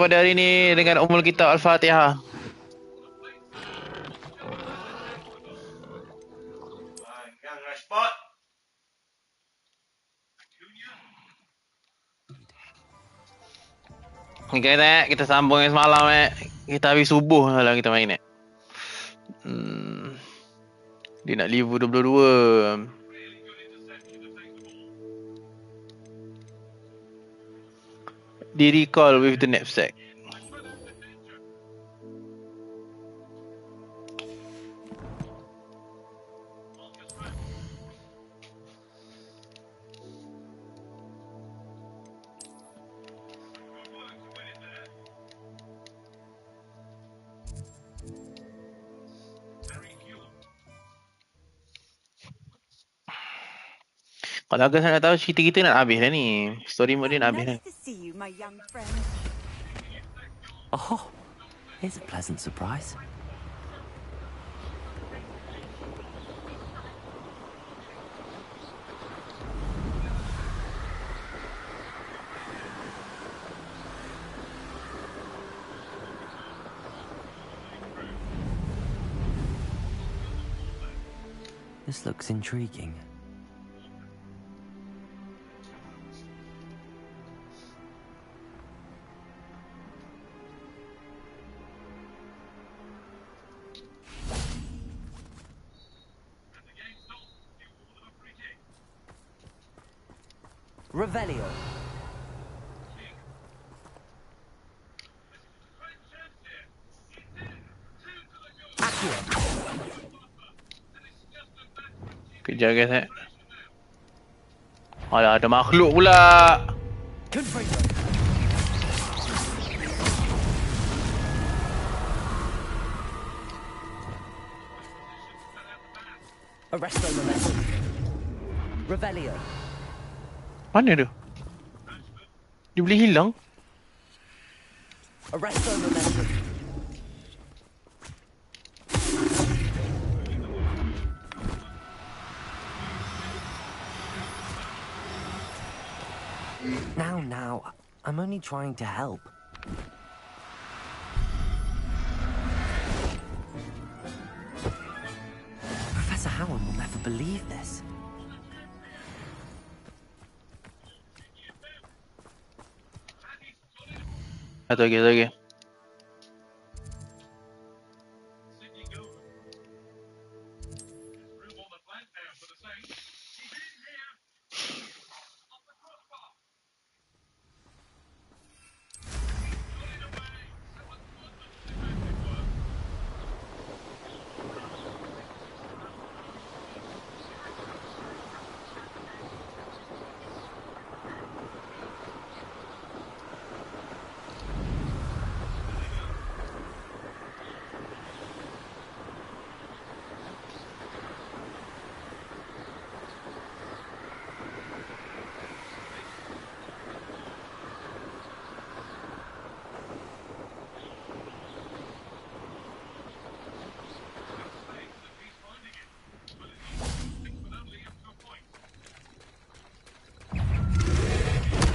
pada hari ini dengan Ummul Kitab Al-Fatihah. Yang respon. Okay, kita sambung yang semalam kita habis subuh lah kita main Dia nak leave 22. Dia recall with the knapsack. Kalau agak saya nak tahu cerita kita nak habis dah ni. Story mode dia nak habis dah. Oh, here's a pleasant surprise. This looks intriguing. Revelio. Kejap guys Alah, ada makhluk pula. Arresto momentum. Revelio. Mana dia? Dia boleh hilang? Arresto momentum. Now, I'm only trying to help. Professor Howard will never believe this. Satu lagi.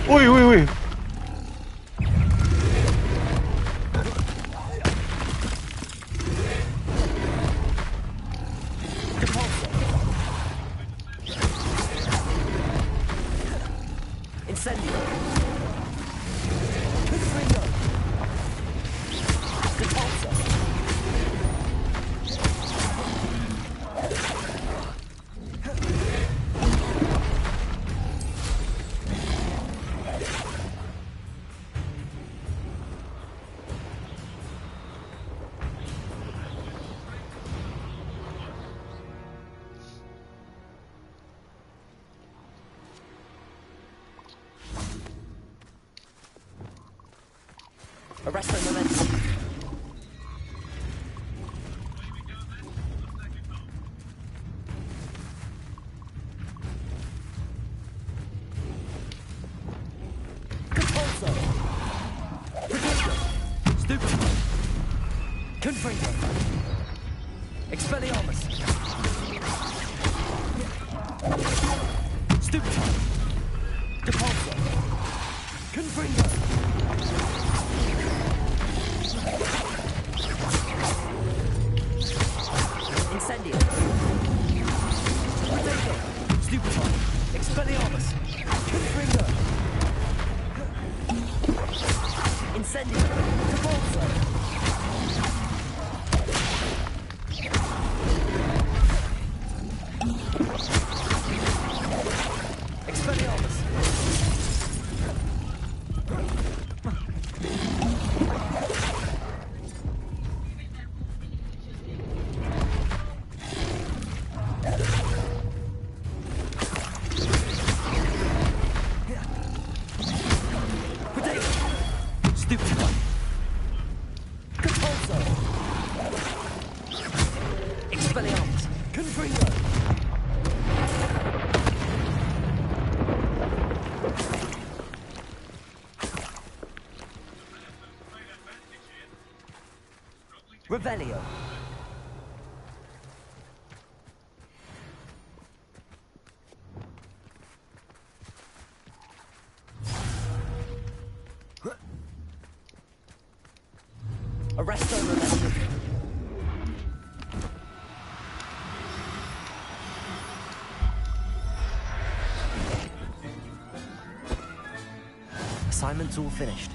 Ui. Incendio. Arresto momentum. Compulso. Predictor. Stupid. Confringo. Expelliarmus. Stupid. Compulso. Confringo. Incendio. Capozzo. Expelliarmus. Stupefy. Capozzo. Expelliarmus. Confringo. Revelio. Arresto Revelio. Assignment's all finished.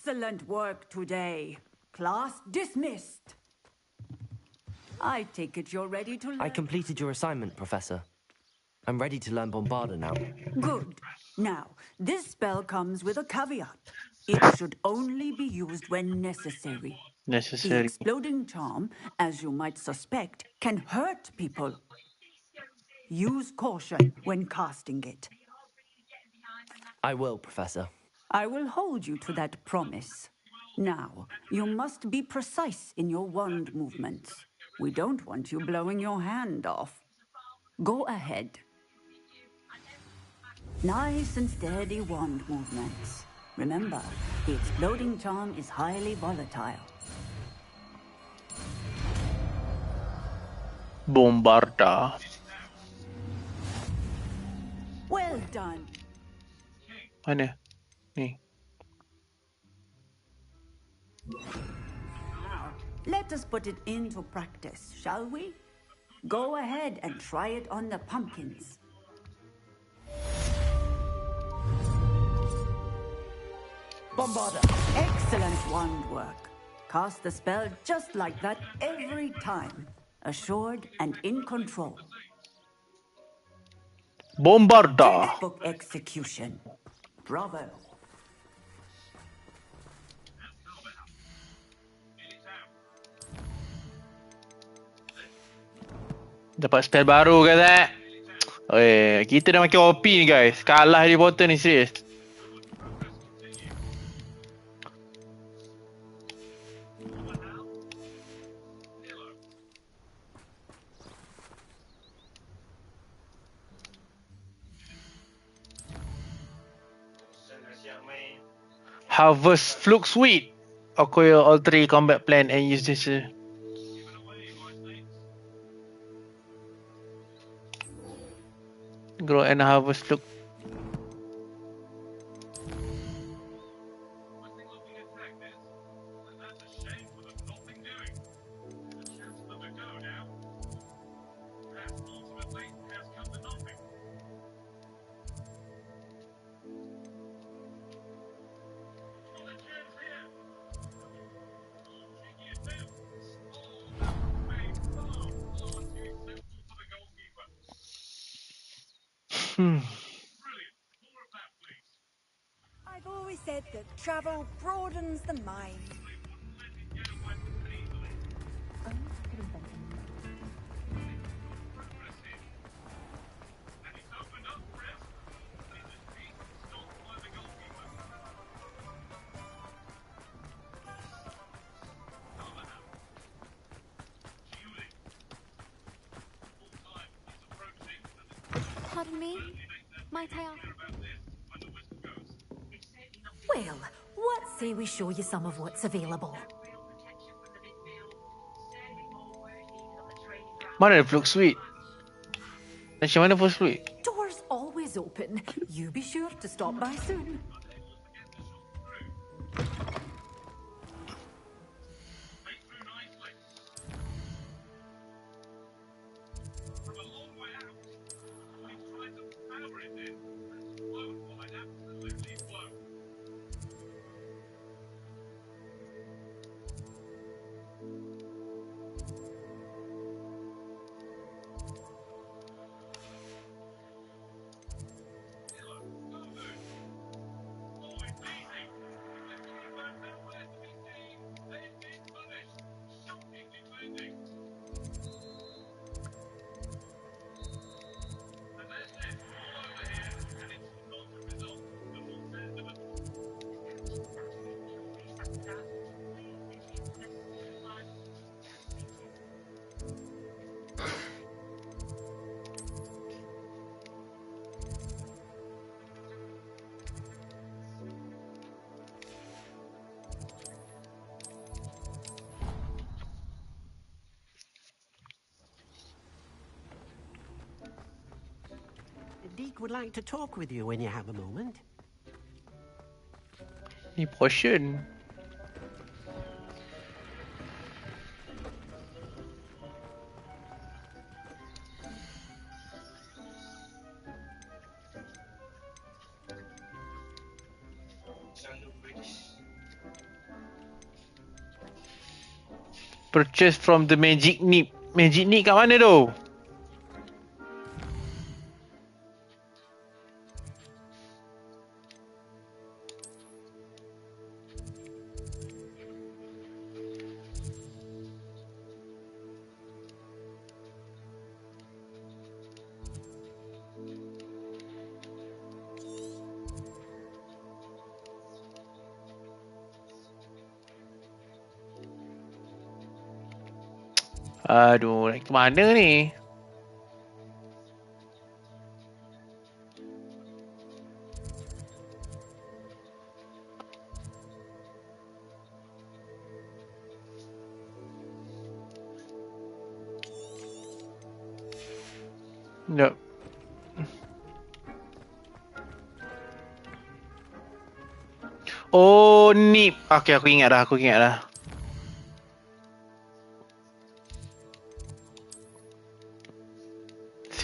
Excellent work today. Class dismissed. I take it you're ready to learn. I completed your assignment, Professor. I'm ready to learn Bombarda now. Good. Now, this spell comes with a caveat. It should only be used when necessary. The Necessary. exploding charm, as you might suspect, can hurt people. Use caution when casting it. I will, Professor. I will hold you to that promise. Now, you must be precise in your wand movements. We don't want you blowing your hand off. Go ahead. Nice and steady wand movements. Remember, the exploding charm is highly volatile. Bombarda. Well done. Mana? Ni. Now, let us put it into practice, shall we? Go ahead and try it on the pumpkins. Bombarda! Excellent wand work. Cast the spell just like that every time. Assured and in control. Bombarda. Textbook execution. Bravo. Dapat spell baru ke tak? Kita dah makin OP ni guys. Kalah Harry Potter ni serius. Harvest Fluke Suite. Acquire all 3 combat plan and use this. Grow and harvest Fluke. I've always said that travel broadens the mind. me, might I ask? Well, what say we show you some of what's available? Mana ada flux suite? Macam mana flux suite? Doors always open. You be sure to stop by soon. Deke would like to talk with you when you have a moment. Ni potion. Purchase from the magic nip. Magic nip kat mana tu? Aduh, nak ke mana ni? Sekejap. Oh, nip. Okay, aku ingat dah.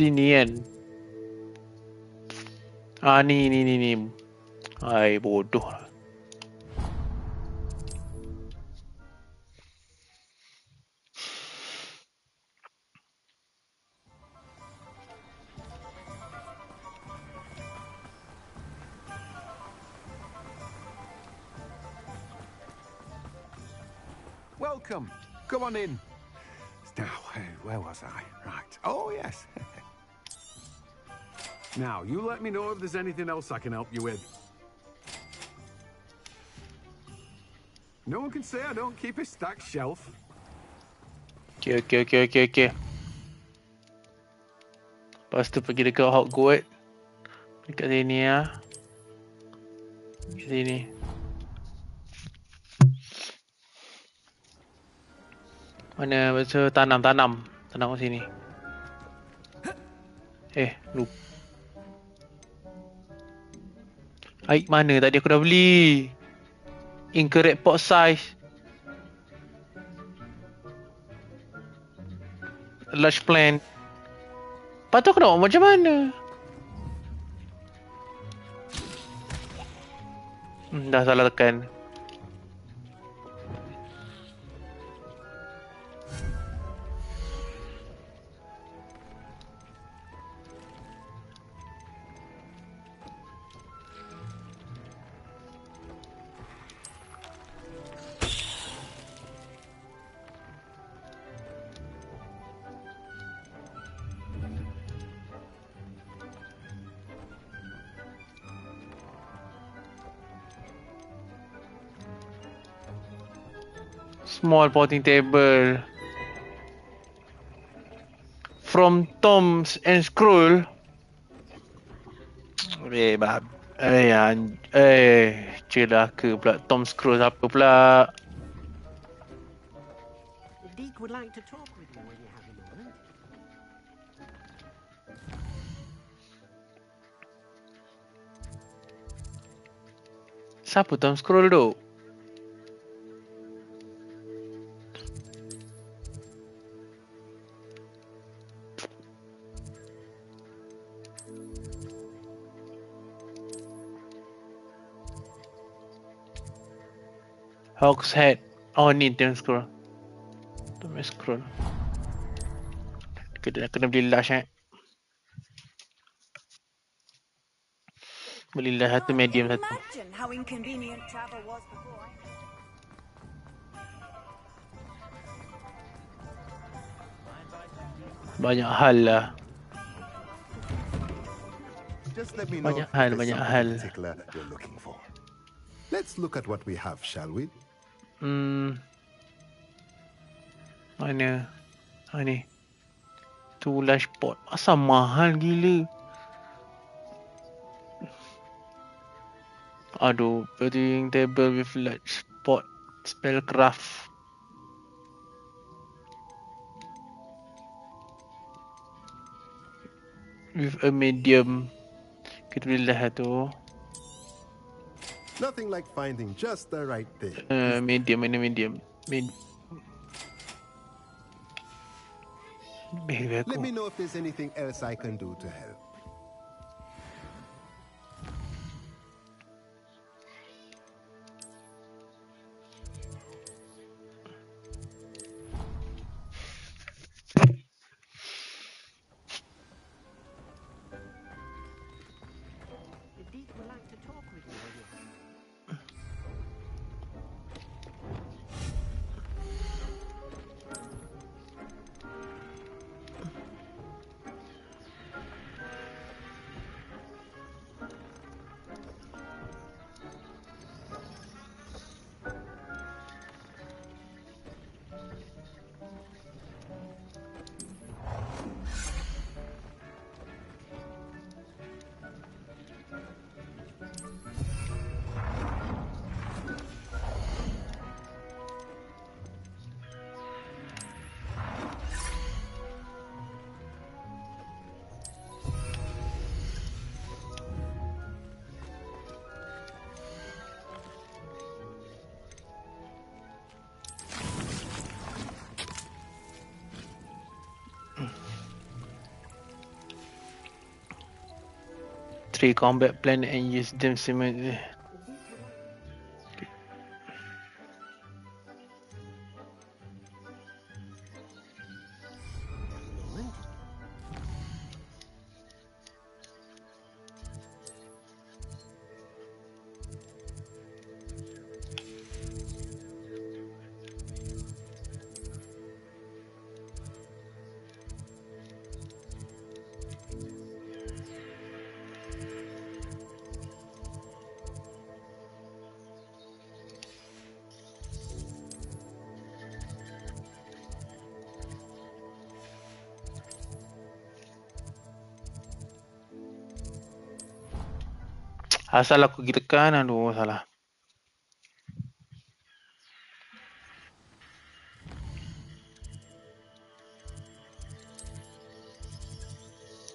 Sini kan. Ni. Hai, bodoh lah. Welcome. Come on in. Now, where was I? Right. Oh, yes. Now, you let me know if there's anything else I can help you with. No one can say I don't keep a stacked shelf. Okay. Lepas tu pergi dekat Hogwart. Dekat sini ya. Dekat sini. Mana pasal tanam kat sini. Lupa. Air mana tadi aku dah beli? Incorrect pot size. Large plant. Lepas tu aku nak buat macam mana? Dah salah tekan. Small potting table. From Toms and Scroll. Celaka pula. Tom Cruise apa pula? The Deek would like to talk with you when you have a moment. Siapa Tom Cruise tu? Hawk's Head. Oh ni Tom Cruise. Tom Cruise. Kena beli lash Belilah satu medium satu. Imagine how inconvenient travel was before. Banyak hal lah. Just let me know Banyak if hal, there's banyak something hal. in particular you're looking for. Let's look at what we have, shall we? Mana? Ni. Tu lash pot. Asal mahal gila. Aduh, building table with large pot. Spellcraft. With a medium. Kita belilah tu. Nothing like finding just the right thing. Medium, mana medium? Baby Let aku. me know if there's anything else I can do to help. The Deek would like to talk with you when you have a moment. Three combat plan and use them simultaneously. Asal aku pergi tekan, aduh salah.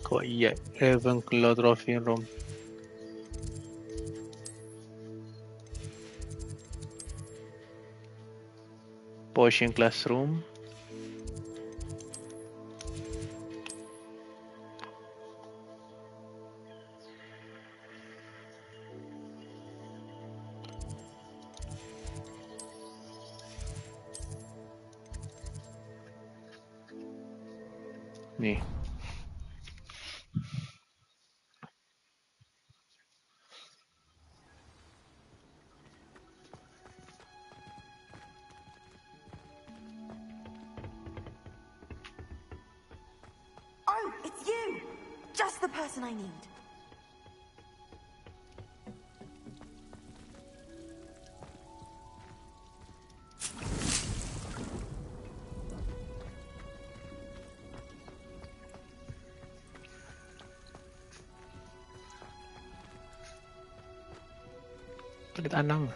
Kau iya, Ravenclaw Trophy Room. Potion Classroom. Ni. Oh, it's you! Just the person I need. Boleh tanam.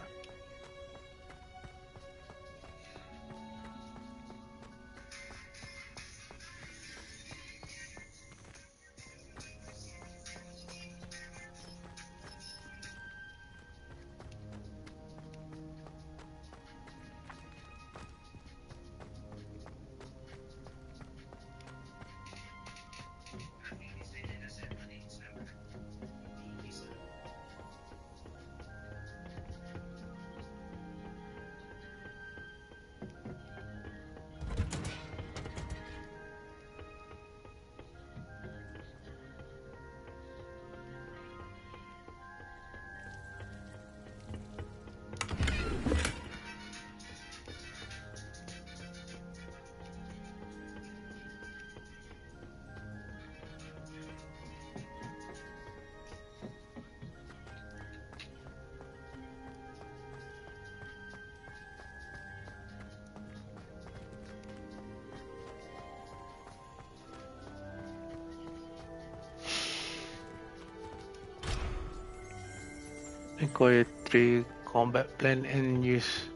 Acquire 3 combat plan and use.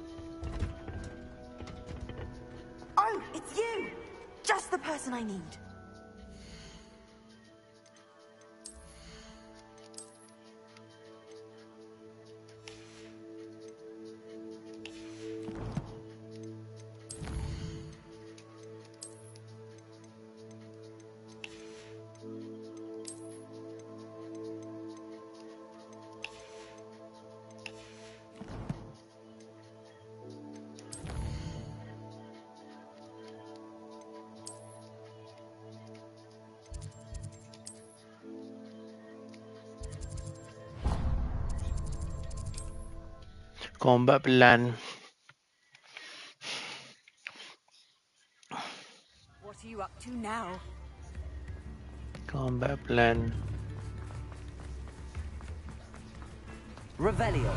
Oh, it's you! Just the person I need. Combat plan. What are you up to now? Combat plan. Revelio.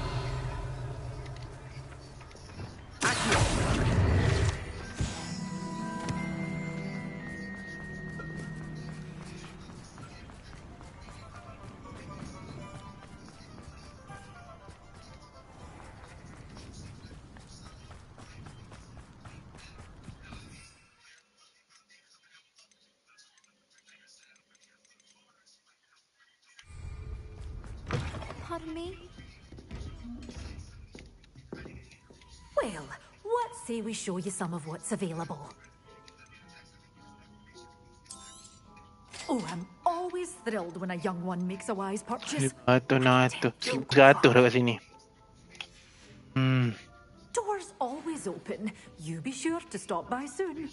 Accio. Pardon me? Well, what say we show you some of what's available? Oh, I'm always thrilled when a young one makes a wise purchase. Gato na ito. Gato dah kat sini. Doors always open. You be sure to stop by soon.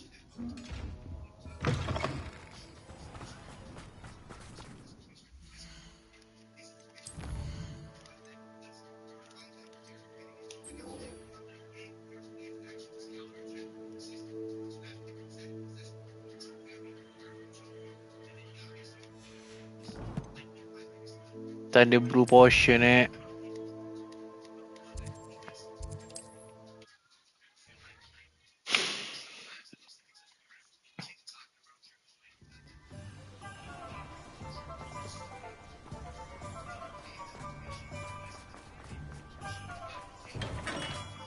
Tak ada brew potion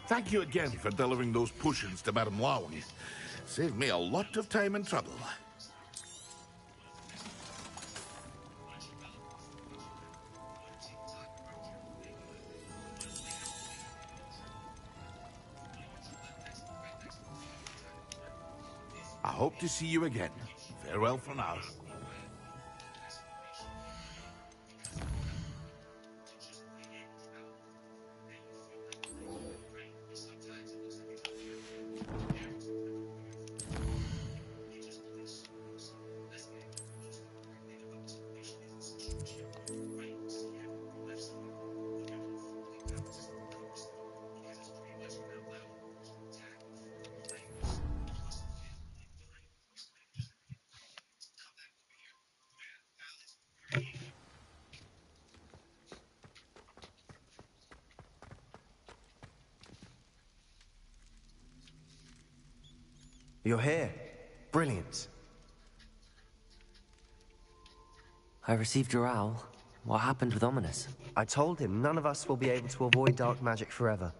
Thank you again for delivering those potions to Madame Lowen. Saved me a lot of time and trouble. I hope to see you again. Farewell for now. You're here. Brilliant. I received your owl. What happened with Ominous? I told him none of us will be able to avoid dark magic forever.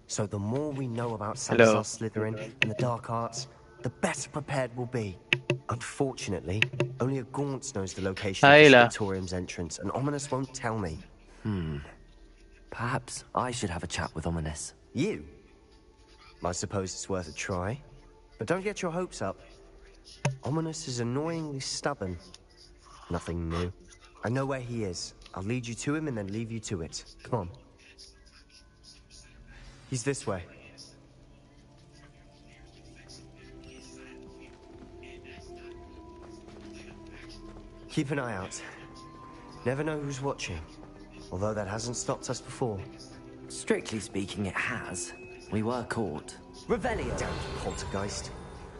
So the more we know about Hello. Salazar Slytherin and the dark arts, the better prepared we'll be. Unfortunately, only a Gaunt knows the location of the Ayla. Scriptorium's entrance, and Ominous won't tell me. Perhaps I should have a chat with Ominous. You? I suppose it's worth a try. But don't get your hopes up. Ominous is annoyingly stubborn. Nothing new. I know where he is. I'll lead you to him and then leave you to it. Come on. He's this way. Keep an eye out. Never know who's watching. Although that hasn't stopped us before. Strictly speaking, it has. We were caught. Revelio! Damn poltergeist.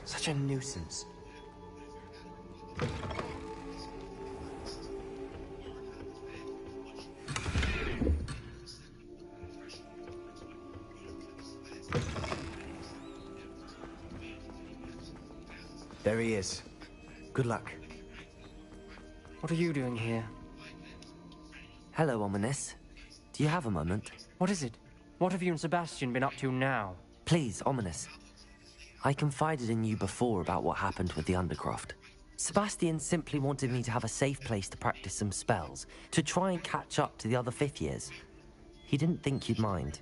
Such a nuisance. There he is. Good luck. What are you doing here? Hello, Ominous. Do you have a moment? What is it? What have you and Sebastian been up to now? Please, Ominous. I confided in you before about what happened with the Undercroft. Sebastian simply wanted me to have a safe place to practice some spells, to try and catch up to the other fifth years. He didn't think you'd mind.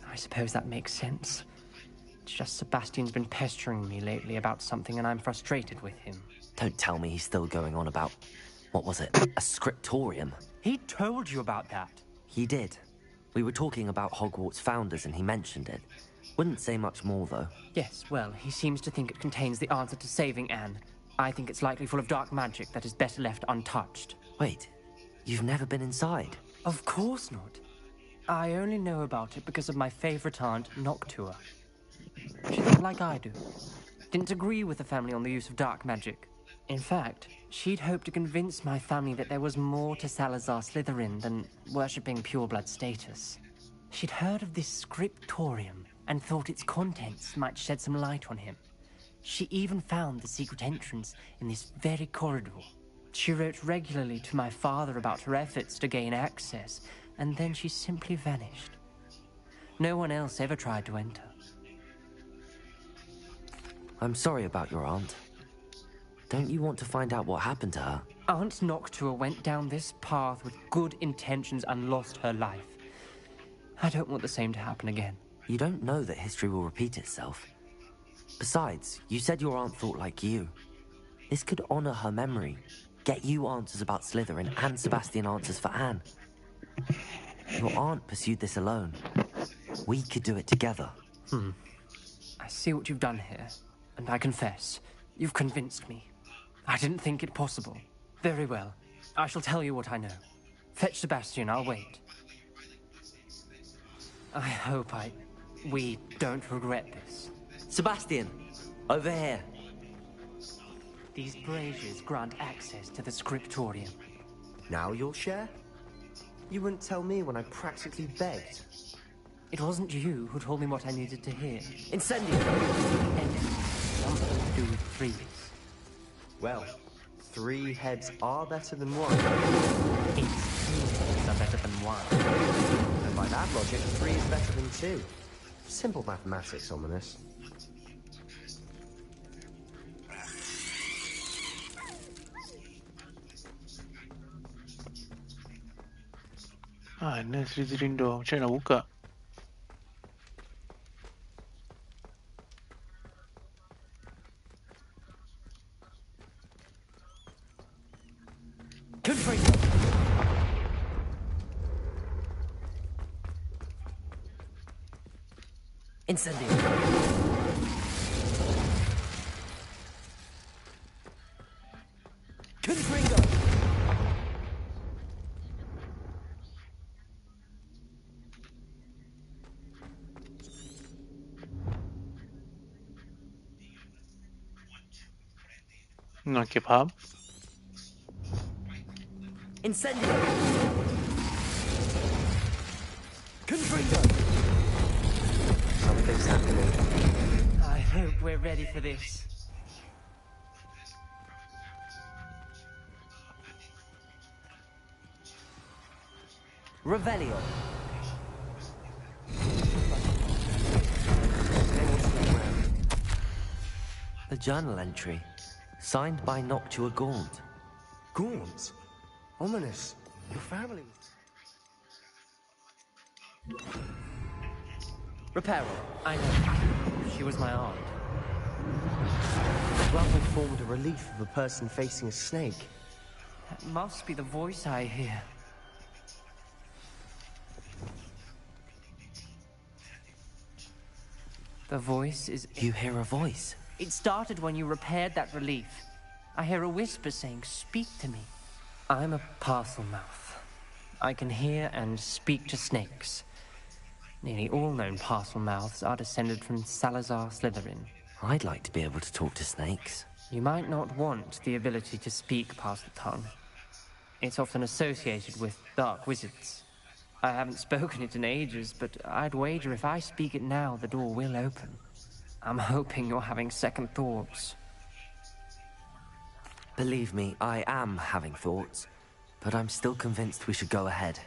I suppose that makes sense. It's just Sebastian's been pestering me lately about something and I'm frustrated with him. Don't tell me he's still going on about... what was it? A scriptorium? He told you about that? He did. We were talking about Hogwart's founders and he mentioned it. Wouldn't say much more, though. Yes, well, he seems to think it contains the answer to saving Anne. I think it's likely full of dark magic that is better left untouched. Wait, you've never been inside? Of course not. I only know about it because of my favorite aunt, Noctua. She thought like I do. Didn't agree with the family on the use of dark magic. In fact, she'd hoped to convince my family that there was more to Salazar Slytherin than worshipping pureblood status. She'd heard of this scriptorium and thought its contents might shed some light on him. She even found the secret entrance in this very corridor. She wrote regularly to my father about her efforts to gain access, and then she simply vanished. No one else ever tried to enter. I'm sorry about your aunt. Don't you want to find out what happened to her? Aunt Noctua went down this path with good intentions and lost her life. I don't want the same to happen again. You don't know that history will repeat itself. Besides, you said your aunt thought like you. This could honor her memory, get you answers about Slytherin and Sebastian answers for Anne. Your aunt pursued this alone. We could do it together. I see what you've done here, and I confess, you've convinced me. I didn't think it possible. Very well. I shall tell you what I know. Fetch Sebastian, I'll wait. I hope we don't regret this. Sebastian, over here. These braziers grant access to the scriptorium. Now you'll share? You wouldn't tell me when I practically begged. It wasn't you who told me what I needed to hear. Incendio! And something to do with threes. Well, 3 heads are better than 1. It's 2 heads are better than 1. And by that logic, 3 is better than 2. Simple mathematics, Ominous. Ni Slytherin door. Macam mana nak buka? Incendio. Confringo! Okay, faham. Incendio. Confringo! Something's happening. I hope we're ready for this. Revelio. A journal entry, signed by Noctua Gaunt. Gaunt? Ominous. Your family. Reparo. I know. She was my aunt. The rubble formed a relief of a person facing a snake. That must be the voice I hear. The voice is... You hear a voice? It started when you repaired that relief. I hear a whisper saying, "Speak to me." I'm a parcel mouth. I can hear and speak to snakes. Nearly all known parcel mouths are descended from Salazar Slytherin. I'd like to be able to talk to snakes. You might not want the ability to speak parcel tongue. It's often associated with dark wizards. I haven't spoken it in ages, but I'd wager if I speak it now, the door will open. I'm hoping you're having second thoughts. Believe me, I am having thoughts, but I'm still convinced we should go ahead.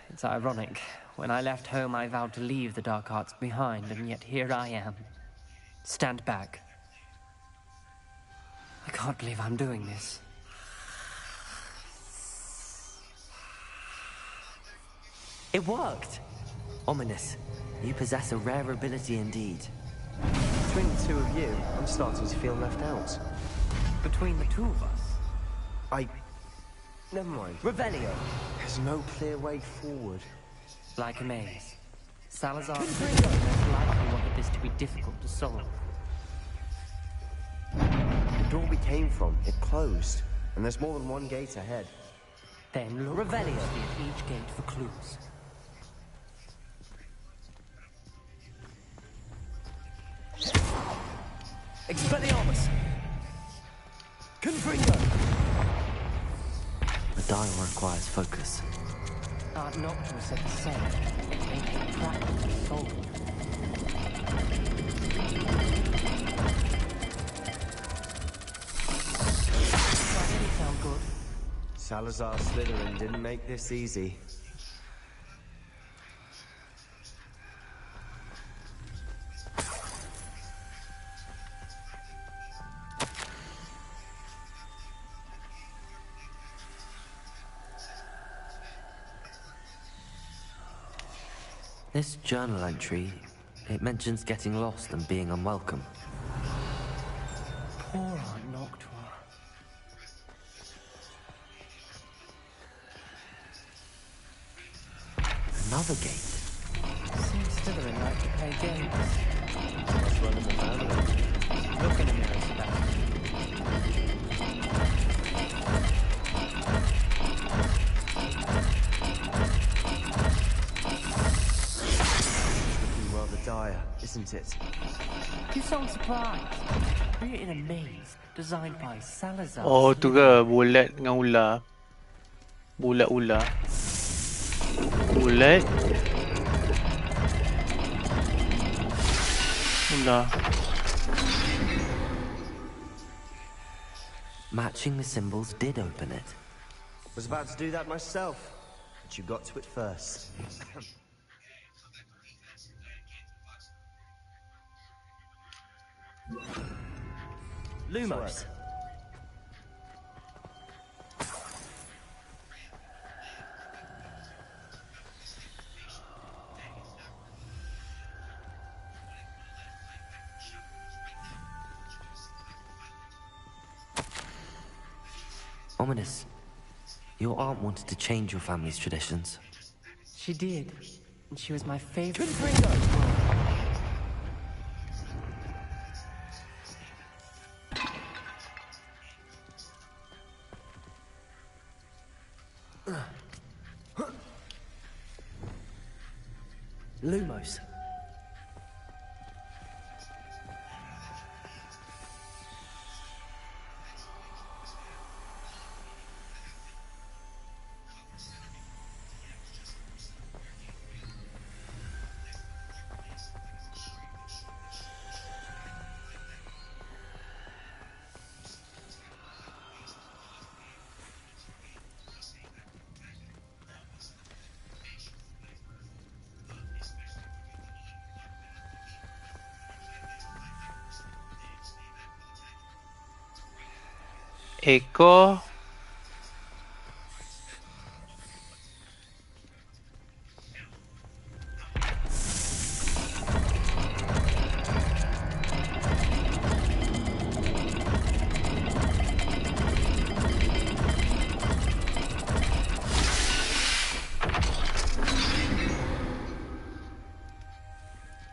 It's ironic. When I left home, I vowed to leave the dark arts behind, and yet here I am. Stand back. I can't believe I'm doing this. It worked! Ominous, you possess a rare ability indeed. Between the two of you, I'm starting to feel left out. Between the two of us? Never mind. Revelio! There's no clear way forward. Like a maze. Salazar most likely wanted this to be difficult to solve. The door we came from, it closed. And there's more than one gate ahead. Then look closely at each gate for clues. Expelliarmus! Confringo! The dial requires focus. Art Noctua said the same. It may take practice to solve it. That didn't sound good. Salazar Slytherin didn't make this easy. This journal entry, it mentions getting lost and being unwelcome. Poor Aunt Noctua. Another gate. Seems Slytherin like to play games. Must run in the family. Look in the mirror, Sebastian. Looking rather dire, isn't it? You sound surprised. We're in a maze designed by Salazar. Oh, tu ke bulat dengan ular. Bulat ular. Bulat. Ular. Matching the symbols did open it. Was about to do that myself, but you got to it first. Lumos. Ominous. Your aunt wanted to change your family's traditions. She did. And she was my favorite. Lumos. ekor.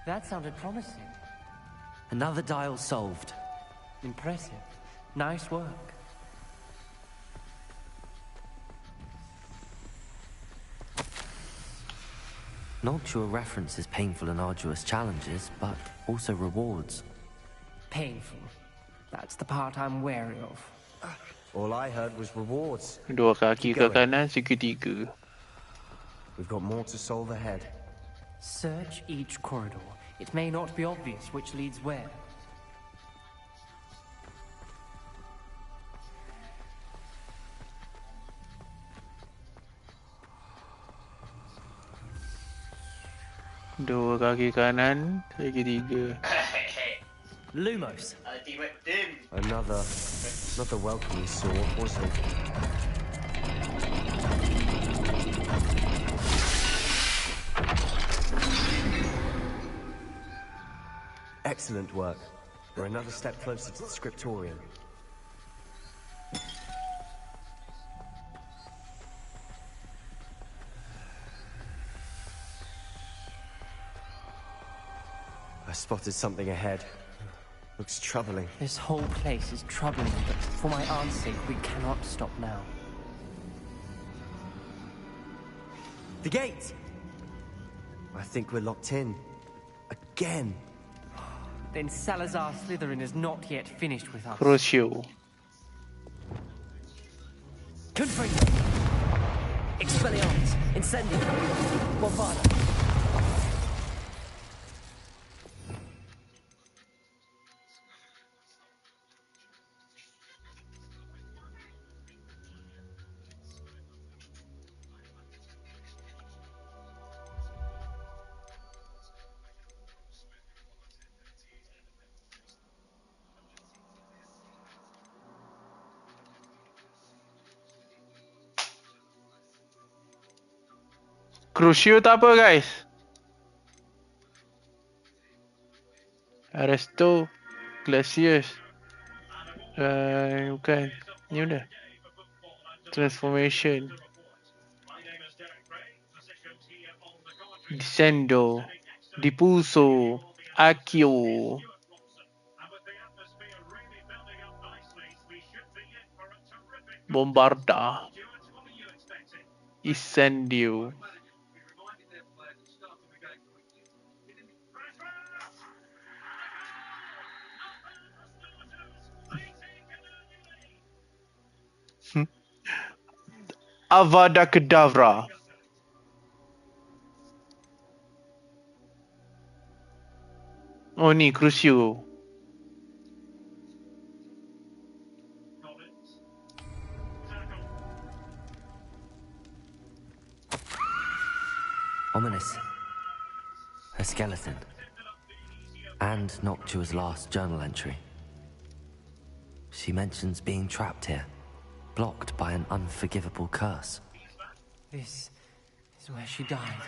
That sounded promising. Another dial solved. Impressive. Nice work. Noctua references painful and arduous challenges, but also rewards. Painful. That's the part I'm wary of. All I heard was rewards. Dua kaki Keep ke going. kanan, segitiga. We've got more to solve ahead. Search each corridor. It may not be obvious which leads where. Dua kaki kanan, segitiga. Lumos. Another welcoming sword, was it? Excellent work. We're another step closer to the scriptorium. I spotted something ahead. Looks troubling. This whole place is troubling, but for my aunt's sake, we cannot stop now. The gate! I think we're locked in. Again. Then Salazar Slytherin is not yet finished with us. Crucio. Confringo. Expelliarmus. Incendio. Bombada. Crucio tak apa guys. Arresto. Glacius. Bukan. Ni mana? Transformation. Descendo. Depulso. Accio. Bombarda. Incendio. Avada Kedavra. Oh ni Crucio. Ominous. A skeleton. And Noctua's last journal entry. She mentions being trapped here, blocked by an unforgivable curse. This is where she died.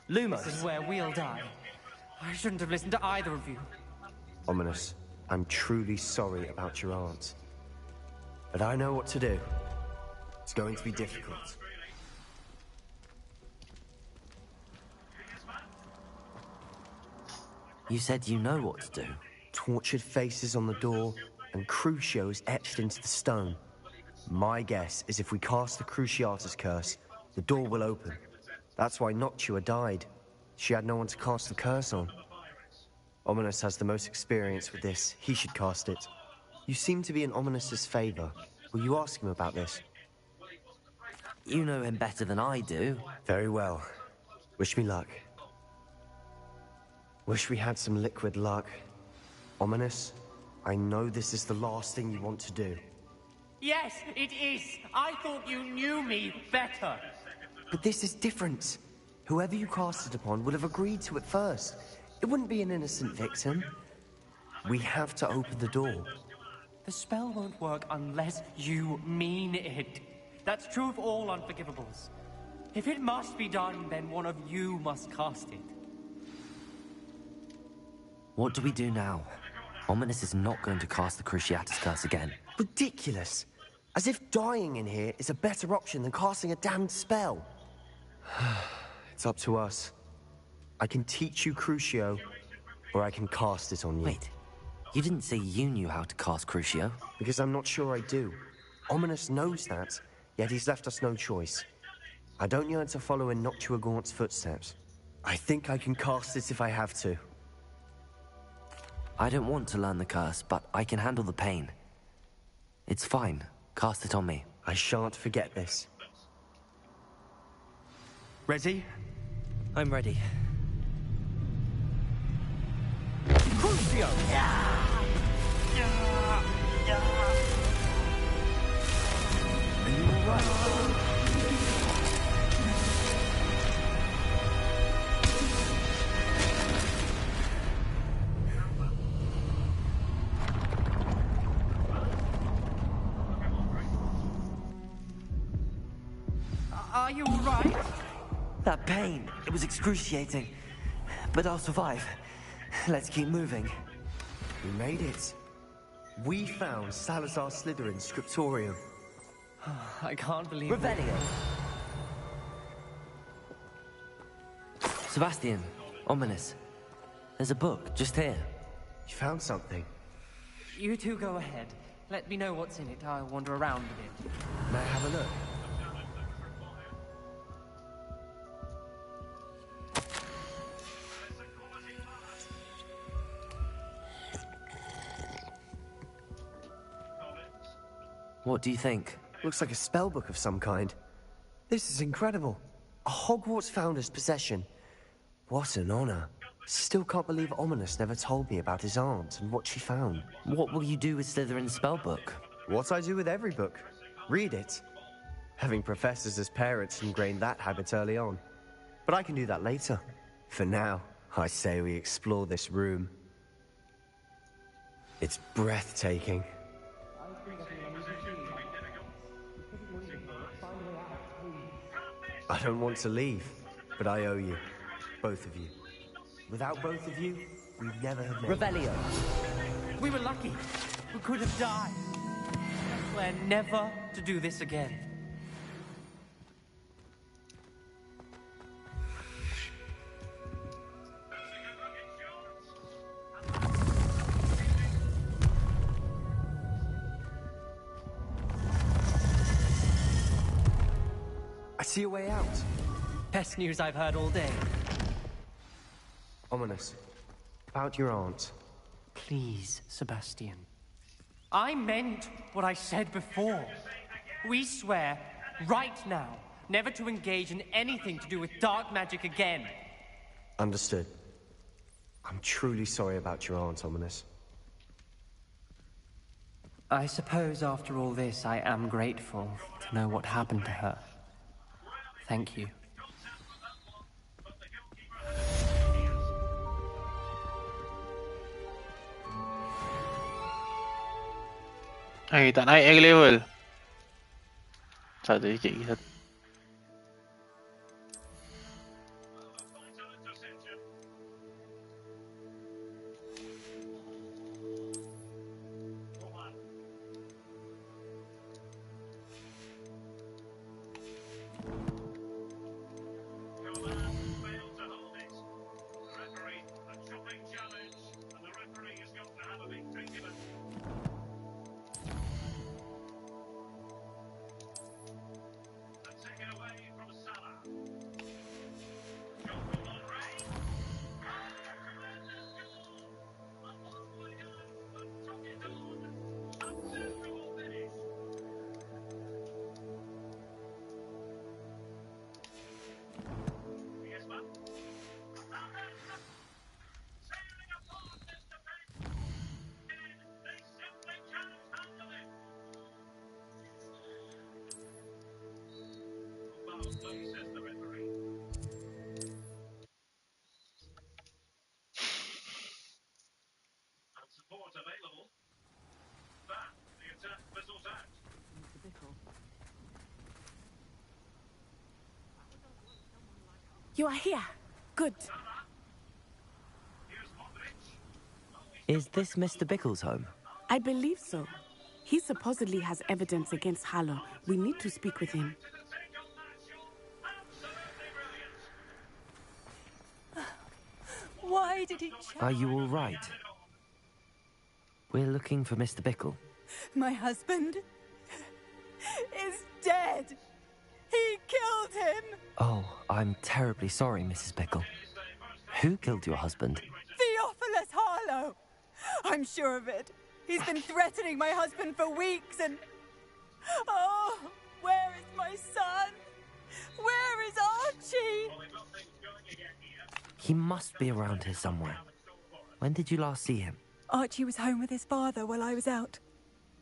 Lumos. This is where we'll die. I shouldn't have listened to either of you. Ominous, I'm truly sorry about your aunt. But I know what to do. It's going to be difficult. You said you know what to do. Tortured faces on the door, and Crucios etched into the stone. My guess is if we cast the Cruciatus curse, the door will open. That's why Noctua died. She had no one to cast the curse on. Ominous has the most experience with this. He should cast it. You seem to be in Ominous's favor. Will you ask him about this? You know him better than I do. Very well. Wish me luck. Wish we had some liquid luck. Ominous, I know this is the last thing you want to do. Yes, it is. I thought you knew me better. But this is different. Whoever you cast it upon would have agreed to it first. It wouldn't be an innocent victim. We have to open the door. The spell won't work unless you mean it. That's true of all unforgivables. If it must be done, then one of you must cast it. What do we do now? Ominous is not going to cast the Cruciatus curse again. Ridiculous. As if dying in here is a better option than casting a damned spell. It's up to us. I can teach you Crucio, or I can cast it on you. Wait, you didn't say you knew how to cast Crucio? Because I'm not sure I do. Ominous knows that, yet he's left us no choice. I don't yearn to follow in Noctua Gaunt's footsteps. I think I can cast it if I have to. I don't want to learn the curse, but I can handle the pain. It's fine. Cast it on me. I shan't forget this. Ready? I'm ready. Crucio! Are you alright? Are you all right? That pain, it was excruciating. But I'll survive. Let's keep moving. We made it. We found Salazar Slytherin's scriptorium. I can't believe it. Revelio! Sebastian, Ominous. There's a book, just here. You found something. You two go ahead. Let me know what's in it. I'll wander around a bit. May I have a look? What do you think? Looks like a spell book of some kind. This is incredible. A Hogwarts founder's possession. What an honor. Still can't believe Ominous never told me about his aunt and what she found. What will you do with Slytherin's spellbook? What I do with every book. Read it. Having professors as parents ingrained that habit early on. But I can do that later. For now, I say we explore this room. It's breathtaking. I don't want to leave, but I owe you. Both of you. Without both of you, we'd never have made it. Revelio! We were lucky. We could have died. I swear never to do this again. I see a way out. Best news I've heard all day. Ominous. About your aunt. Please, Sebastian. I meant what I said before. We swear, right now, never to engage in anything to do with dark magic again. Understood. I'm truly sorry about your aunt, Ominous. I suppose after all this, I am grateful to know what happened to her. Thank you. Ay, tak naik lagi level. Satu sikit lagi satu. Support available. That You are here. Good. Is this Mr. Bickle's home? I believe so. He supposedly has evidence against Harlow. We need to speak with him. Why did he Are you all right? We're looking for Mr. Bickle. My husband is dead. He killed him. Oh, I'm terribly sorry, Mrs. Bickle. Who killed your husband? Theophilus Harlow. I'm sure of it. He's been threatening my husband for weeks and... Oh, where is my son? Where is Archie? He must be around here somewhere. When did you last see him? Archie was home with his father while I was out.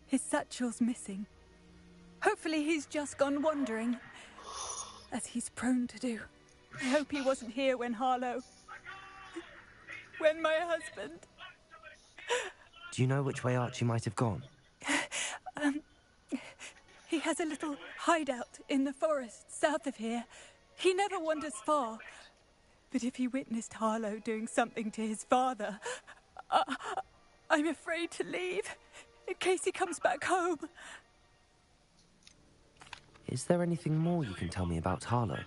His satchel's missing. Hopefully he's just gone wandering, as he's prone to do. I hope he wasn't here when Harlow... when my husband... Do you know which way Archie might have gone? He has a little hideout in the forest south of here. He never wanders far. But if he witnessed Harlow doing something to his father, I'm afraid to leave in case he comes back home. Is there anything more you can tell me about Harlow?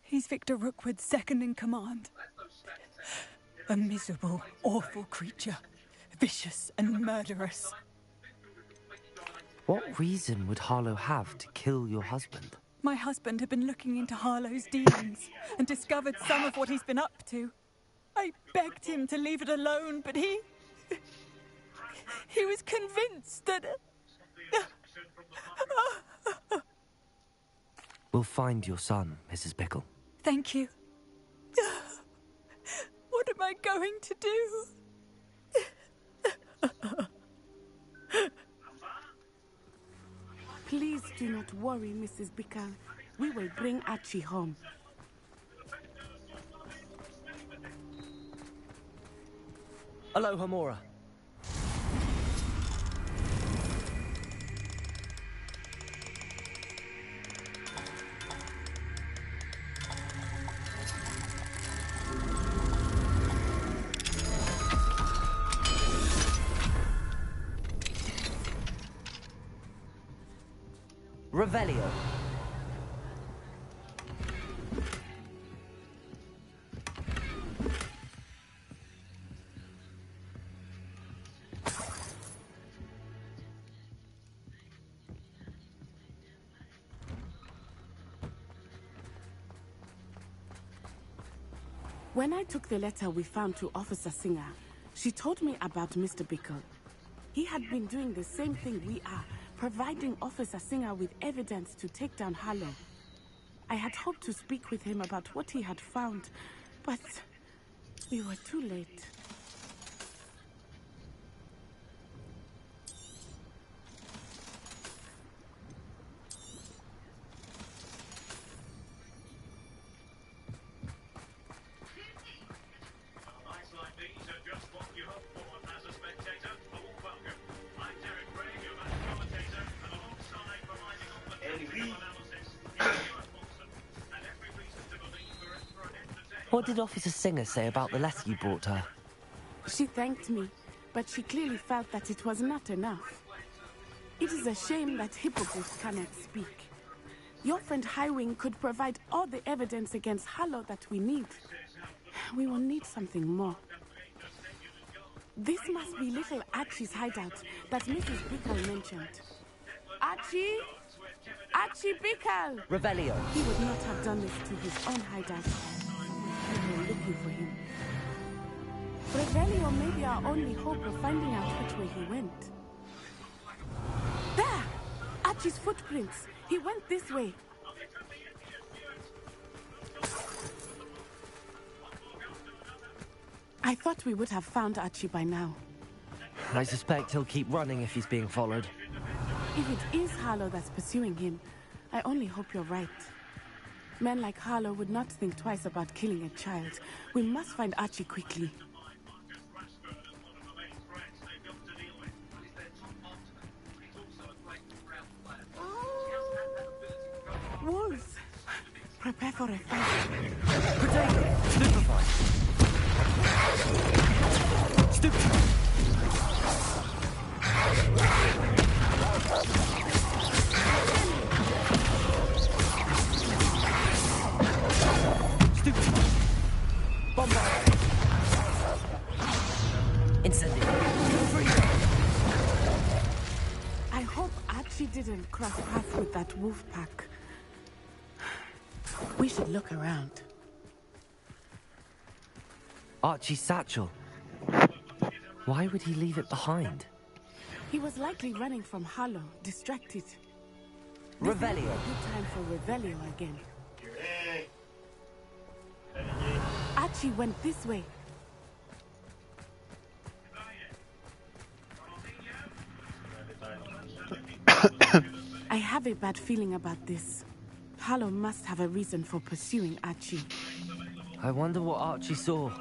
He's Victor Rookwood's second in command. A miserable, awful creature. Vicious and murderous. What reason would Harlow have to kill your husband? My husband had been looking into Harlow's dealings and discovered some of what he's been up to. I begged him to leave it alone, but he was convinced that... We'll find your son, Mrs. Bickle. Thank you. What am I going to do? Please do not worry, Mrs. Bickle. We will bring Archie home. Aloha, Mora. Revelio. When I took the letter we found to Officer Singer, she told me about Mr. Bickle. He had been doing the same thing we are, providing Officer Singer with evidence to take down Harlow. I had hoped to speak with him about what he had found, but we were too late. What did Officer Singer say about the letter you brought her? She thanked me, but she clearly felt that it was not enough. It is a shame that hippogriffs cannot speak. Your friend Highwing could provide all the evidence against Harlow that we need. We will need something more. This must be little Archie's hideout that Mrs. Bickle mentioned. Archie? Archie Bickle! Revelio. He would not have done this to his own hideout. We were looking for him. Revelio may be our only hope of finding out which way he went. There! Archie's footprints. He went this way. I thought we would have found Archie by now. I suspect he'll keep running if he's being followed. If it is Harlow that's pursuing him, I only hope you're right. Men like Harlow would not think twice about killing a child. We must find Archie quickly. Wolves! Prepare prepare for a fight. Potato! Stupefy! Stupefy! Stupefy! Bombard! Incendio! I hope Archie didn't cross paths with that wolf pack. We should look around. Archie's satchel. Why would he leave it behind? He was likely running from Harlow, distracted. Revelio. This is a good time for Revelio again. Archie went this way. I have a bad feeling about this. Harlow must have a reason for pursuing Archie. I wonder what Archie saw.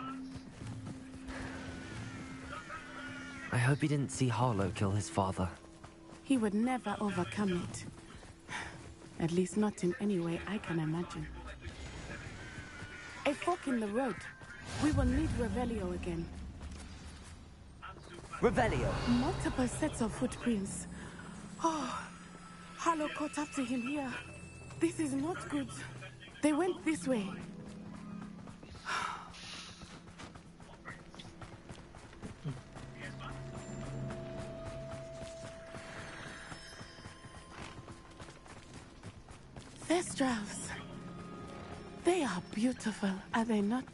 I hope he didn't see Harlow kill his father. He would never overcome it. At least not in any way I can imagine. A fork in the road. We will need Revelio again. Revelio! Multiple sets of footprints. Oh, Harlow caught up to him here. This is not good. They went this way. Thestrals. They are beautiful, are they not?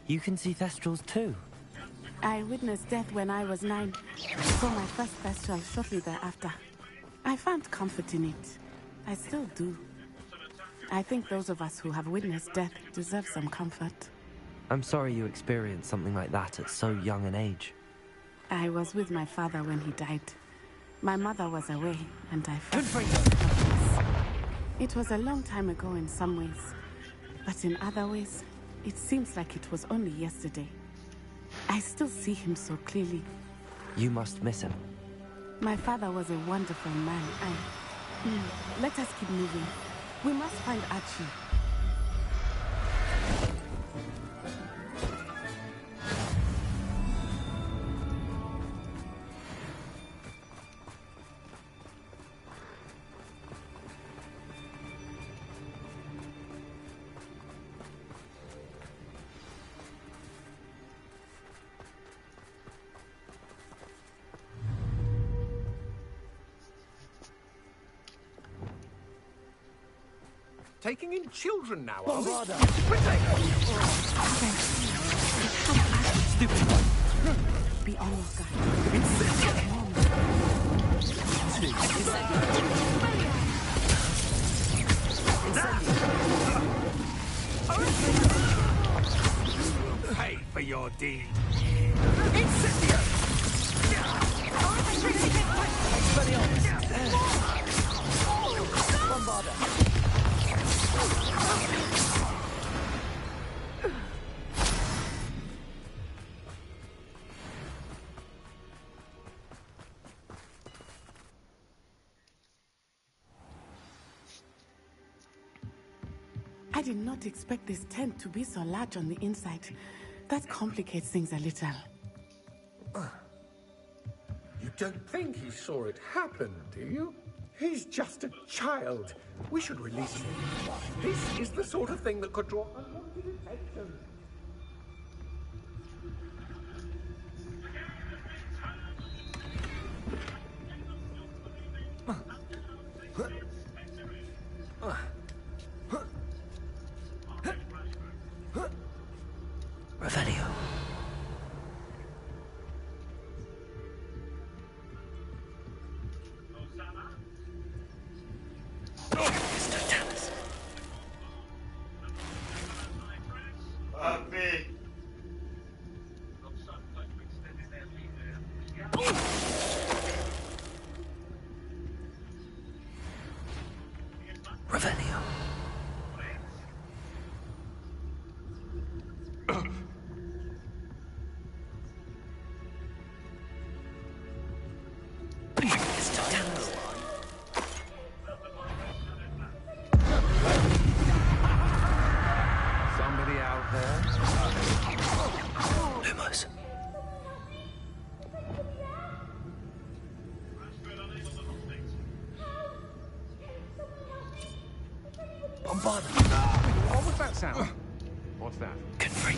You can see Thestrals too. I witnessed death when I was 9. Saw my first Thestral shortly thereafter. I found comfort in it. I still do. I think those of us who have witnessed death deserve some comfort. I'm sorry you experienced something like that at so young an age. I was with my father when he died. My mother was away, and I felt it was a long time ago in some ways, but in other ways, it seems like it was only yesterday. I still see him so clearly. You must miss him. My father was a wonderful man. Let us keep moving. We must find Archie. Taking in children now, are we? Stupid. Be on your guard. Pay for your deed. I did not expect this tent to be so large on the inside. That complicates things a little. You don't think he saw it happen, do you? He's just a child. We should release him. This is the sort of thing that could draw unwanted attention. Revelio. Papi. Revelio. sound. What's that? Confront.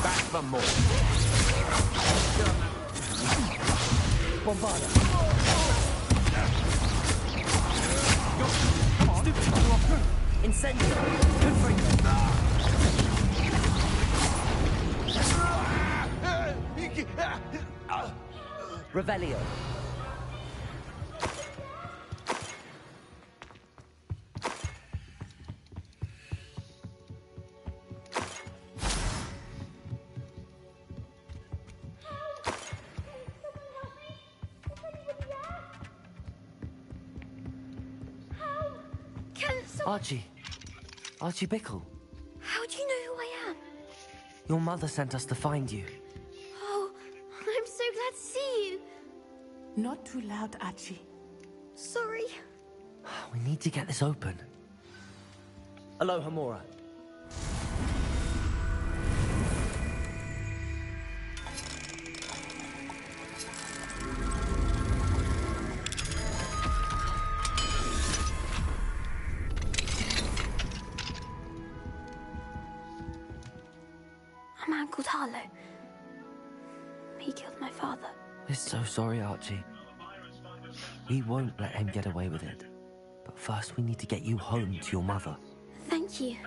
Back for more. Bombarda. Incendio. Revelio. Archie Bickle. How do you know who I am? Your mother sent us to find you. Oh, I'm so glad to see you. Not too loud, Archie. Sorry. We need to get this open. Aloha, Mora. A man called Harlow. He killed my father. We're so sorry, Archie. We won't let him get away with it. But first we need to get you home to your mother. Thank you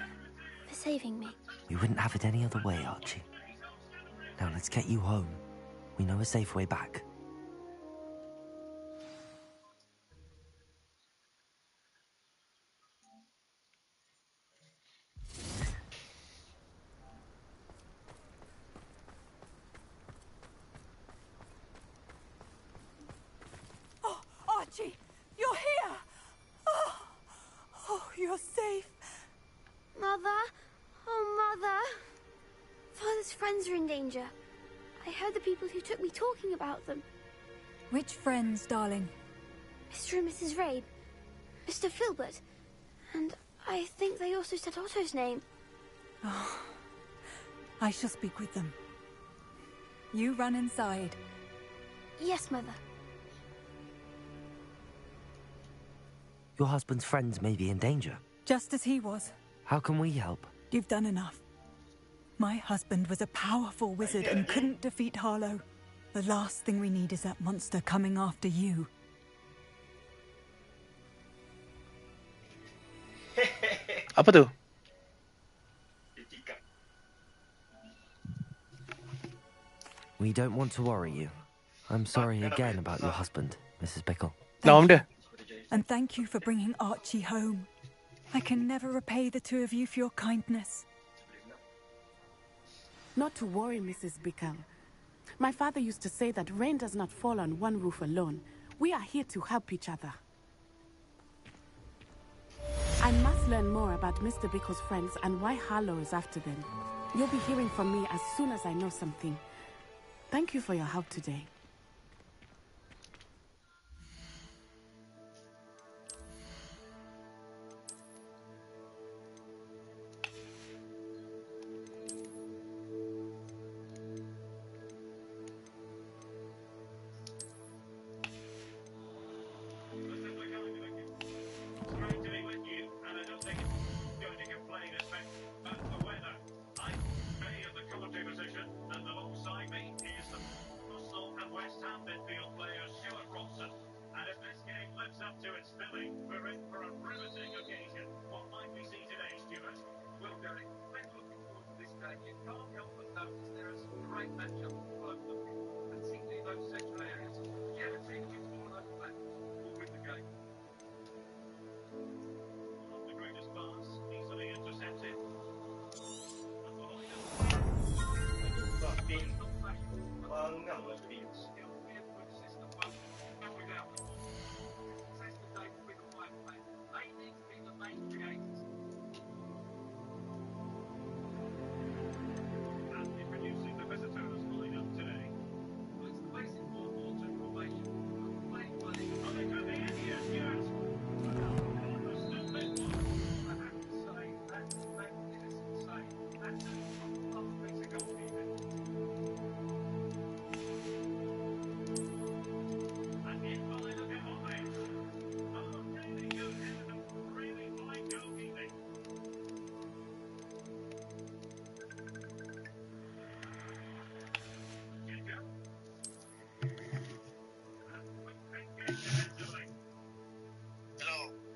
for saving me. We wouldn't have it any other way, Archie. Now let's get you home. We know a safe way back. Archie, you're here! Oh, you're safe. Mother? Oh, Mother. Father's friends are in danger. I heard the people who took me talking about them. Which friends, darling? Mr. and Mrs. Rabe, Mr. Filbert, and I think they also said Otto's name. Oh, I shall speak with them. You run inside. Yes, Mother. Your husband's friends may be in danger. Just as he was. How can we help? You've done enough. My husband was a powerful wizard and couldn't defeat Harlow. The last thing we need is that monster coming after you. Apa tu? We don't want to worry you. I'm sorry again about your husband, Mrs. Bickle. Nama dia? And thank you for bringing Archie home. I can never repay the two of you for your kindness. Not to worry, Mrs. Bickle. My father used to say that rain does not fall on one roof alone. We are here to help each other. I must learn more about Mr. Bickle's friends and why Harlow is after them. You'll be hearing from me as soon as I know something. Thank you for your help today.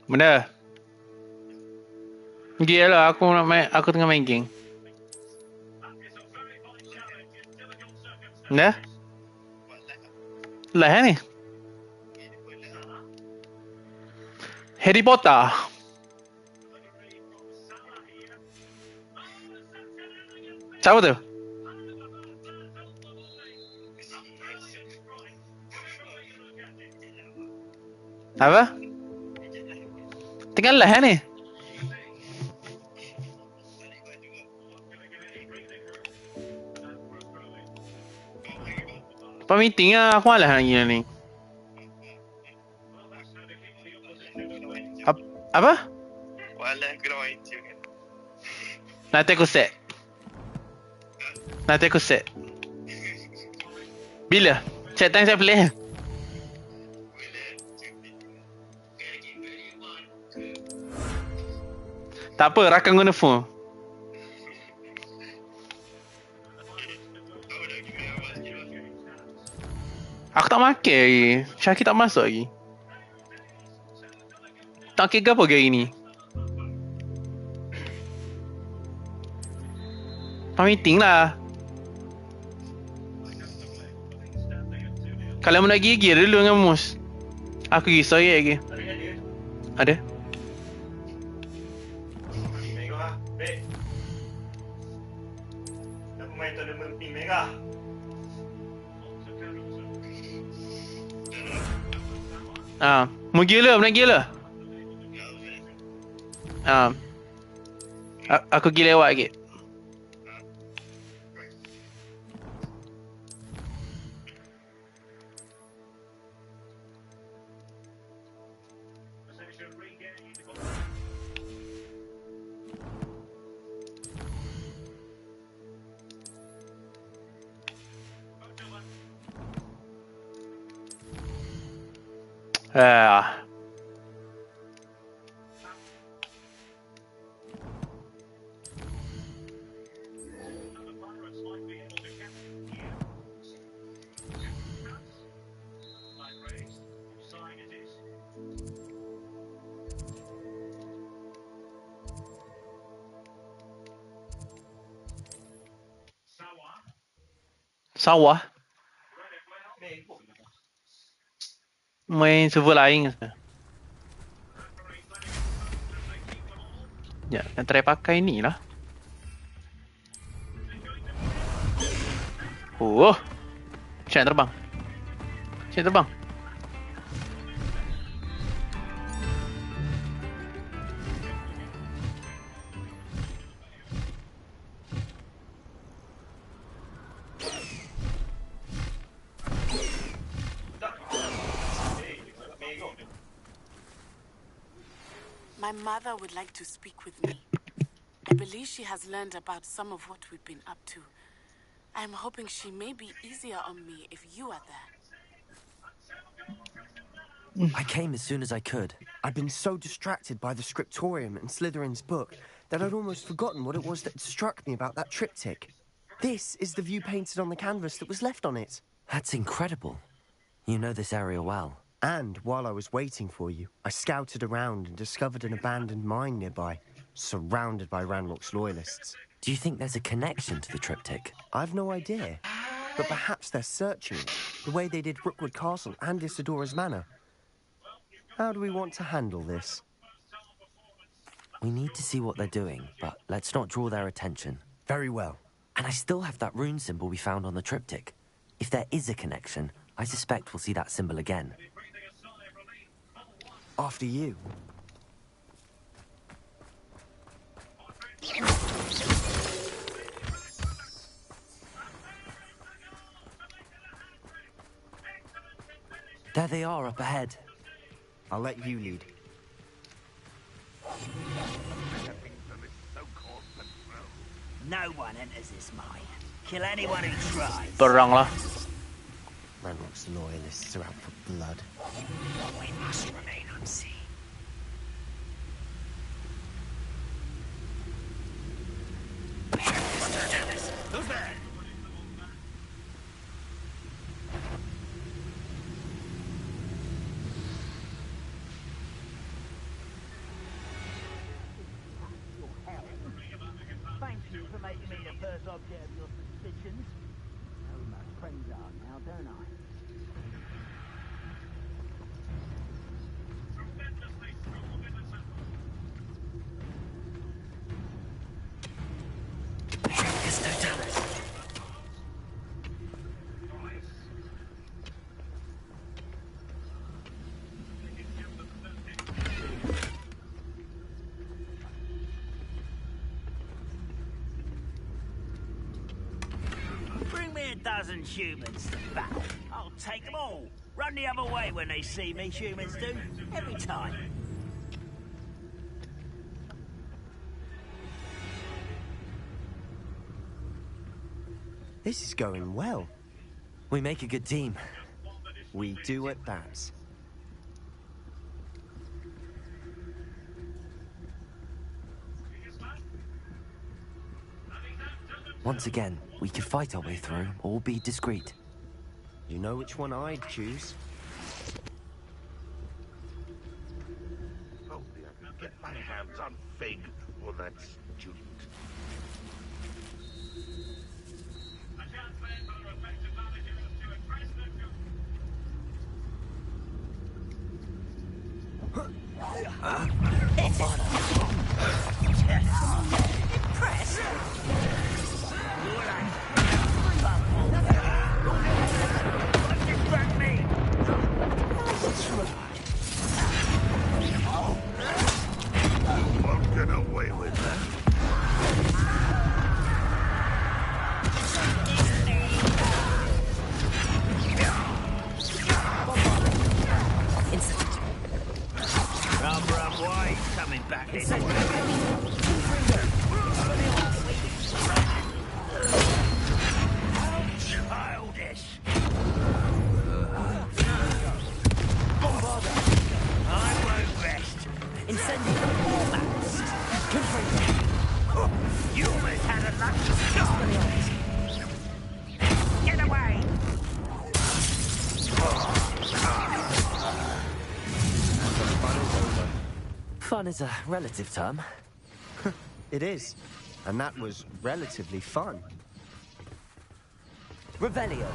Benda. Gila, aku tengah main game. Benda? Lah ni. Harry Potter. Siapa tu? Apa? Tinggal lah ni. Apa meeting lah, aku malas nak gila ni. Apa? Walah, aku nak main je kan. Nanti aku set. Bila? Set time saya play. Tak apa, rakam guna phone. Aku tak makan lagi. Syakir tak masuk lagi. Tak kira apa hari ni. Meeting lah. Kalau nak gigi dulu dengan Mus. Aku pergi sorry lagi. Ada? Tengok lah, baik. Nak main tournament pink merah. Mau gila, nak gila. Aku pergi lewat lagi. Sawah? Main server lain. Ya, nak try pakai ni lah. Oh, macam terbang. Macam terbang. My mother would like to speak with me. I believe she has learned about some of what we've been up to. I'm hoping she may be easier on me if you are there. I came as soon as I could. I'd been so distracted by the scriptorium and Slytherin's book that I'd almost forgotten what it was that struck me about that triptych. This is the view painted on the canvas that was left on it. That's incredible. You know this area well. And while I was waiting for you, I scouted around and discovered an abandoned mine nearby, surrounded by Ranrock's loyalists. Do you think there's a connection to the triptych? I've no idea. But perhaps they're searching it, the way they did Rookwood Castle and Isidora's Manor. How do we want to handle this? We need to see what they're doing, but let's not draw their attention. Very well. And I still have that rune symbol we found on the triptych. If there is a connection, I suspect we'll see that symbol again. After you. There they are up ahead. I'll let you lead. No one enters this mine. Kill anyone who tries. Perang lah. Ranrock's loyalists are out for blood. We must remain unseen. Who's there? object of your suspicions. Know who my friends are now, don't I? Bring me a dozen humans to battle. I'll take them all. Run the other way when they see me, humans do. Every time. This is going well. We make a good team. We do at that. Once again, we could fight our way through or be discreet. You know which one I'd choose? Hopefully I can get my hands on Fig or that student. Won't get away with that. Rub, why? Coming back in. How childish. I won't rest. You almost had a lucky shot. Get away. Fun is a relative term. It is. And that was relatively fun. Revelio.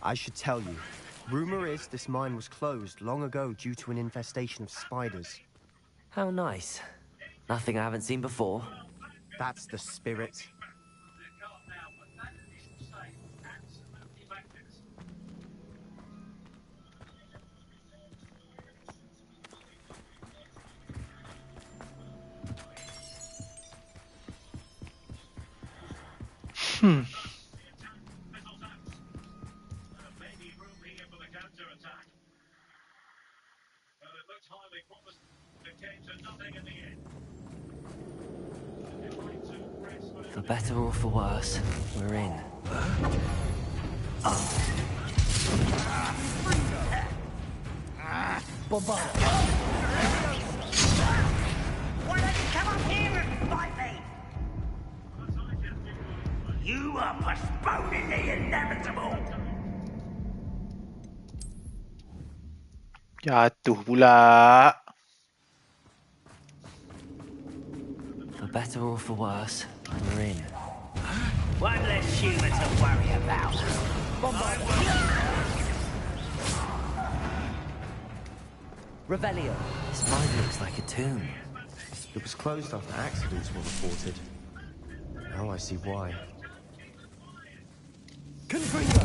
I should tell you. Rumor is this mine was closed long ago due to an infestation of spiders. How nice. Nothing I haven't seen before. That's the spirit. For better or for worse, we're in. Why don't you come up here and fight me? You are postponing the inevitable. Jatuh pula. For better or for worse, we're in. One less human to worry about. Revelio. This mine looks like a tomb. It was closed after accidents were reported. Now I see why. Confringo!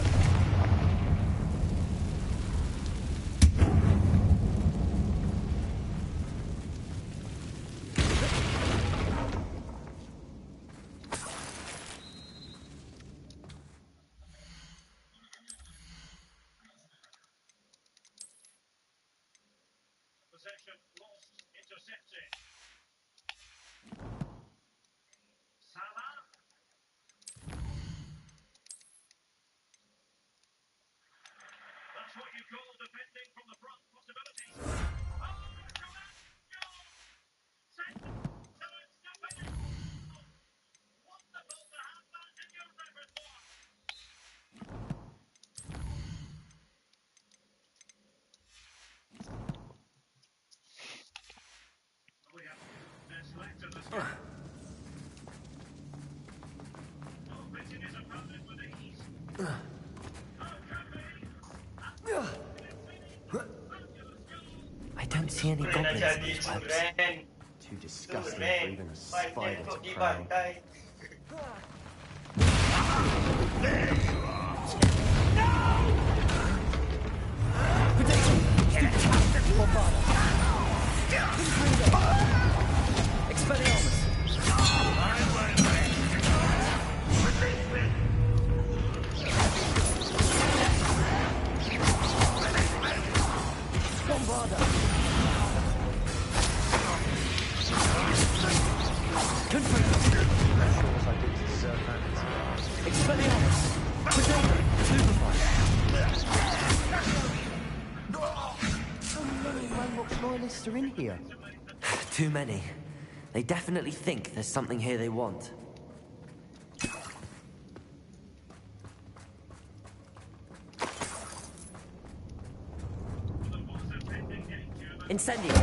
Possession lost. Intercepted. Salah. I don't see any goblins in these webs. Too disgusting for even a spider to prey. Expelliarmus! Bombarda! Confringo! As sure as I did to deserve that. Expelliarmus! Potato! Stupefy! How many Landlock's loyalists are in here? Too many. They definitely think there's something here they want. Incendio!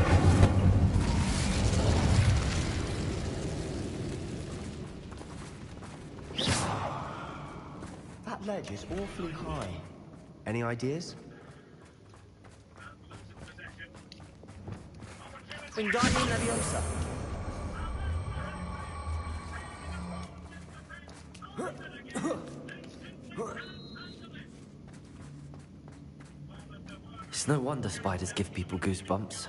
That ledge is awfully high. Any ideas? Wingardium Leviosa! It's no wonder spiders give people goosebumps.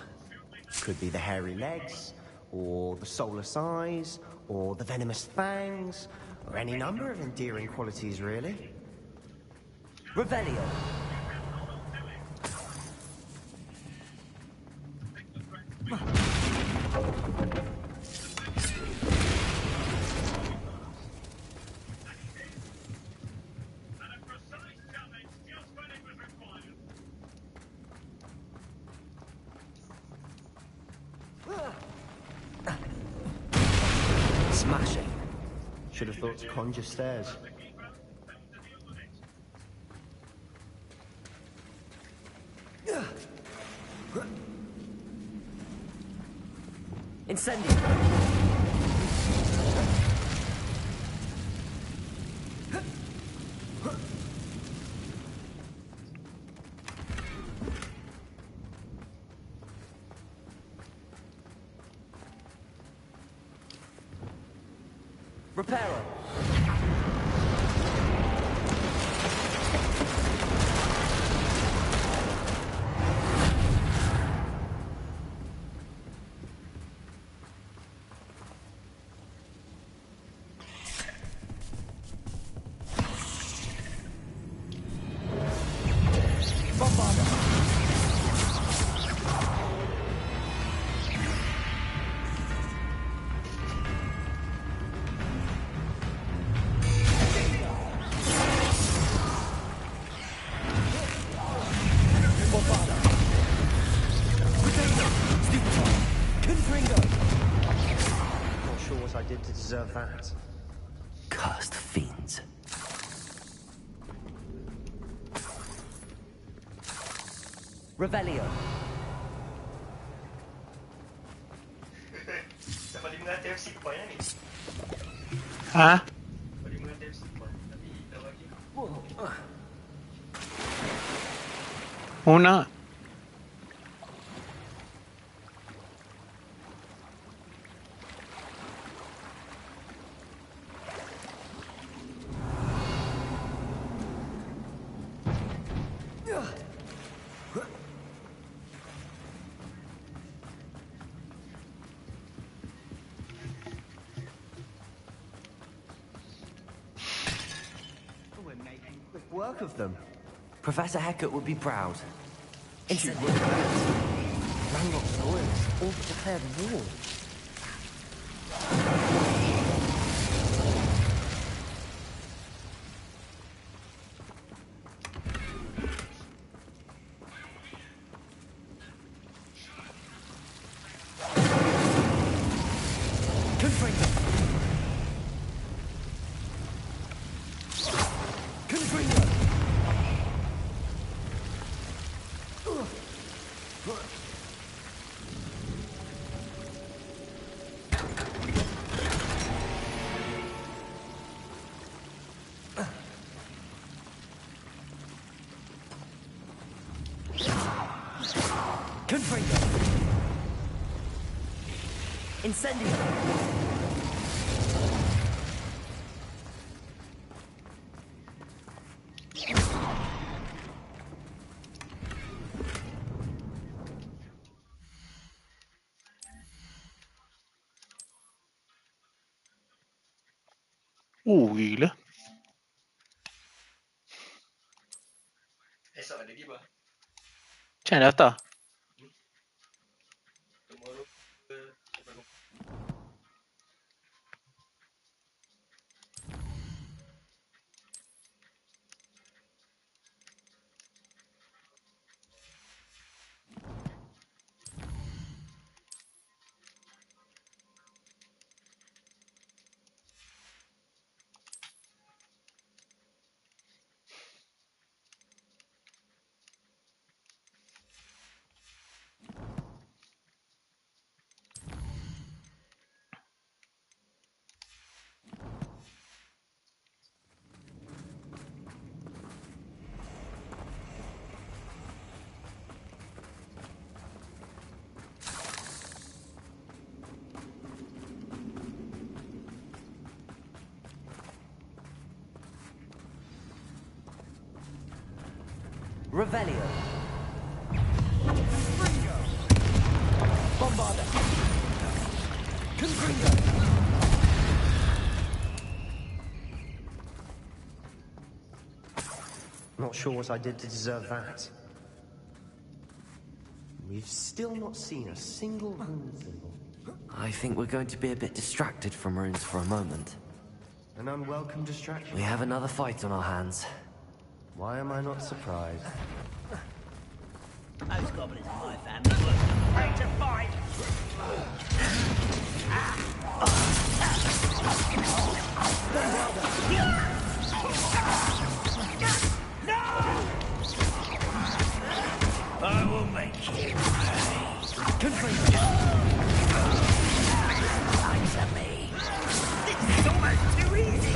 Could be the hairy legs, or the soulless eyes, or the venomous fangs, or any number of endearing qualities, really. Revelio! Smashing. Should have thought to conjure stairs. Incendio! Reparo! Not sure what I did to deserve that. Cursed fiends. Revelio. Ha? Una. Quick work of them. Professor Hecat would be proud. Landlock's loyalists all declared war. Incendio! Gila. Macam mana daftar? Revelio. Bombarda. Confringo. Not sure what I did to deserve that. We've still not seen a single rune symbol. I think we're going to be a bit distracted from runes for a moment. An unwelcome distraction. We have another fight on our hands. Why am I not surprised? Most goblins in my family were ready to fight. No! I will make you pay. Answer me. This is almost too easy.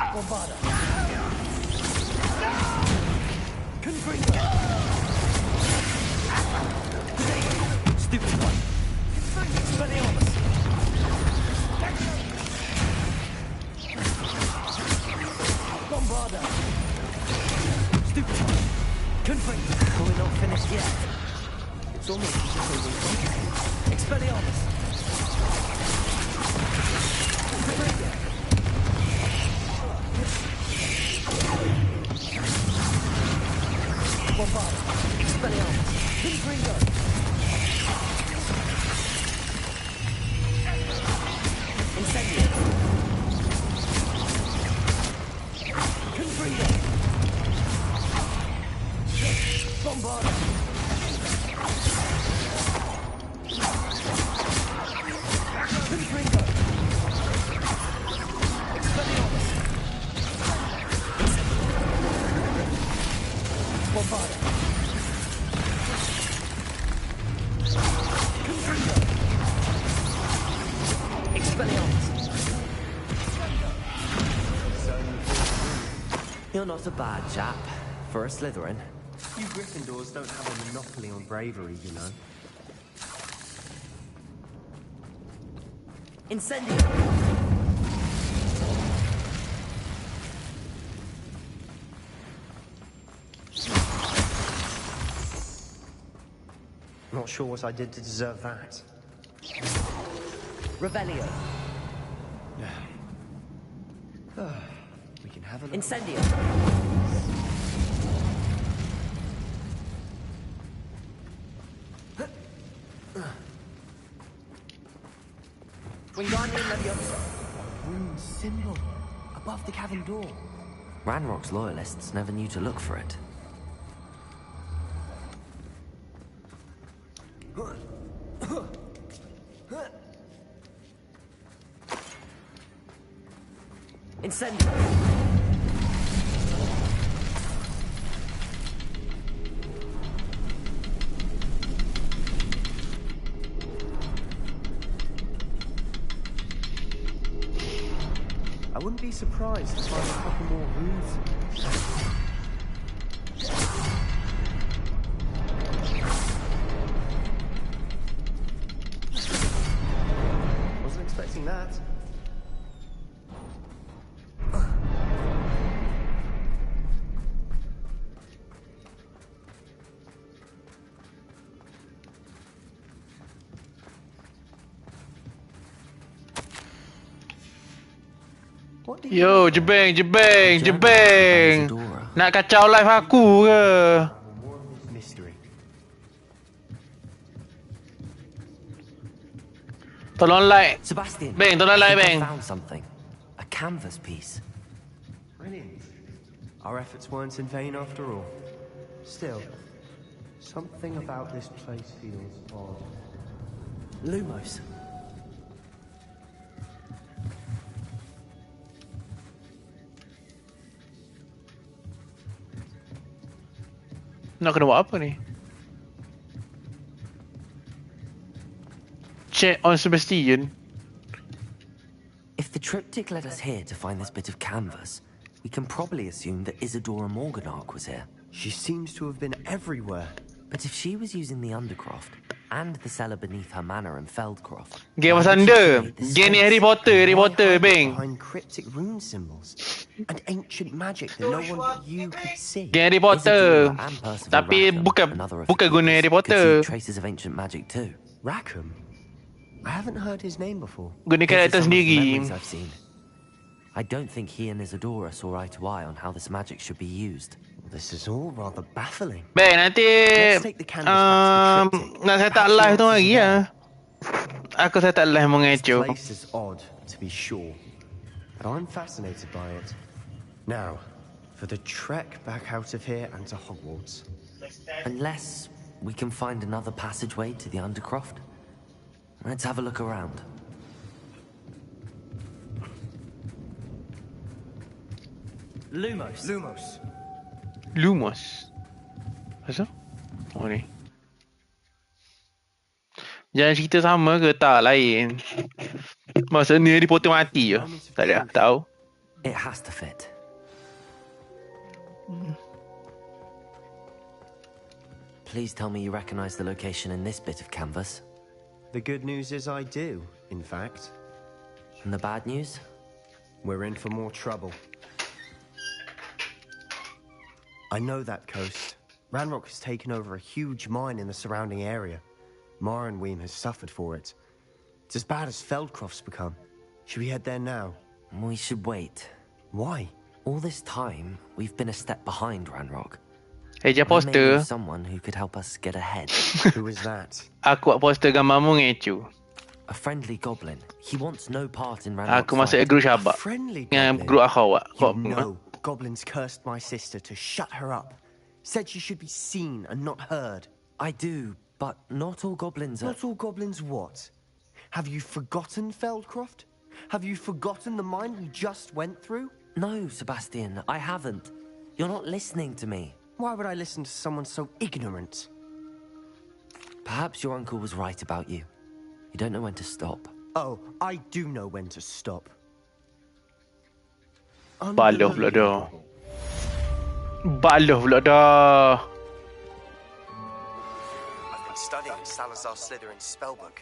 Bombarda. Confringo. Stupid one. Expelliarmus. Bombarda. Stupid one. Confringo. We're not finished yet. It's almost as if they were waiting. Expelliarmus. Confringo. Bombarda. Expelliarmus. Confringo. Incendio. Confringo. Bombarda. Confringo. Expelliarmus. Bombarda. Confringo. Expelliarmus. You're not a bad chap for a Slytherin. You Gryffindors don't have a monopoly on bravery, you know. Incendio. Not sure what I did to deserve that. Revelio. We can have a look. Incendio. Wingardium Leviosa. Rune symbol above the cavern door. Ranrock's loyalists never knew to look for it. Incendio. I wouldn't be surprised to find a couple more runes Yo, jebeng. Nak kacau live aku ke? Mystery. Tolong like. Sebastian, Bang, tolong like, I think bang. I found something. A canvas piece. Brilliant. Our efforts weren't in vain after all. Still, something about this place feels odd. Lumos. Nak kena buat apa ni? Check on Sebastian. If the triptych led us here to find this bit of canvas, we can probably assume that Isadora Morganark was here. She seems to have been everywhere. But if she was using the Undercroft and the cellar beneath her manor in Feldcroft, Game of Thunder. Game ni Harry Potter, bang. Behind cryptic rune symbols and ancient magic that no one but you could see. Game Harry Potter. Tapi bukan guna Harry Potter. could see traces of ancient magic too. Rackham? I haven't heard his name before. Guna These are karakter some of the sendiri. memories I've seen. I don't think he and Isadora saw eye to eye on how this magic should be used. This is all rather baffling. Bang, nanti nak set up live tu lagi lah. Aku set up live mengecoh. This place is odd, to be sure, but I'm fascinated by it. Now, for the trek back out of here and to Hogwarts. Unless we can find another passageway to the Undercroft. Let's have a look around. Lumos. Lumos. Apa? Oh ni. Jangan cerita sama ke tak lain? Masa ni Harry Potter mati je. Tak ada tahu. It has to fit. Please tell me you recognize the location in this bit of canvas. The good news is I do, in fact. And the bad news? We're in for more trouble. I know that coast. Ranrock has taken over a huge mine in the surrounding area. Mornweem has suffered for it. It's as bad as Feldcroft's become. Should we head there now? We should wait. Why? All this time, we've been a step behind Ranrock. Hey, je We may poster. know someone who could help us get ahead. Who is that? Aku buat poster gambarmu ngecu. A friendly goblin. He wants no part in Ranrock's Aku masuk fight. grup Syabak. Friendly Dengan goblin? grup Akhawak. You know, goblins cursed my sister to shut her up. Said she should be seen and not heard. I do, but not all goblins are... Not all goblins what? Have you forgotten Feldcroft? Have you forgotten the mine we just went through? No, Sebastian, I haven't. You're not listening to me. Why would I listen to someone so ignorant? Perhaps your uncle was right about you. You don't know when to stop. Oh, I do know when to stop. Baloh pula dah. Baloh pula dah. I've been studying Salazar Slytherin's spellbook.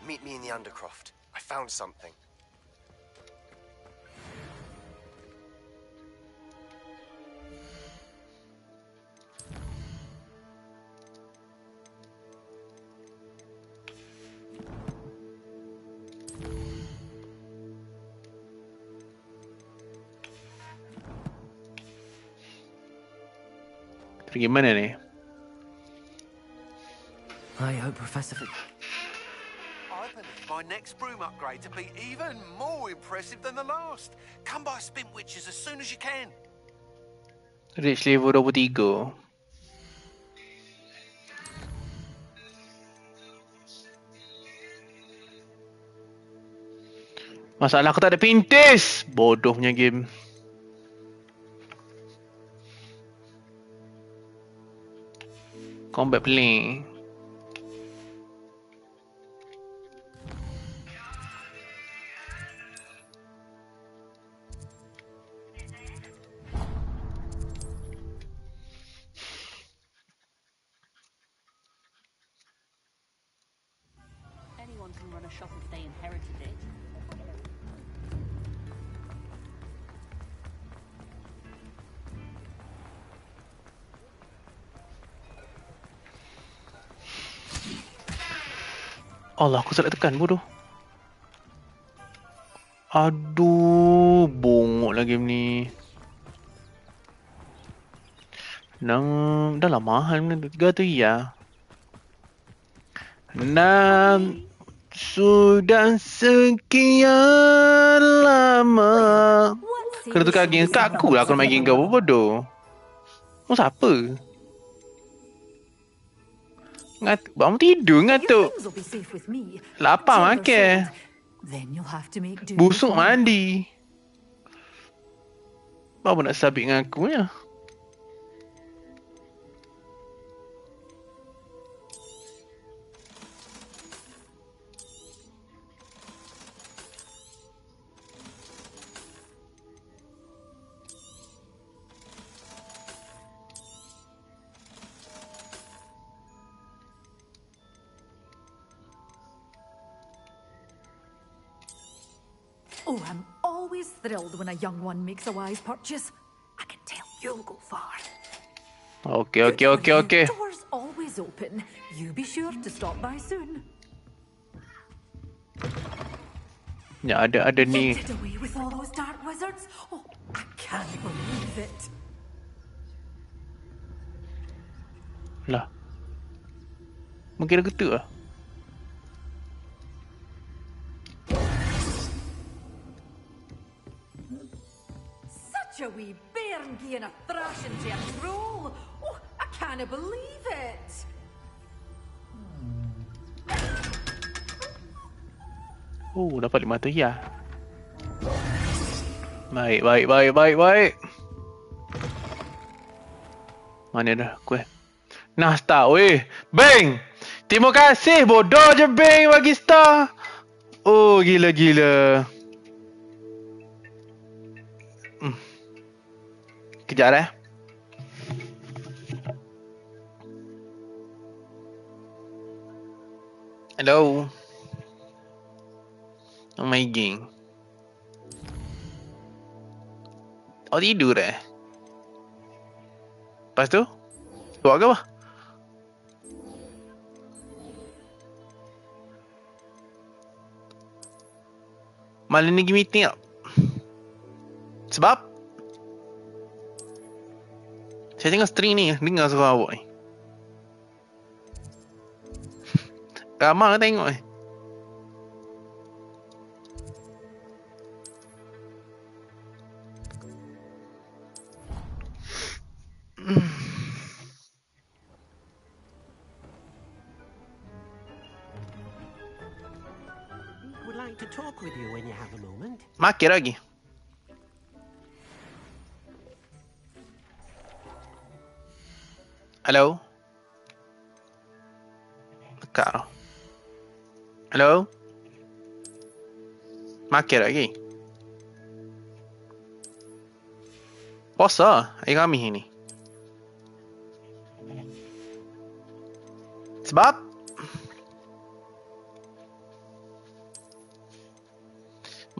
Meet me in the Undercroft. I found something. Pergi mana ni? I hope Professor... I believe my next broom upgrade to be even more impressive than the last. Come by Spintwitches as soon as you can. Reach level 23. Masalah aku tak ada pintis. Bodohnya game. Combat play. Anyone can run a shop if they inherited it. Allah, aku salah tekan bodoh. Aduh, bongok lah game ni. Dah lah mahal benda tu. 300 ya. Sudah sekian lama. Kena tukar game kat aku lah. Aku nak main game kau bodoh. Kau siapa? Bangun tidur ngantuk. Lapar makan. Busuk mandi. Baru nak sabit dengan aku ya. Oh, I'm always thrilled when a young one makes a wise purchase. I can tell you'll go far. Okay. Doors always open. You be sure to stop by soon. Ya, ada ni. Get away with all those dark wizards. Oh, I can't believe it. Lah. Mungkin ada ketuk lah. Such a wee bairn giving a thrashing to a troll. Oh, I can't believe it. Oh, dapat 500 ya. Baik. Mana dah kuih? Nah, star weh. Bang! Terima kasih bodoh je Bang bagi star. Oh, gila. Kejap Hello. Oh my gang. Oh, tidur Lepas tu? Buat ke apa? Malam ni pergi meeting tak? Sebab? Saya tengok stream ni, dengar suara awak ni. Ramai tengok ni. Would like to talk with you when you have a moment. Makin lagi. Hello? Dekat. Hello? Makin lagi. Puasa hari Khamis ni. Sebab?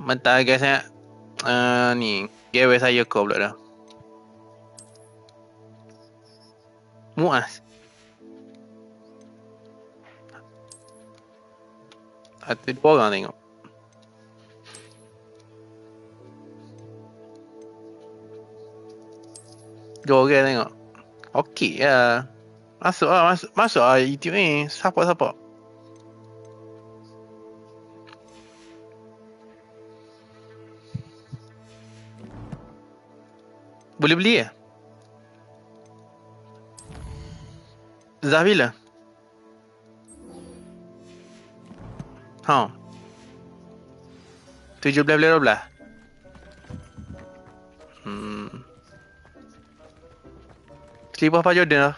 Mentah guys saya ni giveaway saya kau pula dah. Muas. Ada 2 orang tengok. Dua orang tengok. Okey ya. Masuk lah YouTube ni. Support. Boleh beli ya? Zah bila? Ha. 17-12. Selipah Pak Jordan lah.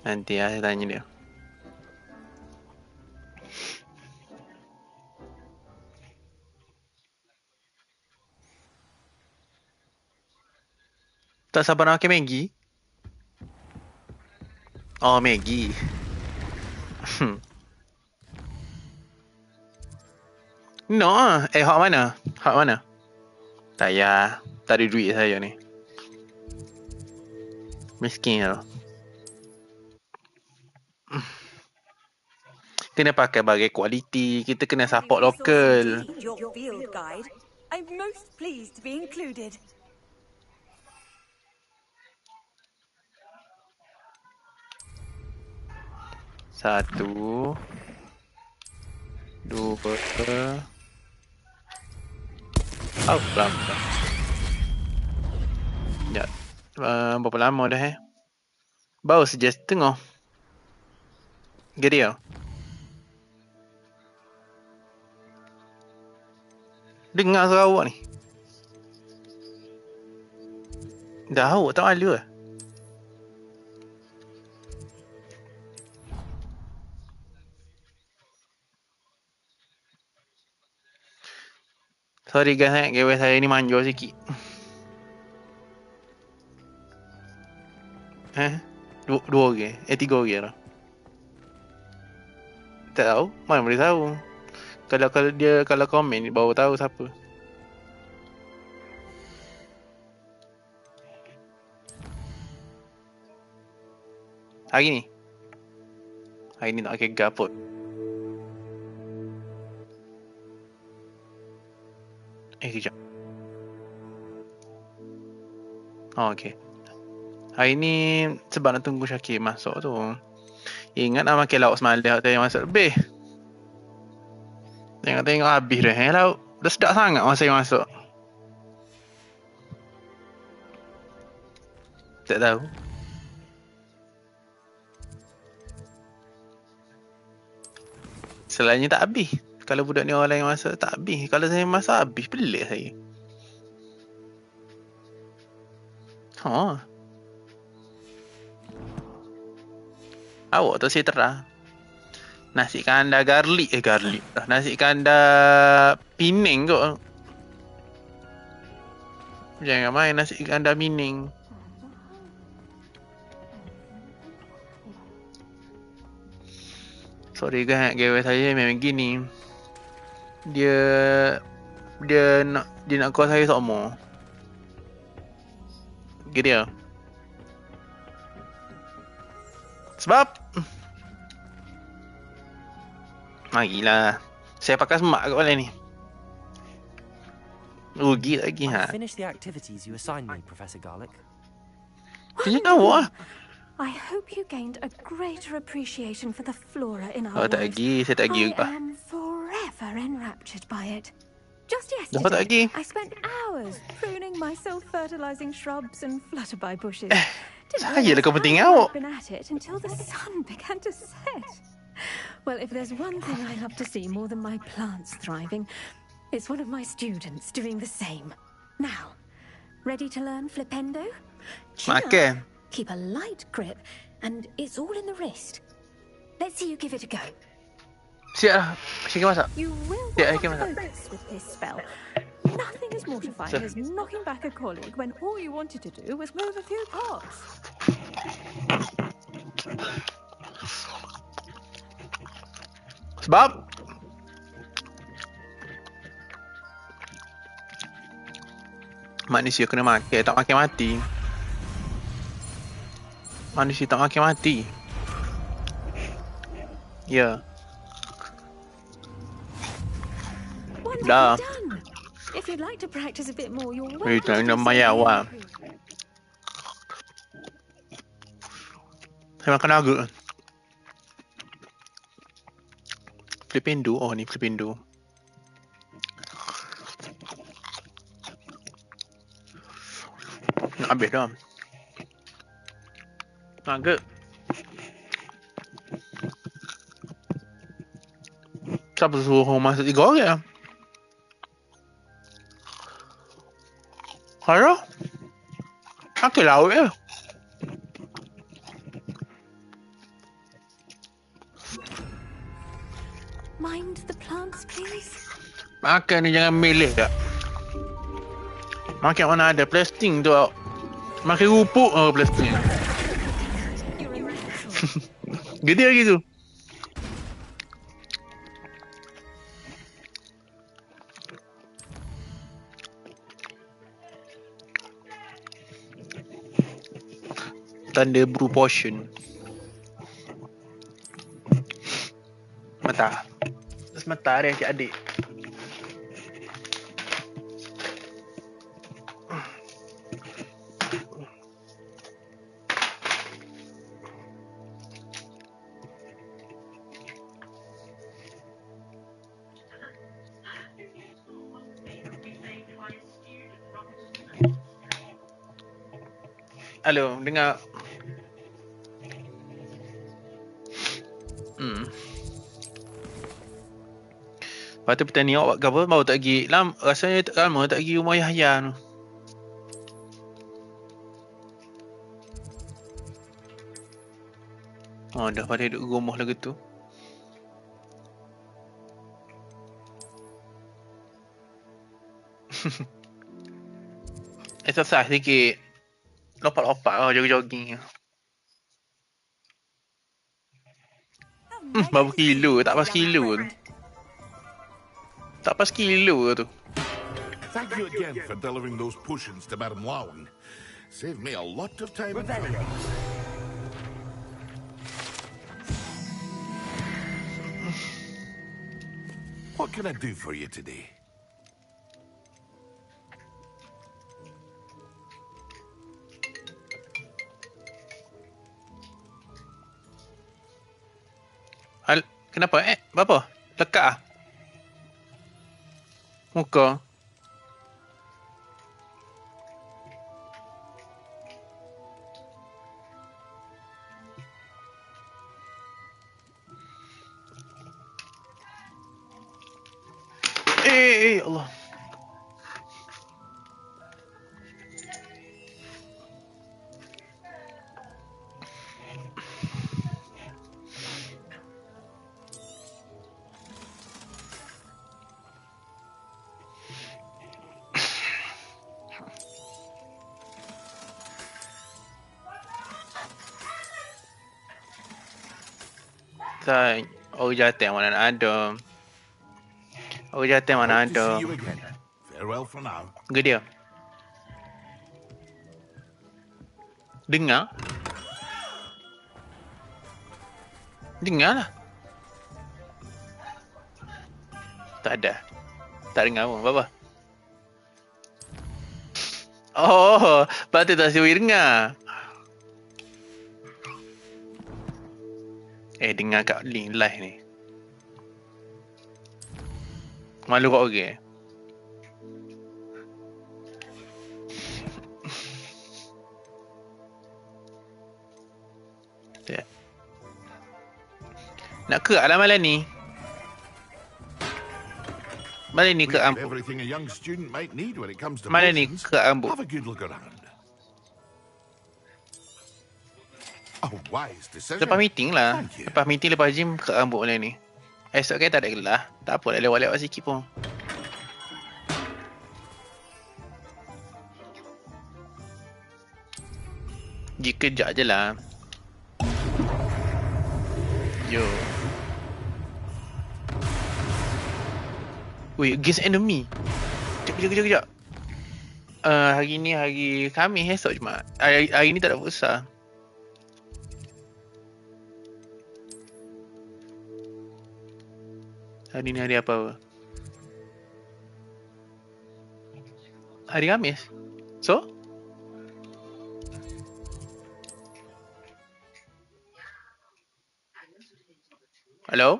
Nanti lah saya tanya dia. Tak sabar nak makan Maggi? Oh, Maggi. No, hot mana? Tak payah. Tak ada duit saya ni. Miskin lah. Kena pakai bagai kualiti. Kita kena support lokal. Indeed, your field guide. I'm most pleased to be included. Satu, dua. Oh, pelan. Sekejap. Berapa lama dah Baru saja setengah. Gede. Dengar suara awak ni. Dah awak tak malu lah. Sorry guys, gawe saya ni manja sikit. Dua orang? Tiga orang lah. Tak tahu, mana boleh tahu. Kalau komen ni baru tahu siapa. Hari ni nak pakai gapot. Kejap. Oh, okey. Hari ni sebab nak tunggu Syakir masuk tu. Ingat nak makan lauk semalam tu yang masuk lebih. Tengok habis dah lauk. Dah sedap sangat masa yang masuk. Tak tahu. Selainnya tak habis. Kalau budak ni orang lain masak tak habis. Kalau saya masak habis, pelik saya. Awak tu saya terah. Nasi kandar garlic. Nasi kandar Penang kot. Jangan main nasi kandar Penang. Sorry guys, gawe saya memang gini. Dia nak call saya sama. Gitu ya. Sebab marilah. Saya pakai semak kat kepala ni. Rugi lagi Finish the activities you assigned me, Professor Garlic. You know what? I hope you gained a greater appreciation for the flora in our Tak world. lagi, saya tak lagi I am forever enraptured by it. Just tak lagi. yesterday, I spent hours pruning my self-fertilizing shrubs and flutterby bushes. Saya lah kepentingan awak. Been at it until the sun began to set. Well, if there's one thing I love to see more than my plants thriving, it's one of my students doing the same. Now, ready to learn flipendo? Chin up, Makan. keep a light grip, and it's all in the wrist. Let's see you give it a go. Siap lah. Syakir masak. You will Siap, want Syakir to masak. focus with this spell. Nothing as mortifying as knocking back a colleague when all you wanted to do was move a few parts. Sebab manusia kena makan, tak makan mati. Manusia tak makan mati. Ya. Dah. Done. If you'd like to practice a bit more, you're Kita welcome nak to bayar do so. awak. Saya makan naga. Flipendo. Oh ni flipendo. Nak habis dah. Naga. Siapa suruh masuk 3 orang? Halo? Pakai laut je. Mind the plants, please. Makan ni jangan milih tak. Makan mana ada plastik tu. Makan rupuk plastik. Gede lagi tu. Tanda brew portion. Semata. Semata dia adik-adik. Halo, dengar. Lepas tu petani awak buat apa? Baru tak pergi. Rasanya tak lama tak pergi rumah Yahya tu. Oh, dah pada duduk rumah lagu tu. Exercise sikit. Lompat-lompat lah, jogging-jogging. Berapa kilo? Tak pas kilo tu. Tak pas kilo tu. Thank you again for delivering those potions to Madame Lowing. Saved me a lot of time. What can I do for you today? Kenapa? Apa? Lekat ah? Muka? Allah. Tak, orang jahat yang mana ada. Orang jahat yang mana ada. Farewell for now. Ke dia? Dengar? Dengar lah. Tak ada. Tak dengar pun. Apa-apa? Oh, patut tak siwi dengar. Dengar kat link live ni. Malu kat orang. Nak ke alam malam ni? Malam ni ke rambut? Malam ni ke rambut? Lepas meeting lah. Lepas meeting lepas gym ke rambut malam ni. Esok kan tak ada gelah. Tak apa, lewat-lewat sikit pun. Pergi kejap je lah. Yo. Wait, against enemy. Kejap. Hari ni hari Khamis, esok Jumaat. Hari ni tak ada futsal. Hari ni hari apa? Hari Khamis. So? Hello?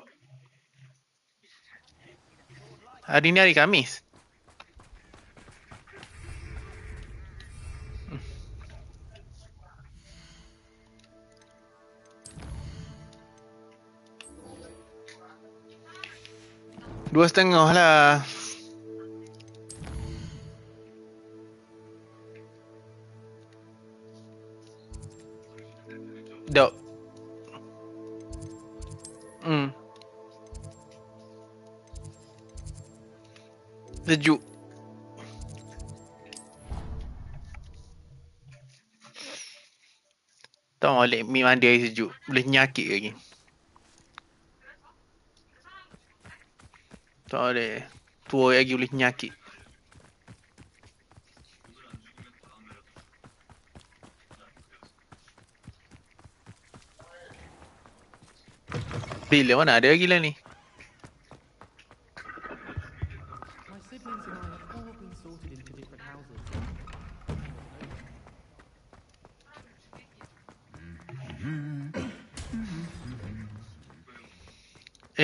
Hari ni hari Khamis. Dua setengah lah. Dok. Sejuk. Tahu balik mi mandi air sejuk. Boleh nyakit lagi. Tak boleh. Tua lagi boleh nyakit. Bila mana ada lagi lah ni? siblings and I have all been sorted into different houses.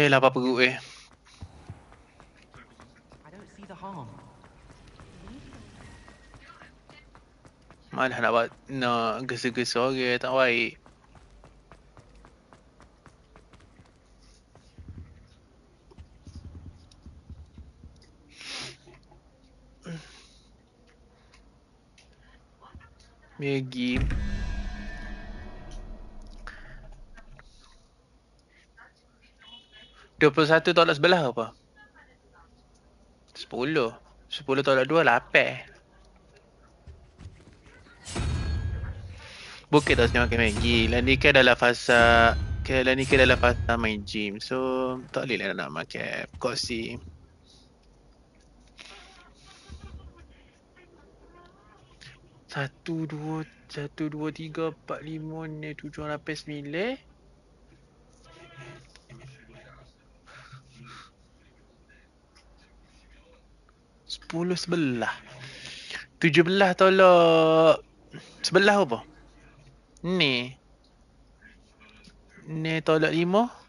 Lapar perut I don't see the harm. Malah nak gesa-gesa orang tak baik. Game. $21 tolak sebelah apa? 10 tolak 2 8. Bukit tak senyum makan Maggi. Lah ni kan dalam fasa main gym. So tak boleh lah nak makan kursi. Satu, dua, tiga, 4, 5, 6, 7, 8, 9. 10 sebelah. 17 tolak sebelah apa? Ni tolak 5.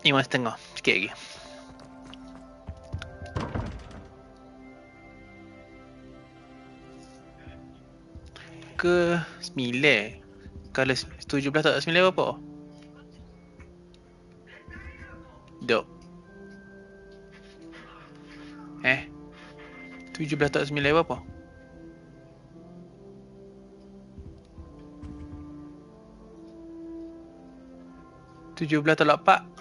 Lima setengah. Sikit lagi. Ke 9. Kalau 17 tak 9 berapa? Dok. 17 tak 9 berapa? Tujuh belas tolak 4.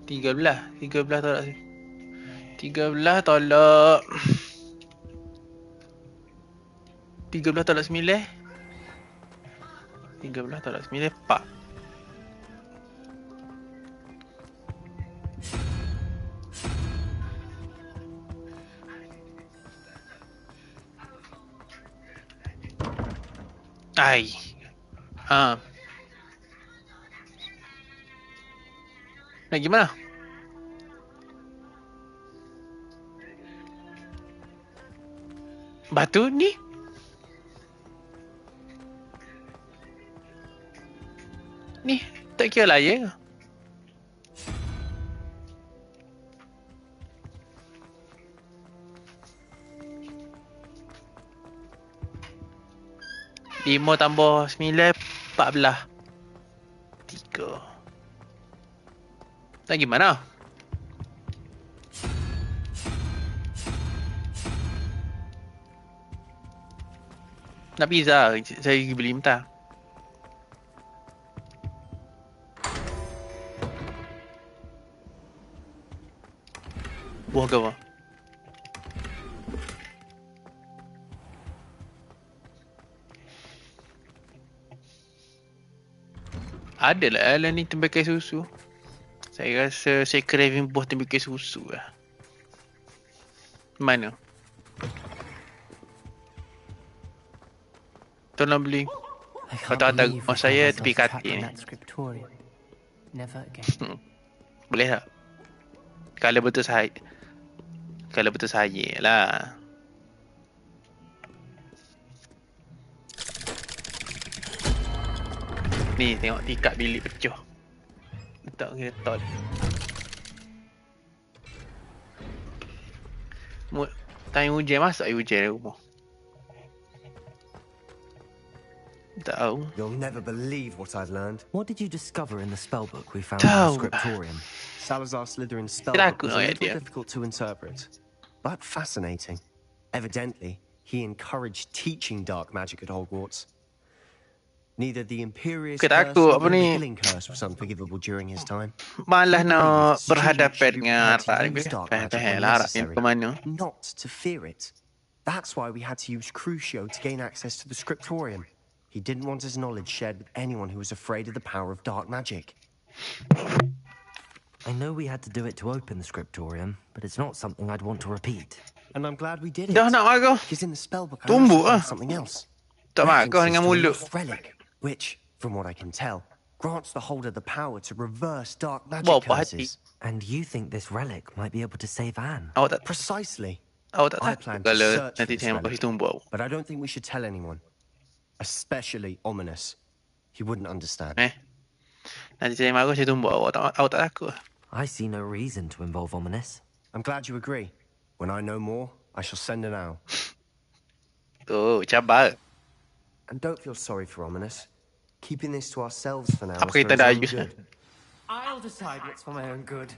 13 tolak 13 tolak 9. 13 tolak 9 4. Ai. Nak gimana? Batu ni? Ni tak kira layei ke? Lima tambah 9, 14. 3. Tak gimana? Nak pizza? Saya pergi beli mentah. Buah ke apa? Adalah ni tembakai susu. Saya rasa saya craving buah tembakai susu lah. Mana? Tolong beli. Kata-kata rumah saya tepi katil ni. Boleh tak? Kalau betul saya lah. Ni tengok tikar bilik pecah. Letak kereta. Time hujan masak hujan rumah. Tahu. You'll never believe what I've learned. What did you discover in the spellbook we found in the scriptorium? Salazar Slytherin's spellbook was a little difficult to interpret, but fascinating. Evidently, he encouraged teaching dark magic at Hogwarts. Neither the Imperious curse nor the Killing curse was unforgivable during his time. Malah nak berhadapan dengan not to fear it. That's why we had to use Crucio to gain access to the scriptorium. He didn't want his knowledge shared with anyone who was afraid of the power of dark magic. I know we had to do it to open the scriptorium, but it's not something I'd want to repeat. And I'm glad we did it. Dah nak marah. Because in the spellbook I Tumbuh also ah. found something else. Tak marah kau References dengan to a mulut. lost relic, which, from what I can tell, grants the holder the power to reverse dark Bawa magic apa hati? curses. And you think this relic might be able to save Anne? Awak tak Precisely. awak tak I takut plan to kalau search for nanti this tengok relic, kasi tumbuh. but I don't think we should tell anyone. Especially Ominous. He wouldn't understand. Nanti saya marah saya tumbuh. Awak tak takut. I see no reason to involve Ominous. I'm glad you agree. When I know more, I shall send an owl. Oh, cabar. And don't feel sorry for Ominous. Keeping this to ourselves for now Apa is kita for dah his use? own good. I'll decide what's for my own good.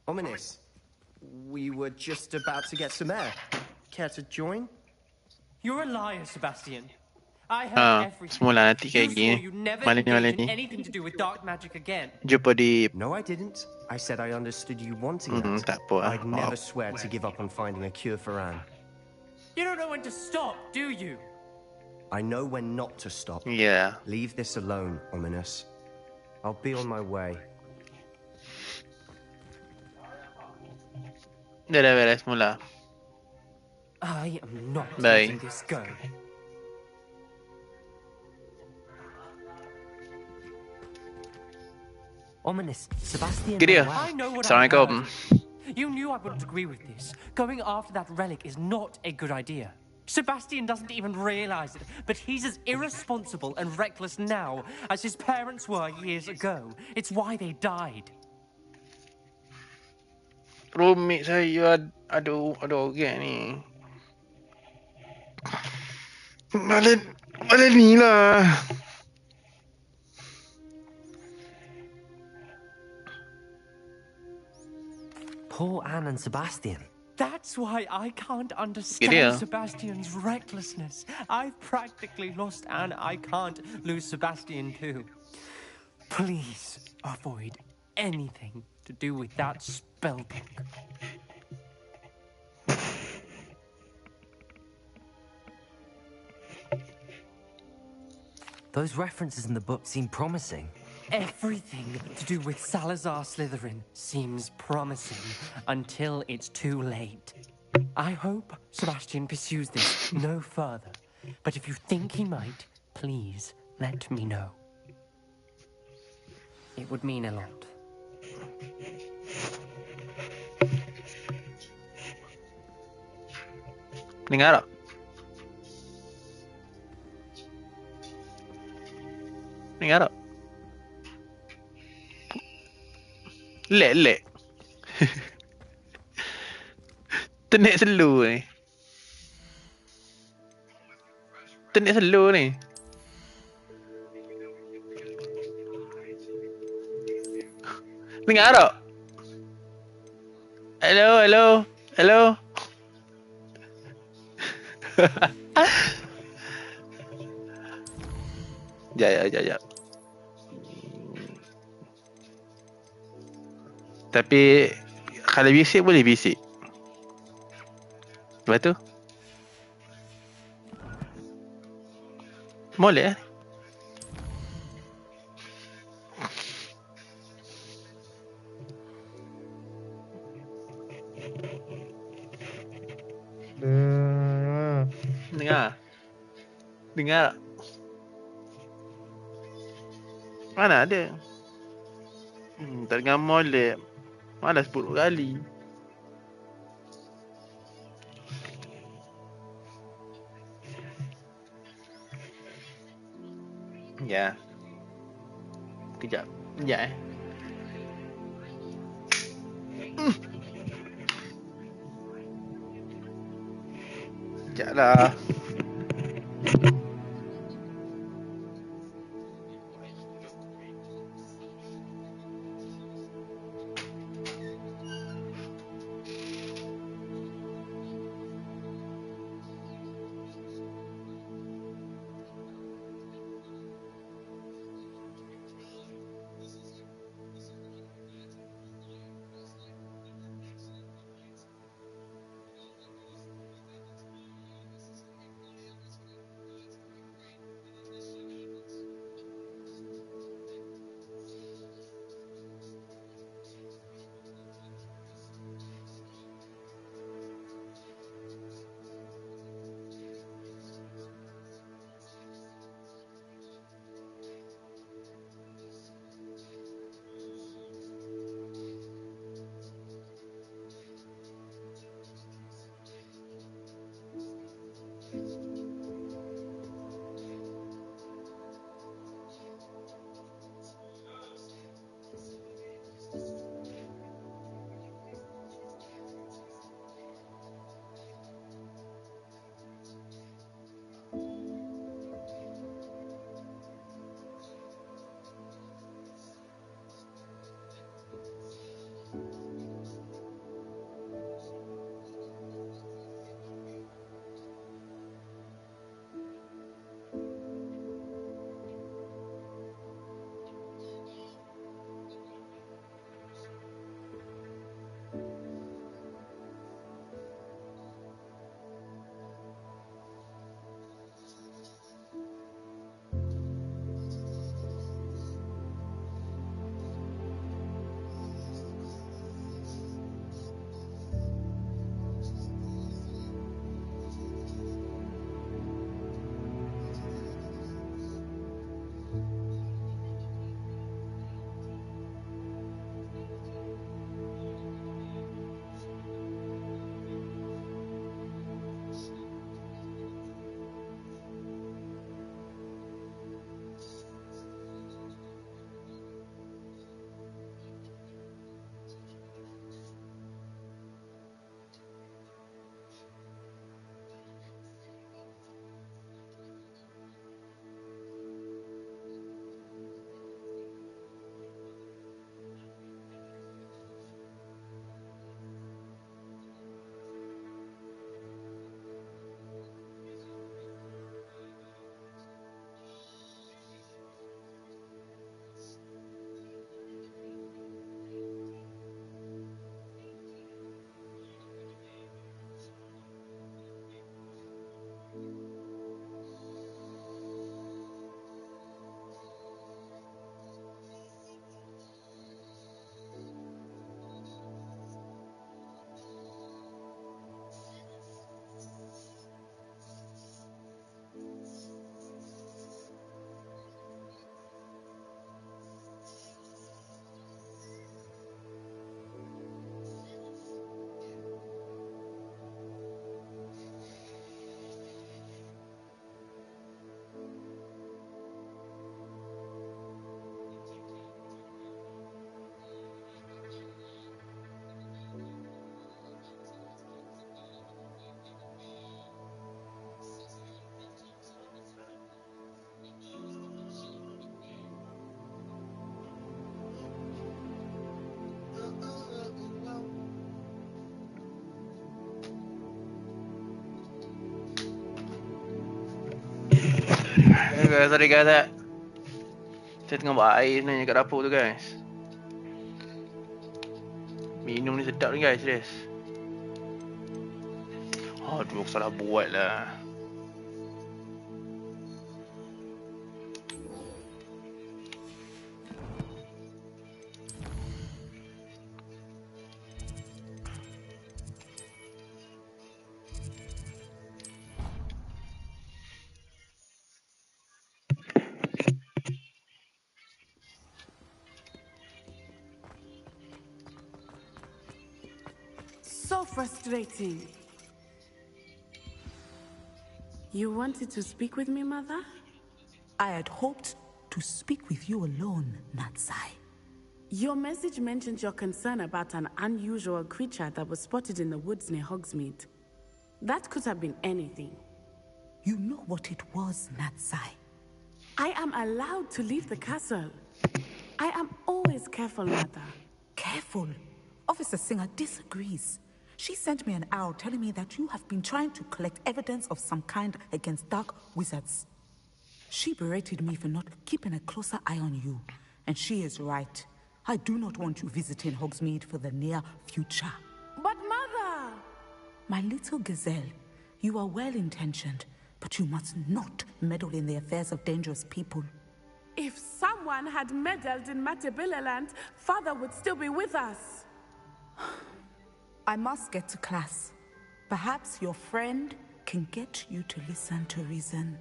Ominous, we were just about to get some air. Care to join? You're a liar, Sebastian. I heard everything. Semula nanti You kayak swore gini. you'd never Malam engage ni. in anything to do with dark magic again. Jumpa di... No, I didn't. I said I understood you wanting that. Tak apa. I'd never swear to give up on finding a cure for Anne. You don't know when to stop, do you? I know when not to stop. Yeah. Leave this alone, Ominous. I'll be on my way. Dah beres mula. I am not Bye. letting this go. Ominous, Sebastian. Gini ya. I know what Assalamualaikum. You knew I wouldn't agree with this. Going after that relic is not a good idea. Sebastian doesn't even realize it, but he's as irresponsible and reckless now as his parents were years ago. It's why they died. Rumit saya ada orang ni. Malah ni lah. Poor Anne and Sebastian. That's why I can't Gini ya. understand Sebastian's recklessness. I've practically lost Anne. I can't lose Sebastian too. Please avoid anything to do with that spellbook. Those references in the book seem promising. Everything to do with Salazar Slytherin seems promising until it's too late. I hope Sebastian pursues this no further, but if you think he might, please let me know. It would mean a lot. Dengar tak? Dengar tak? Lek. Tenek slow ni. Tenek slow ni. Dengar tak? Hello. Jap. Tapi kalau bisik boleh bisik. Lepas tu boleh Dengar. Mana ada? Tak dengar molek. Malas 10 kali. Ya. Kejap Sekejap lah. Sorry guys. Saya tengah buat air sebenarnya kat dapur tu guys. Minum ni sedap ni guys, serius. Aduh, aku salah buat lah. So frustrating. You wanted to speak with me, Mother? I had hoped to speak with you alone, Natsai. Your message mentioned your concern about an unusual creature that was spotted in the woods near Hogsmeade. That could have been anything. You know what it was, Natsai. I am allowed to leave the castle. I am always careful, Mother. Careful? Officer Singer disagrees. She sent me an owl telling me that you have been trying to collect evidence of some kind against dark wizards. She berated me for not keeping a closer eye on you. And she is right. I do not want you visiting Hogsmeade for the near future. But Mother! My little gazelle, you are well-intentioned, but you must not meddle in the affairs of dangerous people. If someone had meddled in Matabeleland, Father would still be with us. I must get to class. Perhaps your friend can get you to listen to reason.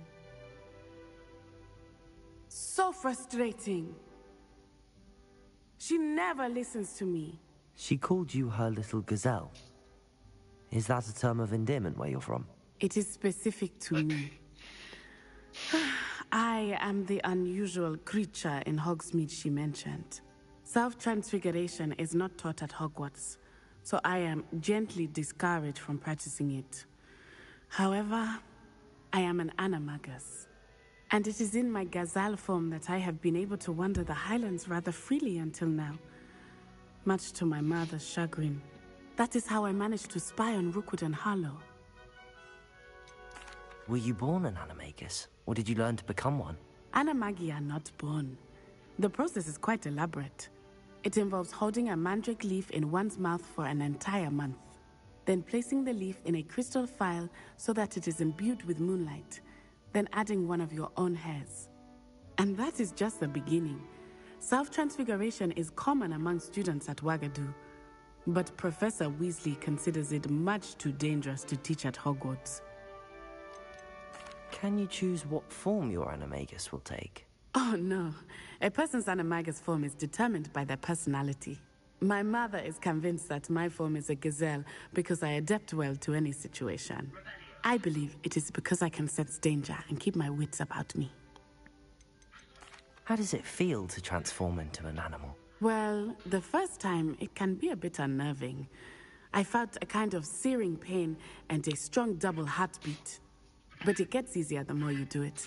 So frustrating. She never listens to me. She called you her little gazelle. Is that a term of endearment where you're from? It is specific to me. I am the unusual creature in Hogsmeade she mentioned. Self-transfiguration is not taught at Hogwarts, so I am gently discouraged from practicing it. However, I am an animagus, and it is in my gazelle form that I have been able to wander the Highlands rather freely until now, much to my mother's chagrin. That is how I managed to spy on Rookwood and Harlow. Were you born an animagus, or did you learn to become one? Animagi are not born. The process is quite elaborate. It involves holding a mandrake leaf in one's mouth for an entire month, then placing the leaf in a crystal phial so that it is imbued with moonlight, then adding one of your own hairs. And that is just the beginning. Self-transfiguration is common among students at Wagadu, but Professor Weasley considers it much too dangerous to teach at Hogwarts. Can you choose what form your animagus will take? Oh no, a person's animagus form is determined by their personality. My mother is convinced that my form is a gazelle because I adapt well to any situation. I believe it is because I can sense danger and keep my wits about me. How does it feel to transform into an animal? Well, the first time it can be a bit unnerving. I felt a kind of searing pain and a strong double heartbeat. But it gets easier the more you do it.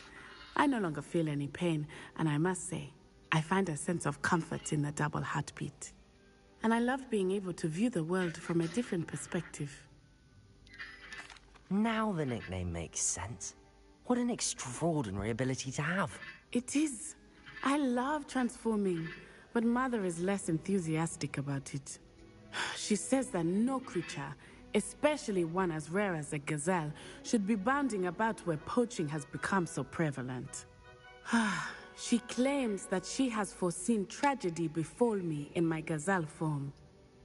I no longer feel any pain, and I must say, I find a sense of comfort in the double heartbeat. And I love being able to view the world from a different perspective. Now the nickname makes sense. What an extraordinary ability to have. It is. I love transforming, but Mother is less enthusiastic about it. She says that no creature, especially one as rare as a gazelle, should be bounding about where poaching has become so prevalent. She claims that she has foreseen tragedy befall me in my gazelle form.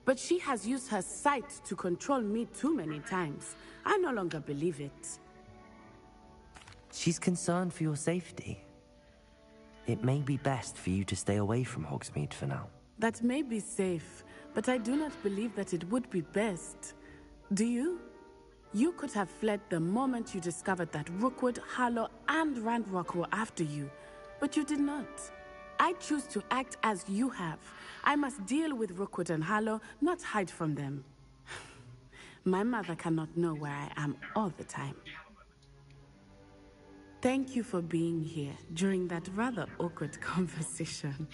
But she has used her sight to control me too many times. I no longer believe it. She's concerned for your safety. It may be best for you to stay away from Hogsmeade for now. That may be safe, but I do not believe that it would be best. Do you? You could have fled the moment you discovered that Rookwood, Harlow, and Ranrock were after you, but you did not. I choose to act as you have. I must deal with Rookwood and Harlow, not hide from them. My mother cannot know where I am all the time. Thank you for being here during that rather awkward conversation.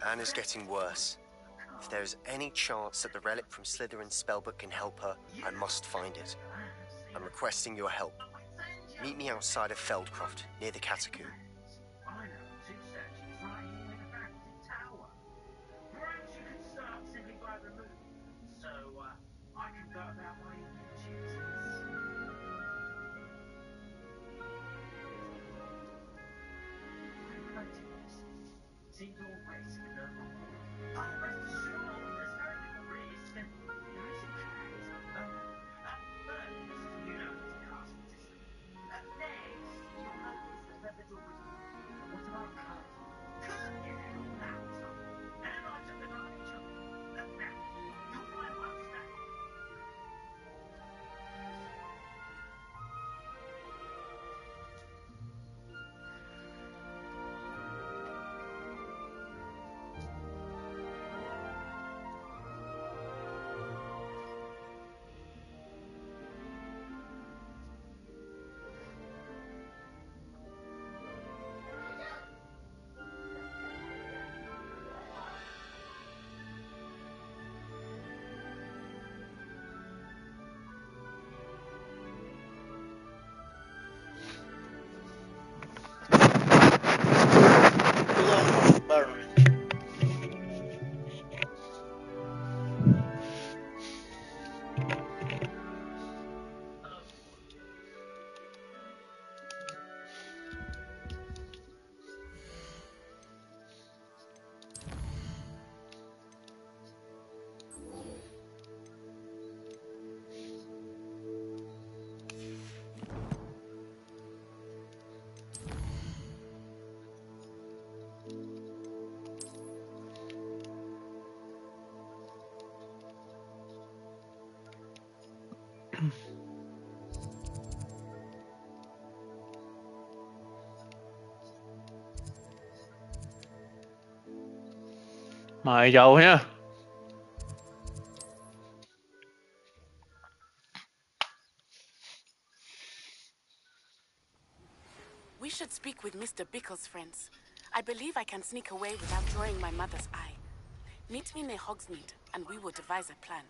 Anna's getting worse. If there is any chance that the relic from Slytherin's spellbook can help her, I must find it. I'm requesting your help. Meet me outside of Feldcroft, near the Catacomb. Mày giàu nha. We should speak with Mr. Bickle's friends. I believe I can sneak away without drawing my mother's eye. Meet me near Hogsmeade, and we will devise a plan.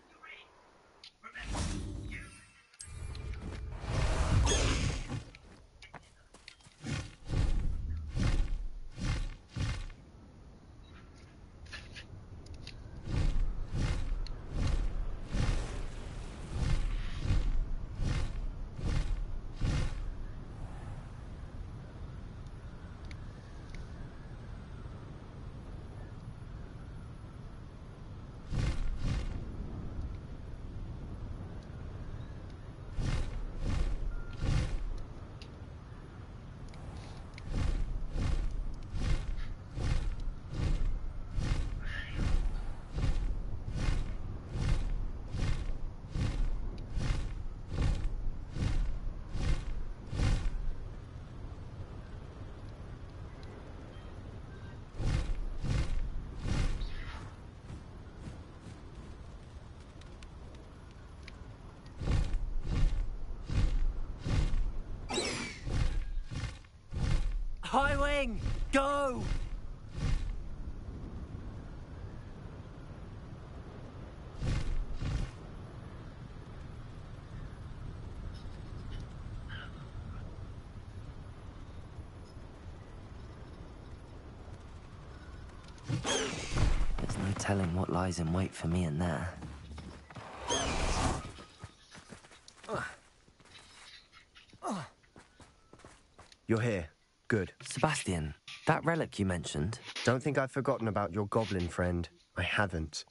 High Wing, go! There's no telling what lies in wait for me in there. You're here. Good. Sebastian, that relic you mentioned... Don't think I've forgotten about your goblin friend. I haven't.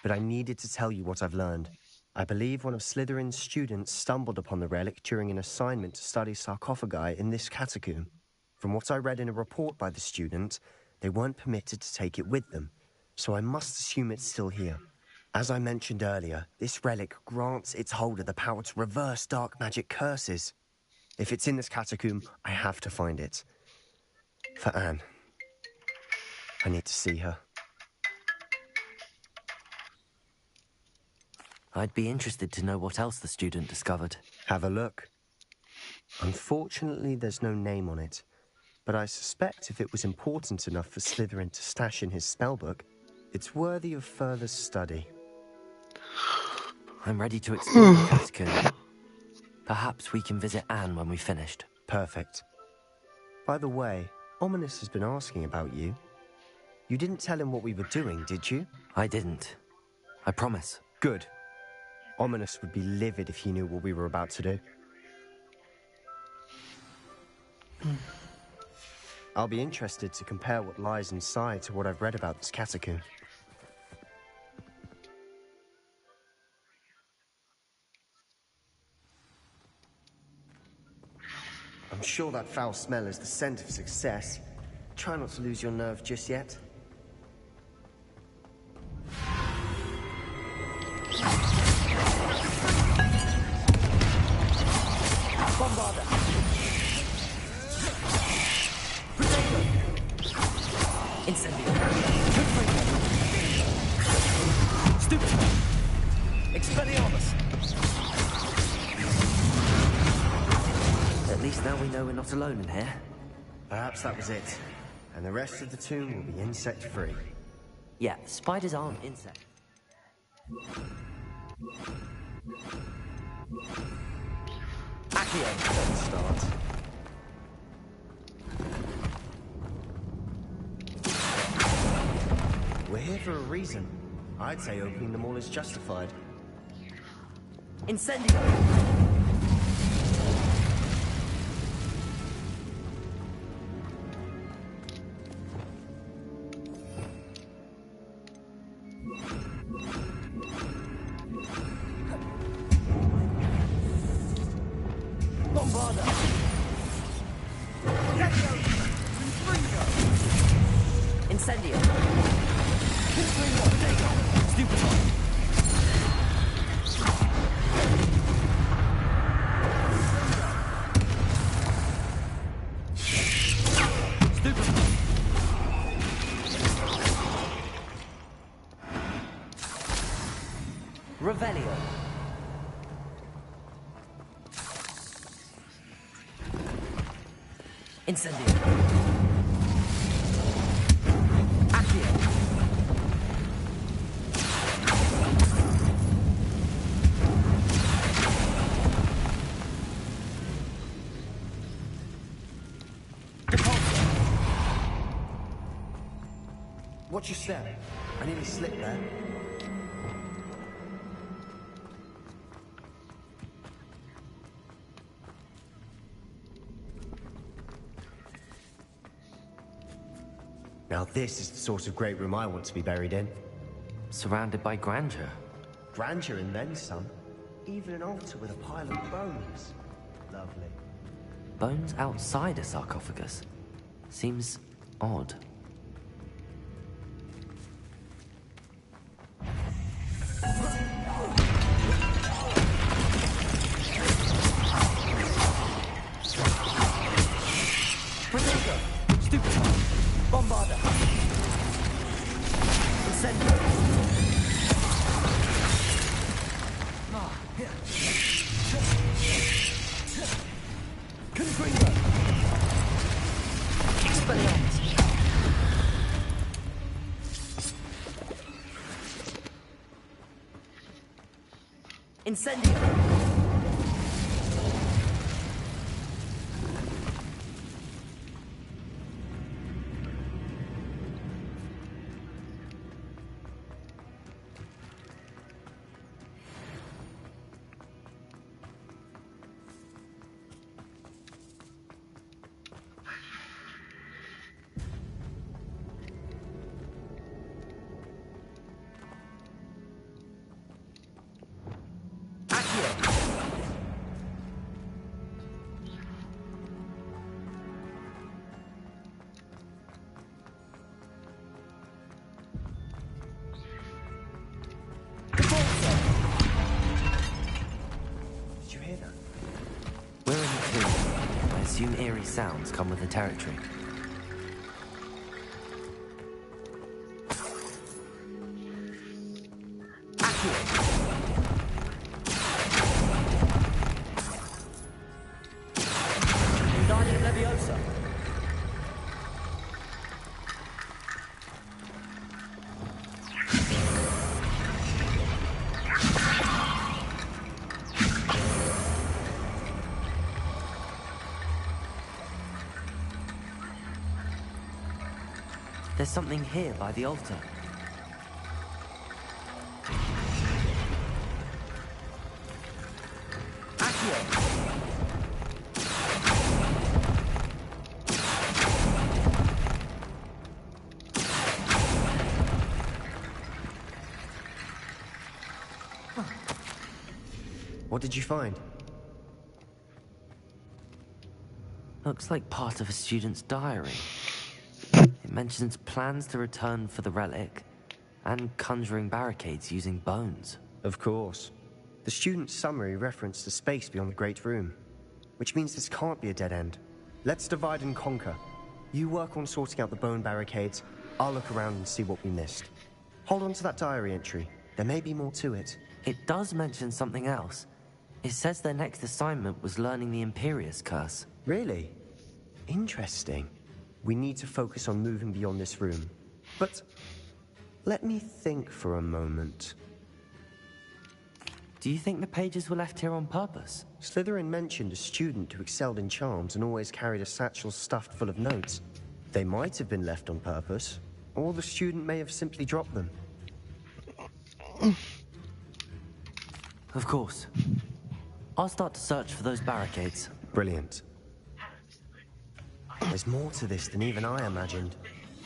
But I needed to tell you what I've learned. I believe one of Slytherin's students stumbled upon the relic during an assignment to study sarcophagi in this catacomb. From what I read in a report by the student, they weren't permitted to take it with them, so I must assume it's still here. As I mentioned earlier, this relic grants its holder the power to reverse dark magic curses. If it's in this catacomb, I have to find it. For Anne. I need to see her. I'd be interested to know what else the student discovered. Have a look. Unfortunately, there's no name on it, but I suspect if it was important enough for Slytherin to stash in his spellbook, it's worthy of further study. I'm ready to explore the catacomb. Perhaps we can visit Anne when we've finished. Perfect. By the way, Ominous has been asking about you. You didn't tell him what we were doing, did you? I didn't. I promise. Good. Ominous would be livid if he knew what we were about to do. I'll be interested to compare what lies inside to what I've read about this catacomb. I'm sure that foul smell is the scent of success. Try not to lose your nerve just yet. Bombarder! Incendio! Stupid! Expelliarmus! At least now we know we're not alone in here. Perhaps that was it. And the rest of the tomb will be insect-free. Yeah, spiders aren't insects. Accio, let's start. We're here for a reason. I'd say opening them all is justified. Incendio! Bombarder! Incendio! Stupid! Revelio. Incendio. Accio. Watch your step. I nearly slipped there. Now this is the sort of great room I want to be buried in. Surrounded by grandeur. Grandeur and then some. Even an altar with a pile of bones. Lovely. Bones outside a sarcophagus. Seems odd. Protego! Stupid! Bombarder! Incendio! Confringo! Expelliarmus! Incendio! Did you hear that? We're in the tomb. I assume eerie sounds come with the territory. Wingardium Leviosa. There's something here by the altar. What did you find? Looks like part of a student's diary. It mentions plans to return for the relic and conjuring barricades using bones. Of course. The student's summary referenced a space beyond the Great Room, which means this can't be a dead end. Let's divide and conquer. You work on sorting out the bone barricades, I'll look around and see what we missed. Hold on to that diary entry. There may be more to it. It does mention something else. It says their next assignment was learning the Imperius Curse. Really? Interesting. We need to focus on moving beyond this room. But let me think for a moment. Do you think the pages were left here on purpose? Slytherin mentioned a student who excelled in charms and always carried a satchel stuffed full of notes. They might have been left on purpose, or the student may have simply dropped them. Of course. I'll start to search for those barricades. Brilliant. There's more to this than even I imagined.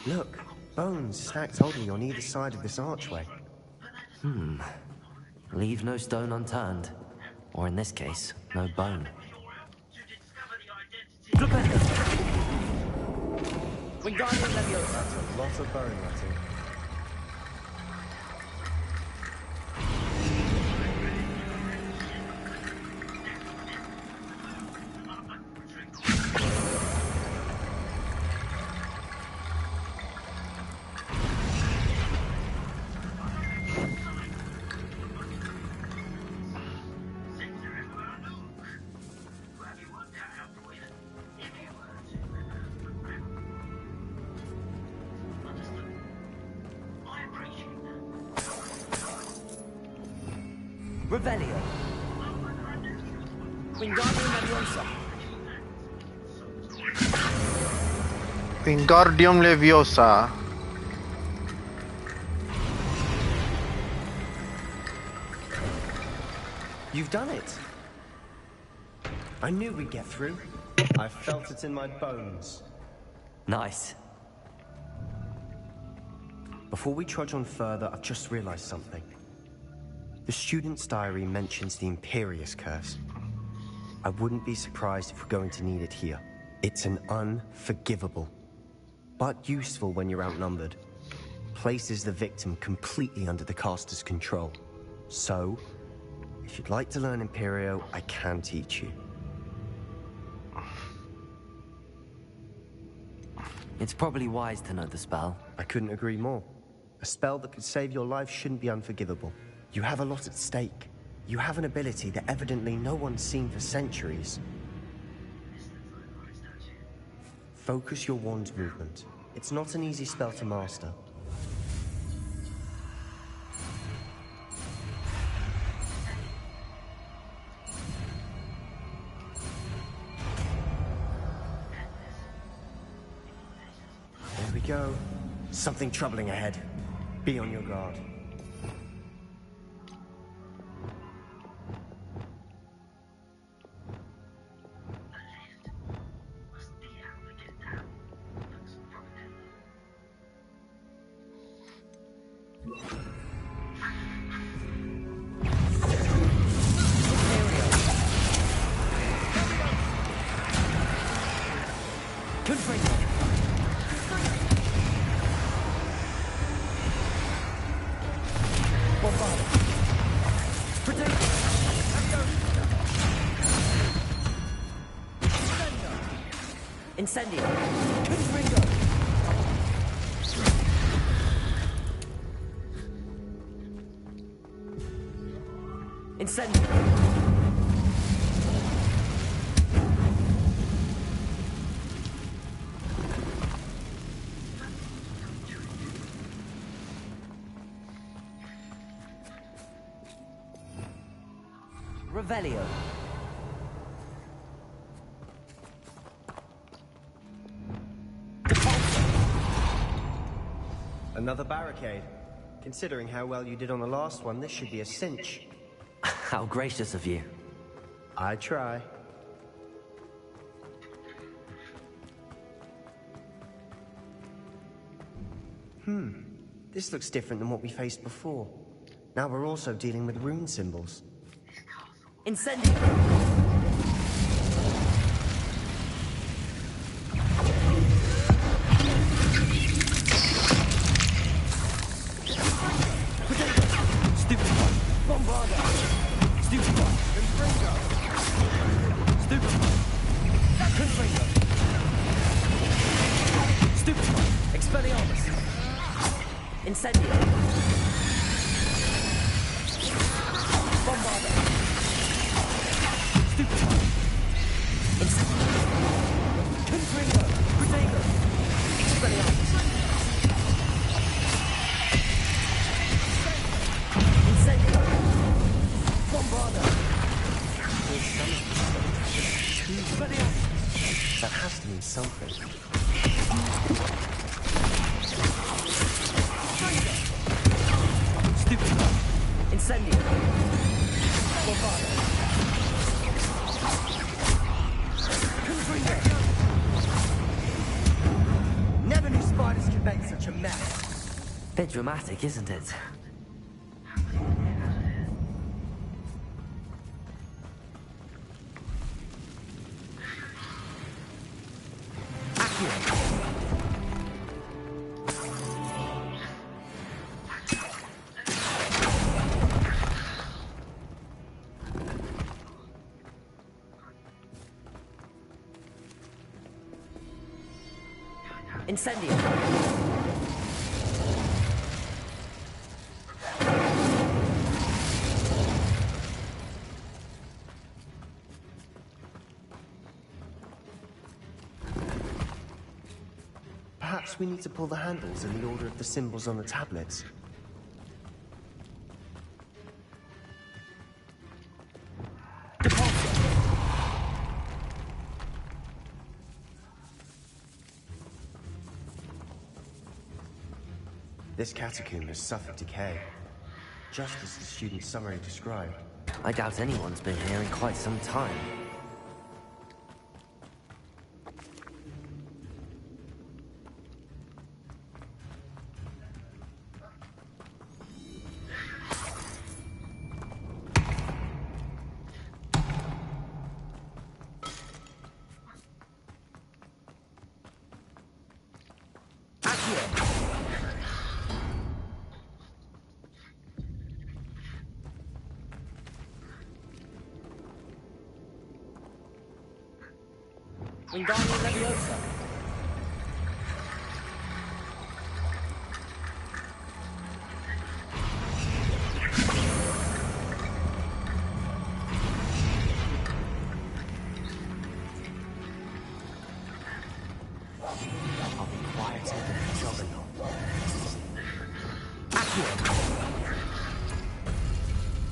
Look, bones stacked oddly on either side of this archway. Leave no stone unturned. Or in this case, no bone. Wingardium Leviosa. That's a lot of bone rotting. Revelio. Wingardium Leviosa. Wingardium Leviosa. You've done it. I knew we'd get through. I felt it in my bones. Nice. Before we trudge on further, I've just realized something. The student's diary mentions the Imperius Curse. I wouldn't be surprised if we're going to need it here. It's an unforgivable, but useful when you're outnumbered. Places the victim completely under the caster's control. So, if you'd like to learn Imperio, I can teach you. It's probably wise to know the spell. I couldn't agree more. A spell that could save your life shouldn't be unforgivable. You have a lot at stake. You have an ability that evidently no one's seen for centuries. Focus your wand's movement. It's not an easy spell to master. There we go. Something troubling ahead. Be on your guard. Incendio. Incendio. Revelio. Another barricade. Considering how well you did on the last one, this should be a cinch. How gracious of you. I try. This looks different than what we faced before. Now we're also dealing with rune symbols. Incendio. Stupid one. Bombarda. Stupid one. Confringo. Stupid one. Confringo. Stupid one. Expelliarmus. Incendio. Bombarda. Stupid one. Incendio. Confringo. Protego. Expelliarmus. Incendio. Bombarda. Expelliarmus. That has to mean something. Stupid one. Incendio. Bombarda. Confringo. Never knew spiders could make such a mess. Bit dramatic, isn't it? Incendio. Perhaps we need to pull the handles in the order of the symbols on the tablets. This catacomb has suffered decay, just as the student's summary described. I doubt anyone's been here in quite some time. Wingardium Leviosa. I'll be quiet till the juggernaut.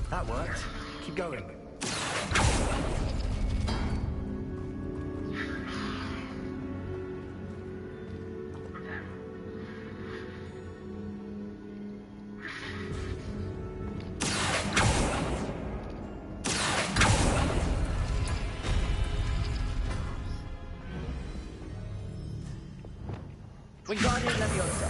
That worked. Keep going. Wingardium Leviosa.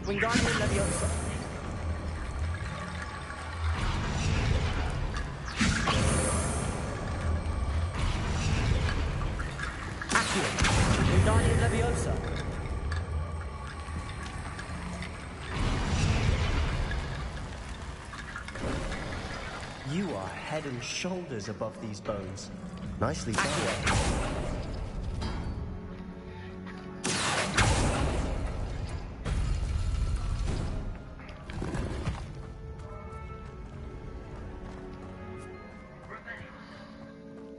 Wingardium Leviosa. Accio. Wingardium Leviosa. You are head and shoulders above these bones. Nicely done.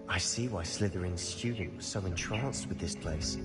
I see why Slytherin's student was so entranced with this place.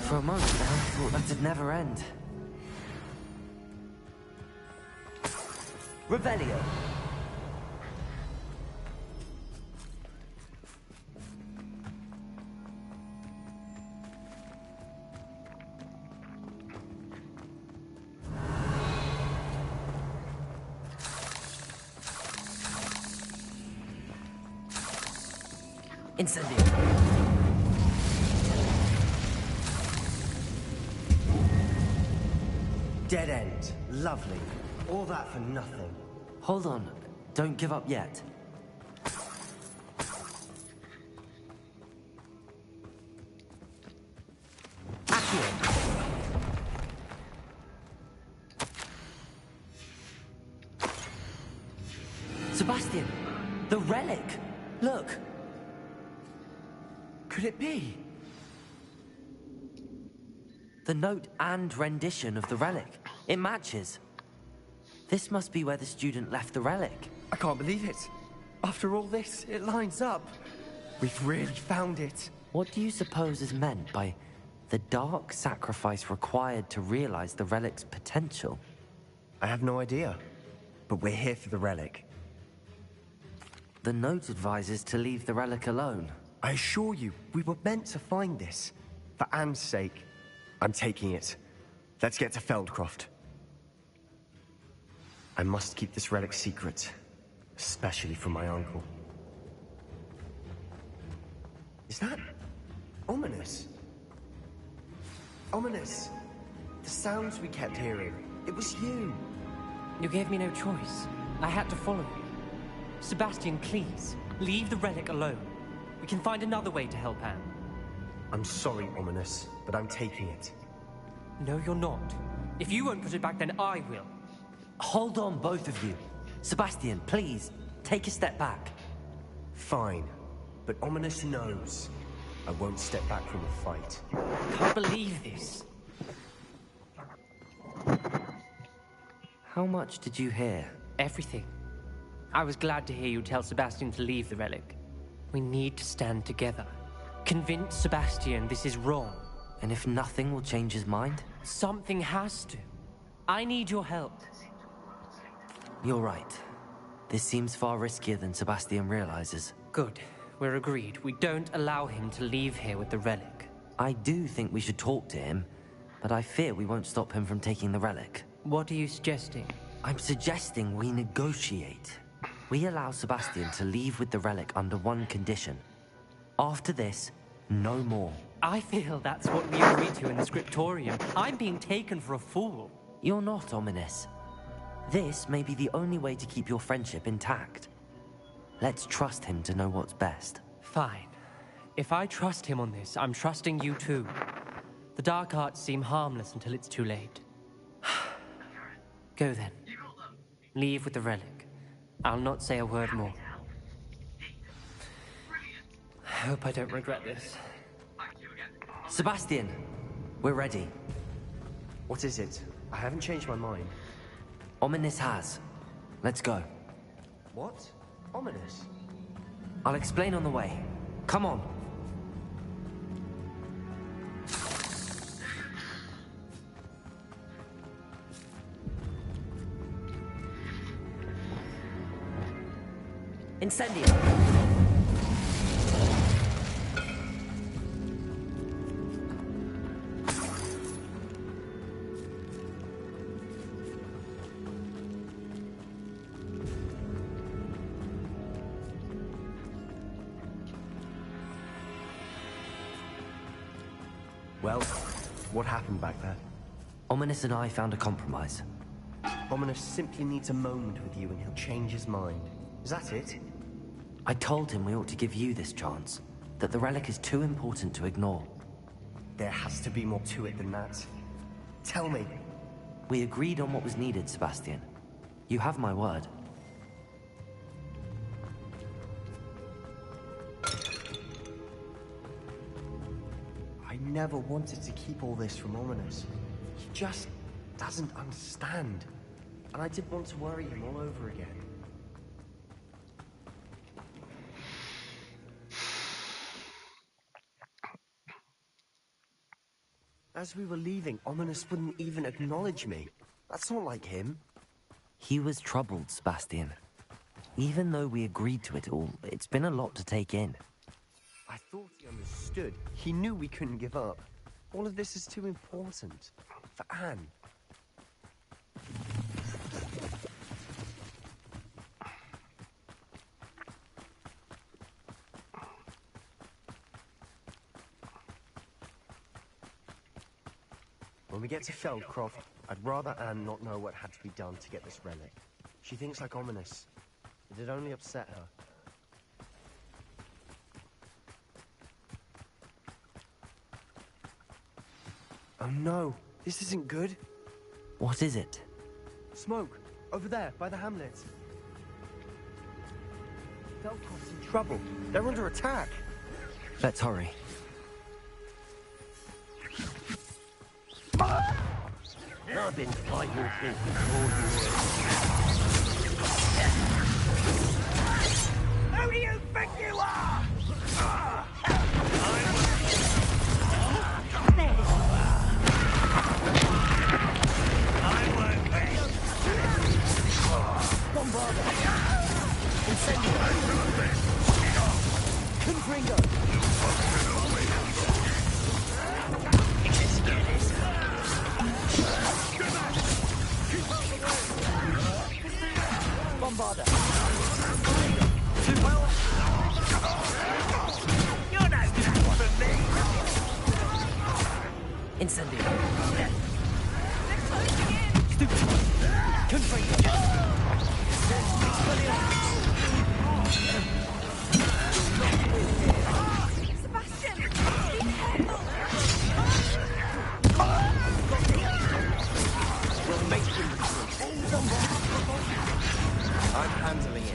For a moment, I thought that'd never end. Revelio. Incendio. Dead end. Lovely. All that for nothing. Hold on. Don't give up yet. Accio. Sebastian! The relic! Look! Could it be? The note and rendition of the relic. It matches. This must be where the student left the relic. I can't believe it. After all this, it lines up. We've really found it. What do you suppose is meant by the dark sacrifice required to realize the relic's potential? I have no idea. But we're here for the relic. The note advises to leave the relic alone. I assure you, we were meant to find this. For Anne's sake. I'm taking it. Let's get to Feldcroft. I must keep this relic secret. Especially from my uncle. Is that ominous? Ominous. The sounds we kept hearing. It was you. You gave me no choice. I had to follow you. Sebastian, please, leave the relic alone. We can find another way to help Anne. I'm sorry, Ominous, but I'm taking it. No, you're not. If you won't put it back, then I will. Hold on, both of you. Sebastian, please, take a step back. Fine, but Ominous knows. I won't step back from a fight. I can't believe this. How much did you hear? Everything. I was glad to hear you tell Sebastian to leave the relic. We need to stand together. Convince Sebastian this is wrong. And if nothing will change his mind? Something has to. I need your help. You're right. This seems far riskier than Sebastian realizes. Good. We're agreed. We don't allow him to leave here with the relic. I do think we should talk to him, but I fear we won't stop him from taking the relic. What are you suggesting? I'm suggesting we negotiate. We allow Sebastian to leave with the relic under one condition. After this, no more. I feel that's what we agreed to in the scriptorium. I'm being taken for a fool. You're not, Ominous. This may be the only way to keep your friendship intact. Let's trust him to know what's best. Fine. If I trust him on this, I'm trusting you too. The dark arts seem harmless until it's too late. Go then. Leave with the relic. I'll not say a word more. I hope I don't regret this. Sebastian, we're ready. What is it? I haven't changed my mind. Ominous has. Let's go. What? Ominous? I'll explain on the way. Come on. Incendio! Well, what happened back there? Ominous and I found a compromise. Ominous simply needs a moment with you and he'll change his mind. Is that it? I told him we ought to give you this chance, that the relic is too important to ignore. There has to be more to it than that. Tell me. We agreed on what was needed, Sebastian. You have my word. I never wanted to keep all this from Ominous. He just doesn't understand. And I didn't want to worry him all over again. As we were leaving, Ominous wouldn't even acknowledge me. That's not like him. He was troubled, Sebastian. Even though we agreed to it all, it's been a lot to take in. I thought he understood. He knew we couldn't give up. All of this is too important. For Anne. When we get to Feldcroft, I'd rather Anne not know what had to be done to get this relic. She thinks like Ominous. It'd only upset her. Oh no, this isn't good. What is it? Smoke, over there, by the hamlet. Feldcroft's in trouble. They're under attack. Let's hurry. I've been fighting since before you were. Who do you think you are? Bombarder! You're no good for me! Incendio! I'm handling it.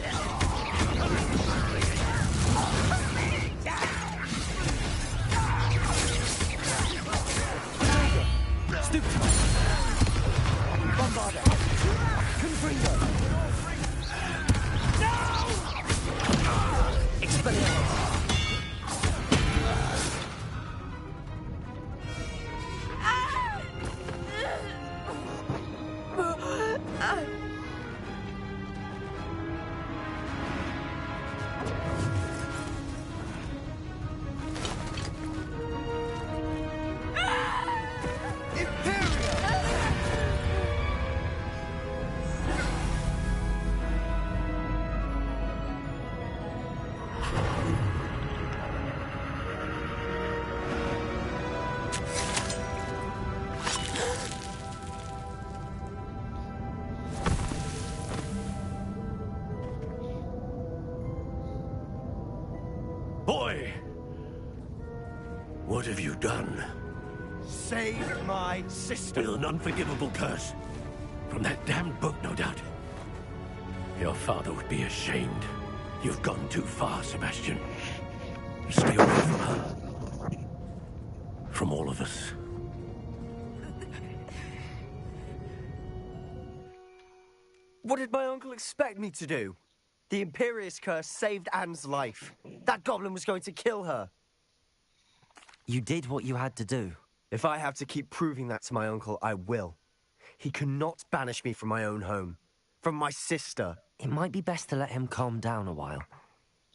Stupid! Bombarder! Confringo! No! Expelliarmus! What have you done? Save my sister. With an unforgivable curse. From that damned book, no doubt. Your father would be ashamed. You've gone too far, Sebastian. Stay away from her. From all of us. What did my uncle expect me to do? The Imperious curse saved Anne's life. That goblin was going to kill her. You did what you had to do. If I have to keep proving that to my uncle, I will. He cannot banish me from my own home. From my sister. It might be best to let him calm down a while.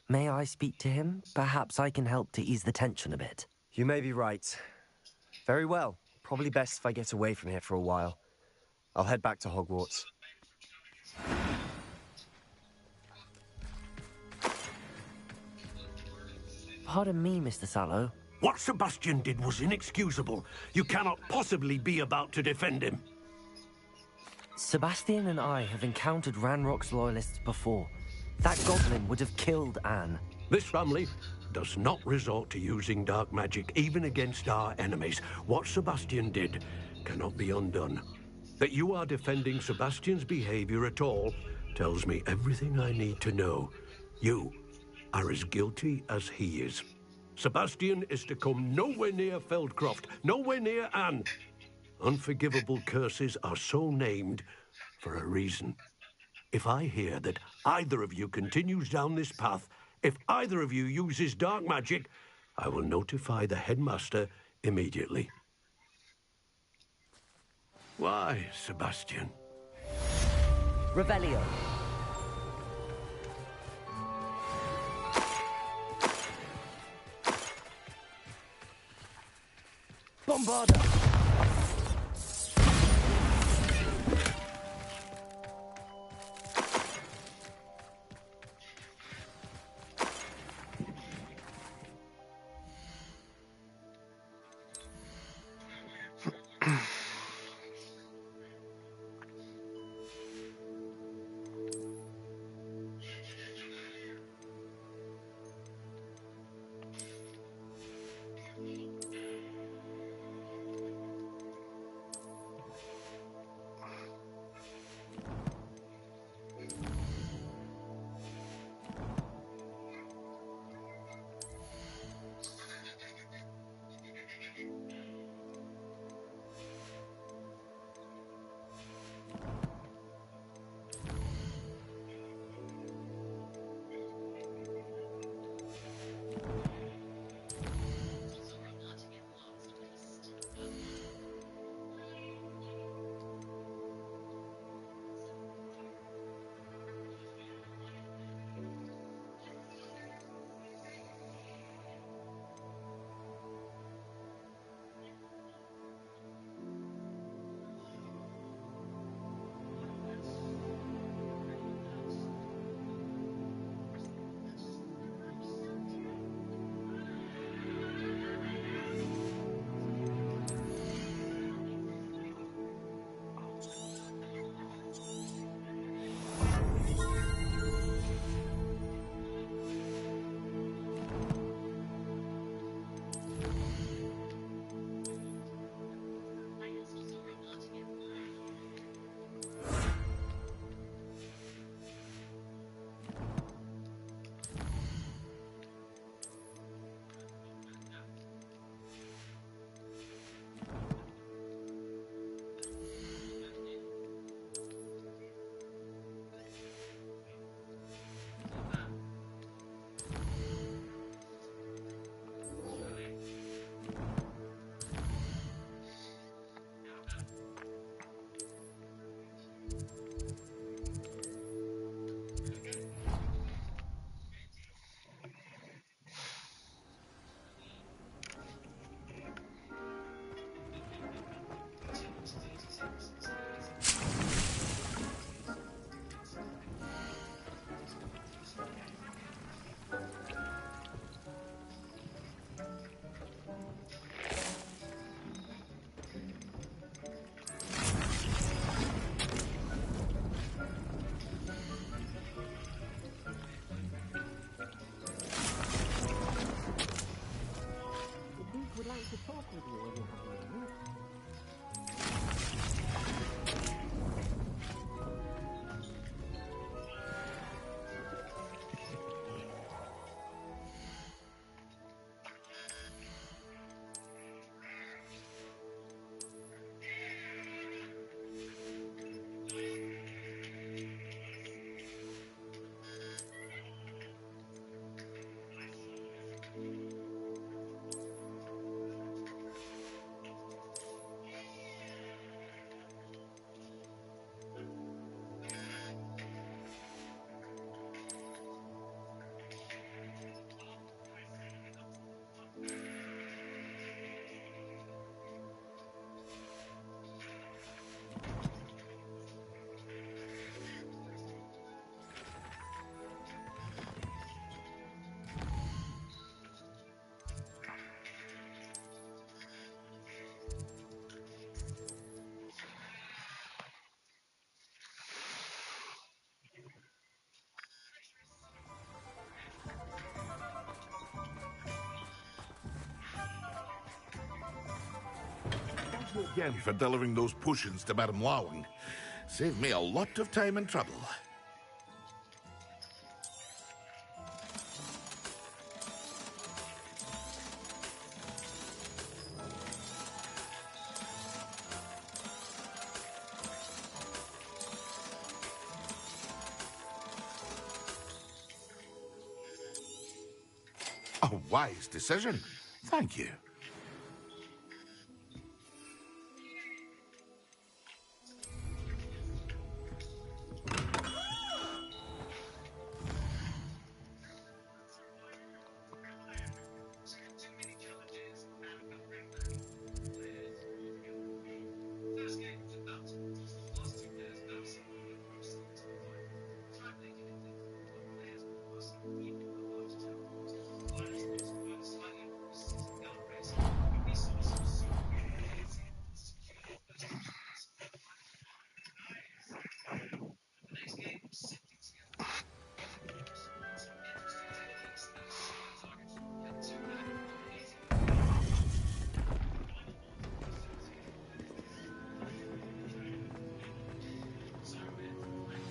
May I speak to him? Perhaps I can help to ease the tension a bit. You may be right. Very well. Probably best if I get away from here for a while. I'll head back to Hogwarts. Pardon me, Mr. Sallow. What Sebastian did was inexcusable. You cannot possibly be about to defend him. Sebastian and I have encountered Ranrock's loyalists before. That goblin would have killed Anne. This family does not resort to using dark magic, even against our enemies. What Sebastian did cannot be undone. That you are defending Sebastian's behavior at all tells me everything I need to know. You are as guilty as he is. Sebastian is to come nowhere near Feldcroft, nowhere near Anne. Unforgivable curses are so named for a reason. If I hear that either of you continues down this path, if either of you uses dark magic, I will notify the headmaster immediately. Why, Sebastian? Revelio. Bombarda! again for delivering those potions to Madame Lowing. Saved me a lot of time and trouble. A wise decision. Thank you.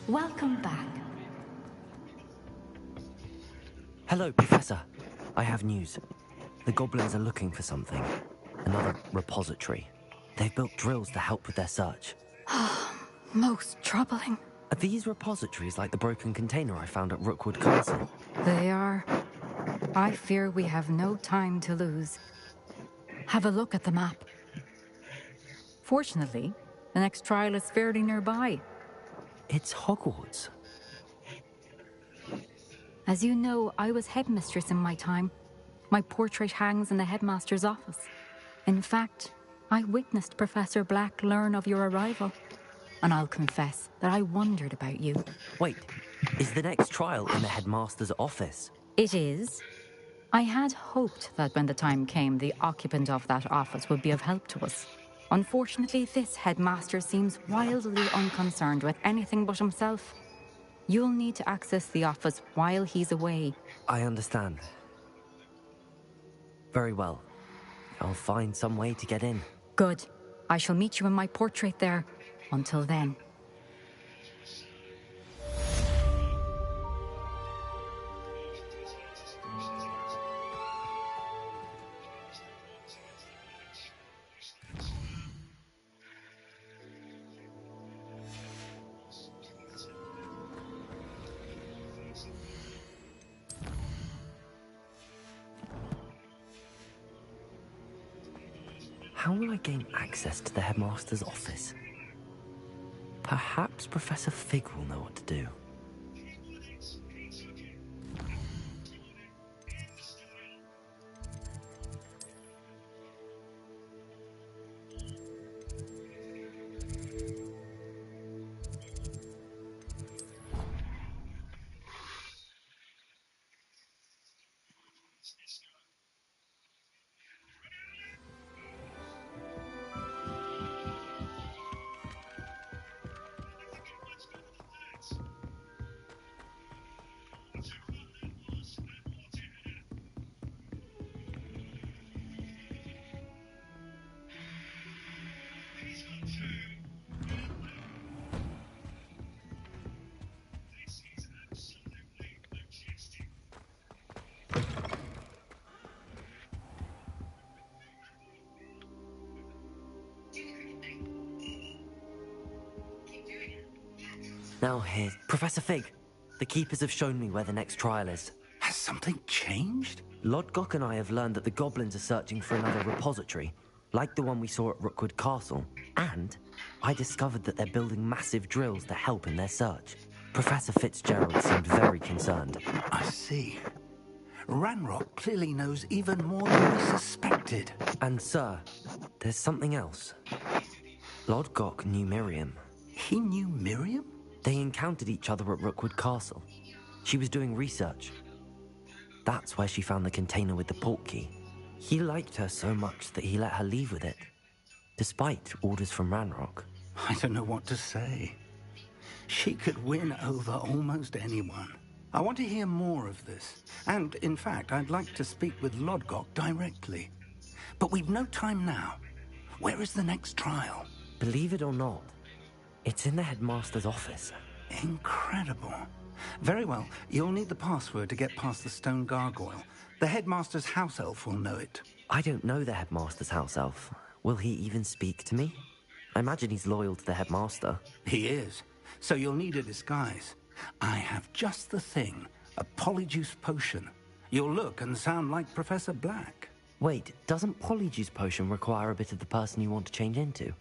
Welcome back. Hello, Professor. I have news. The goblins are looking for something. Another repository. They've built drills to help with their search. Most troubling. Are these repositories like the broken container I found at Rookwood Castle? They are. I fear we have no time to lose. Have a look at the map. Fortunately, the next trial is fairly nearby. It's Hogwarts. As you know, I was headmistress in my time. My portrait hangs in the headmaster's office. In fact, I witnessed Professor Black learn of your arrival. And I'll confess that I wondered about you. Wait, is the next trial in the headmaster's office? It is. I had hoped that when the time came, the occupant of that office would be of help to us. Unfortunately, this headmaster seems wildly unconcerned with anything but himself. You'll need to access the office while he's away. I understand. Very well. I'll find some way to get in. Good. I shall meet you in my portrait there. Until then. How will I gain access to the headmaster's office? Perhaps Professor Fig will know what to do. Now here, Professor Fig. The Keepers have shown me where the next trial is. Has something changed? Lodgok and I have learned that the goblins are searching for another repository, like the one we saw at Rookwood Castle. And I discovered that they're building massive drills to help in their search. Professor Fitzgerald seemed very concerned. I see. Ranrock clearly knows even more than we suspected. And sir, there's something else. Lodgok knew Miriam. He knew Miriam? They encountered each other at Rookwood Castle. She was doing research. That's where she found the container with the port key. He liked her so much that he let her leave with it, despite orders from Ranrock. I don't know what to say. She could win over almost anyone. I want to hear more of this. And, in fact, I'd like to speak with Lodgok directly. But we've no time now. Where is the next trial? Believe it or not, it's in the headmaster's office. Incredible. Very well. You'll need the password to get past the stone gargoyle. The headmaster's house elf will know it. I don't know the headmaster's house elf. Will he even speak to me? I imagine he's loyal to the headmaster. He is. So you'll need a disguise. I have just the thing. A polyjuice potion. You'll look and sound like Professor Black. Wait, doesn't polyjuice potion require a bit of the person you want to change into?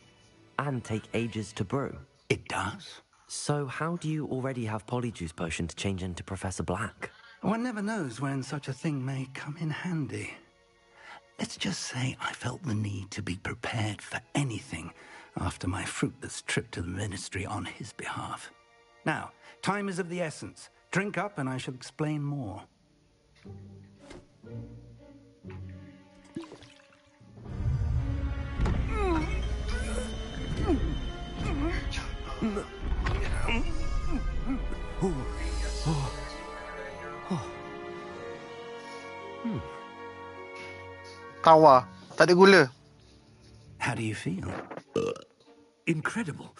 And take ages to brew? It does. So how do you already have polyjuice potion to change into Professor Black? One never knows when such a thing may come in handy. Let's just say I felt the need to be prepared for anything after my fruitless trip to the ministry on his behalf. Now, time is of the essence. Drink up and I shall explain more. Tawa, tak ada gula. How do you feel? Incredible.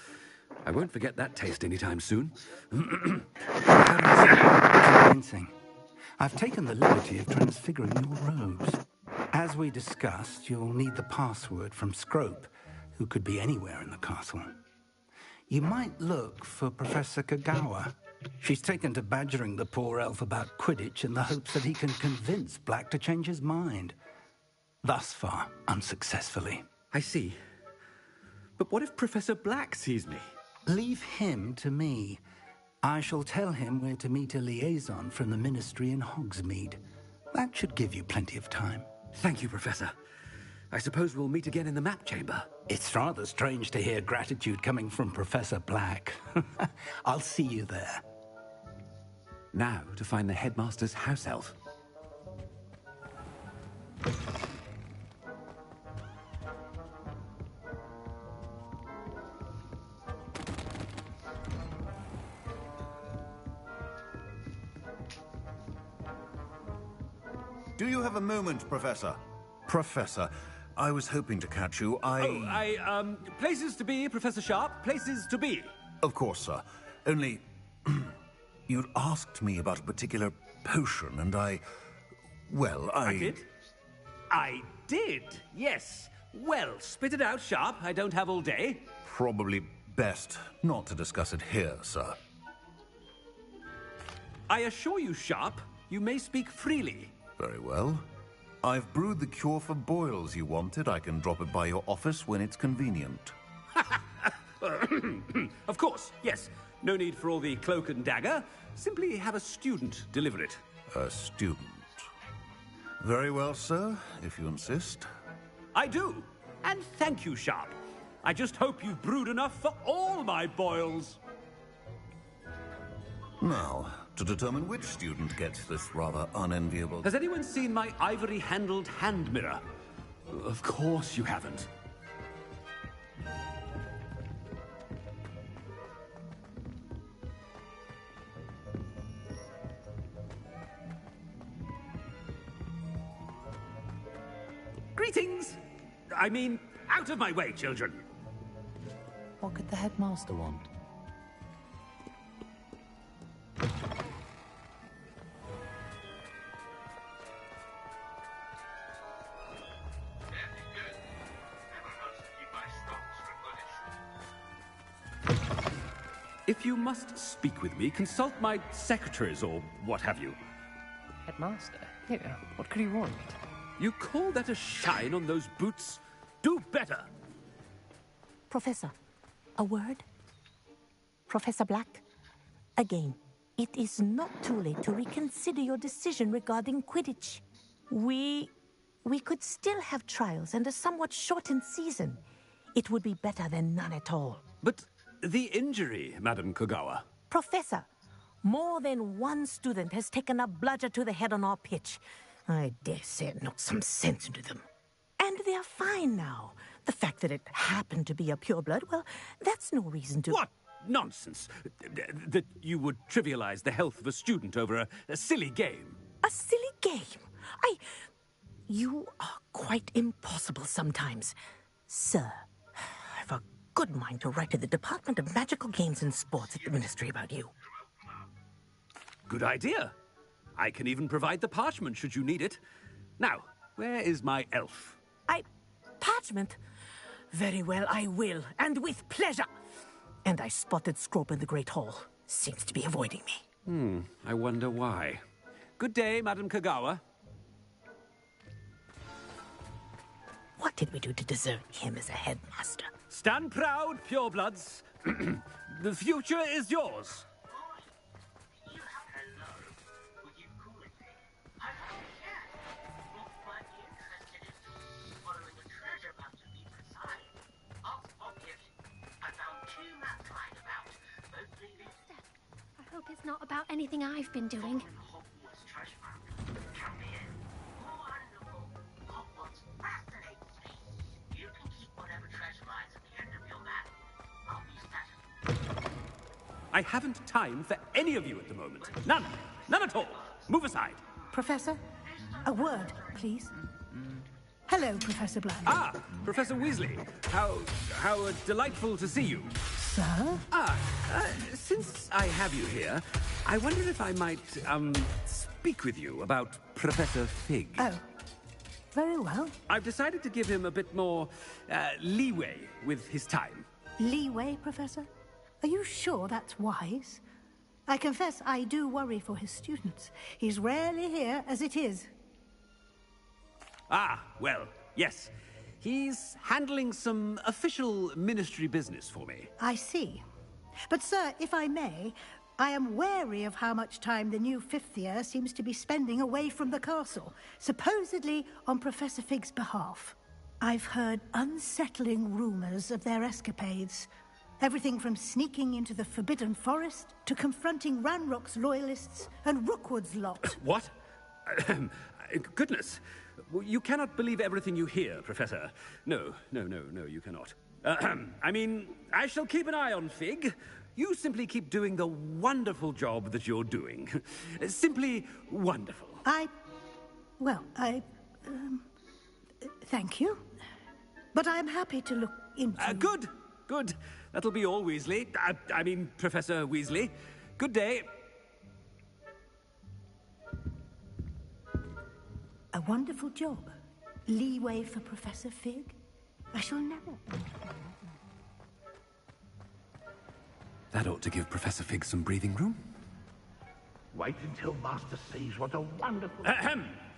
I won't forget that taste anytime soon. Convincing. I've taken the liberty of transfiguring your robes. As we discussed, you'll need the password from Scrope, who could be anywhere in the castle. You might look for Professor Kagawa. She's taken to badgering the poor elf about Quidditch in the hopes that he can convince Black to change his mind. Thus far, unsuccessfully. I see. But what if Professor Black sees me? Leave him to me. I shall tell him where to meet a liaison from the ministry in Hogsmeade. That should give you plenty of time. Thank you, Professor. I suppose we'll meet again in the map chamber. It's rather strange to hear gratitude coming from Professor Black. I'll see you there. Now to find the headmaster's house elf. Do you have a moment, Professor? Professor, I was hoping to catch you. Places to be, Professor Sharp. Places to be. Of course, sir. Only, you'd asked me about a particular potion, and I did? I did, yes. Well, spit it out, Sharp. I don't have all day. Probably best not to discuss it here, sir. I assure you, Sharp, you may speak freely. Very well. I've brewed the cure for boils you wanted. I can drop it by your office when it's convenient. Of course, yes. No need for all the cloak and dagger. Simply have a student deliver it. A student. Very well, sir, if you insist. I do. And thank you, Sharp. I just hope you've brewed enough for all my boils. Now, to determine which student gets this rather unenviable... Has anyone seen my ivory-handled hand mirror? Of course you haven't. Greetings! I mean, out of my way, children! What could the headmaster want? If you must speak with me, consult my secretaries or what have you. Headmaster? Here, what could you want? You call that a shine on those boots? Do better! Professor, a word? Professor Black, again, it is not too late to reconsider your decision regarding Quidditch. We could still have trials and a somewhat shortened season. It would be better than none at all. But the injury, Madam Kogawa. Professor, more than one student has taken a bludger to the head on our pitch. I dare say it knocked some sense into them. And they're fine now. The fact that it happened to be a pureblood, well, that's no reason to... What nonsense! That you would trivialize the health of a student over a silly game. A silly game? You are quite impossible sometimes. Sir, I've a good mind to write to the Department of Magical Games and Sports at the Ministry about you. Good idea. I can even provide the parchment should you need it. Now, where is my elf? Parchment? Very well, I will, and with pleasure. And I spotted Scrope in the Great Hall. Seems to be avoiding me. I wonder why. Good day, Madam Kagawa. What did we do to deserve him as a headmaster? Stand proud, purebloods. The future is yours. I hope it's not about anything I've been doing. I haven't time for any of you at the moment. None. None at all. Move aside. Professor, a word, please. Hello, Professor Black. Ah, Professor Weasley. How delightful to see you. Sir? Since I have you here, I wonder if I might, speak with you about Professor Fig. Oh, very well. I've decided to give him a bit more, leeway with his time. Leeway, Professor? Are you sure that's wise? I confess I do worry for his students. He's rarely here as it is. Ah, well, yes. He's handling some official ministry business for me. I see. But, sir, if I may, I am wary of how much time the new fifth year seems to be spending away from the castle, supposedly on Professor Fig's behalf. I've heard unsettling rumors of their escapades. Everything from sneaking into the Forbidden Forest to confronting Ranrock's loyalists and Rookwood's lot. What? Goodness. You cannot believe everything you hear, Professor. No, you cannot. I mean, I shall keep an eye on Fig. You simply keep doing the wonderful job that you're doing. Simply wonderful. Thank you. But I'm happy to look into... Good. That'll be all, Weasley. I mean, Professor Weasley. Good day. A wonderful job. Leeway for Professor Fig. I shall never... That ought to give Professor Fig some breathing room. Wait until Master sees what a wonderful...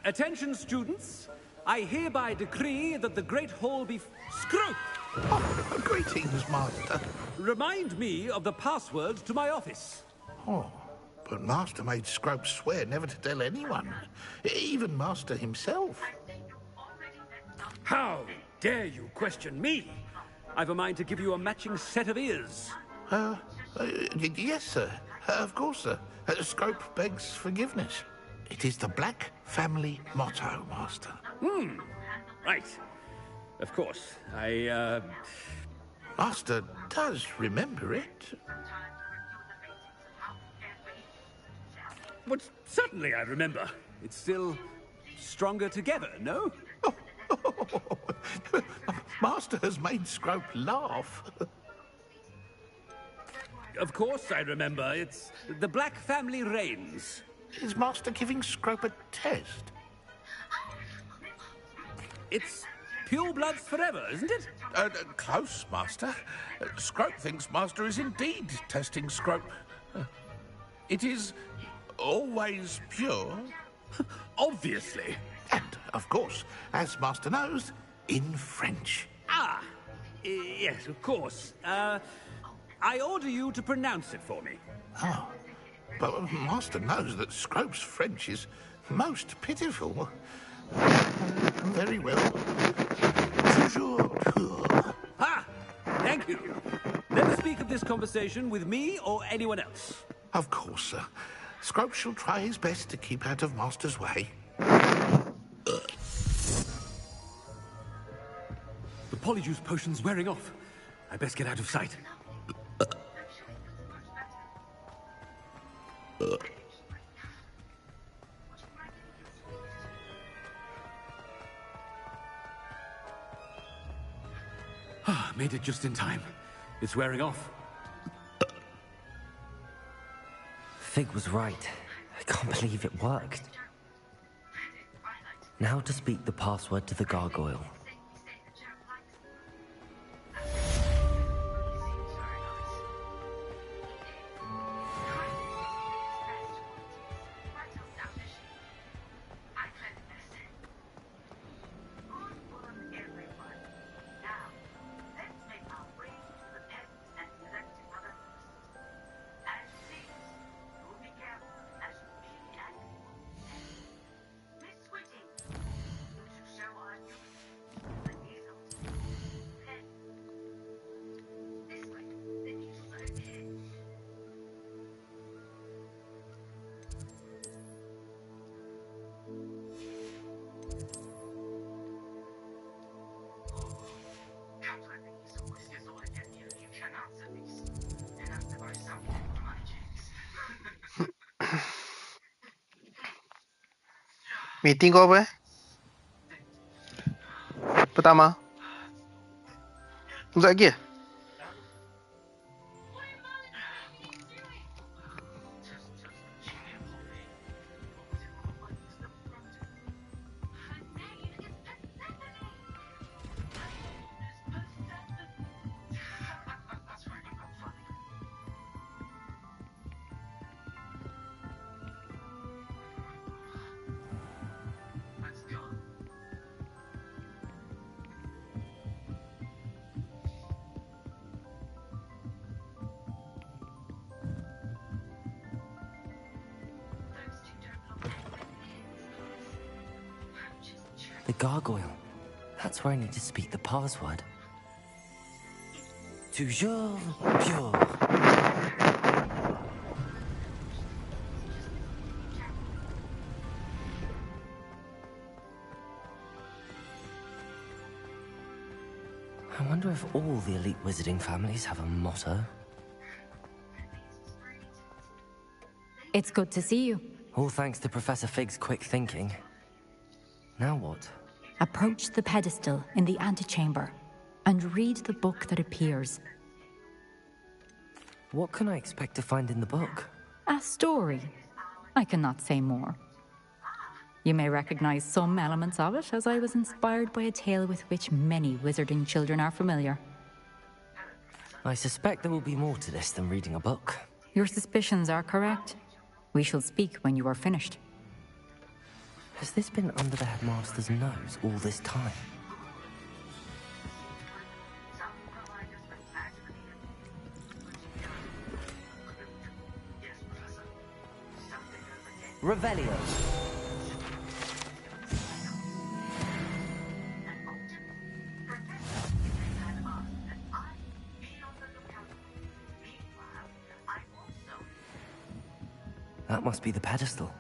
Attention, students. I hereby decree that the Great Hall be... Screw! Oh, greetings, Master. Remind me of the password to my office. Oh, but Master made Scrope swear never to tell anyone. Even Master himself. How dare you question me? I've a mind to give you a matching set of ears. Yes, sir. Of course, sir. Scrope begs forgiveness. It is the Black family motto, Master. Right. Of course. Master does remember it. But certainly I remember. It's still stronger together, no? Master has made Scrope laugh. Of course I remember. It's the Black family reigns. Is Master giving Scrope a test? It's pure bloods forever, isn't it? Close, Master. Scrope thinks Master is indeed testing Scrope. It is always pure. Obviously. And, of course, as Master knows, in French. Yes, of course. I order you to pronounce it for me. Oh, but Master knows that Scrope's French is most pitiful. Very well. Toujours pure. Thank you. Never speak of this conversation with me or anyone else. Of course, sir. Scrope shall try his best to keep out of Master's way. The polyjuice potion's wearing off. I best get out of sight. Made it just in time. It's wearing off. Fig was right. I can't believe it worked. Now to speak the password to the gargoyle. Meeting kau apa? Pertama. Untuk lagi ya? The gargoyle. That's where I need to speak the password. Toujours pure. I wonder if all the elite wizarding families have a motto. It's good to see you. All thanks to Professor Fig's quick thinking. Now what? Approach the pedestal in the antechamber and read the book that appears. What can I expect to find in the book? A story. I cannot say more. You may recognize some elements of it, as I was inspired by a tale with which many wizarding children are familiar. I suspect there will be more to this than reading a book. Your suspicions are correct. We shall speak when you are finished. Has this been under the headmaster's nose all this time? Revelio. That must be the pedestal.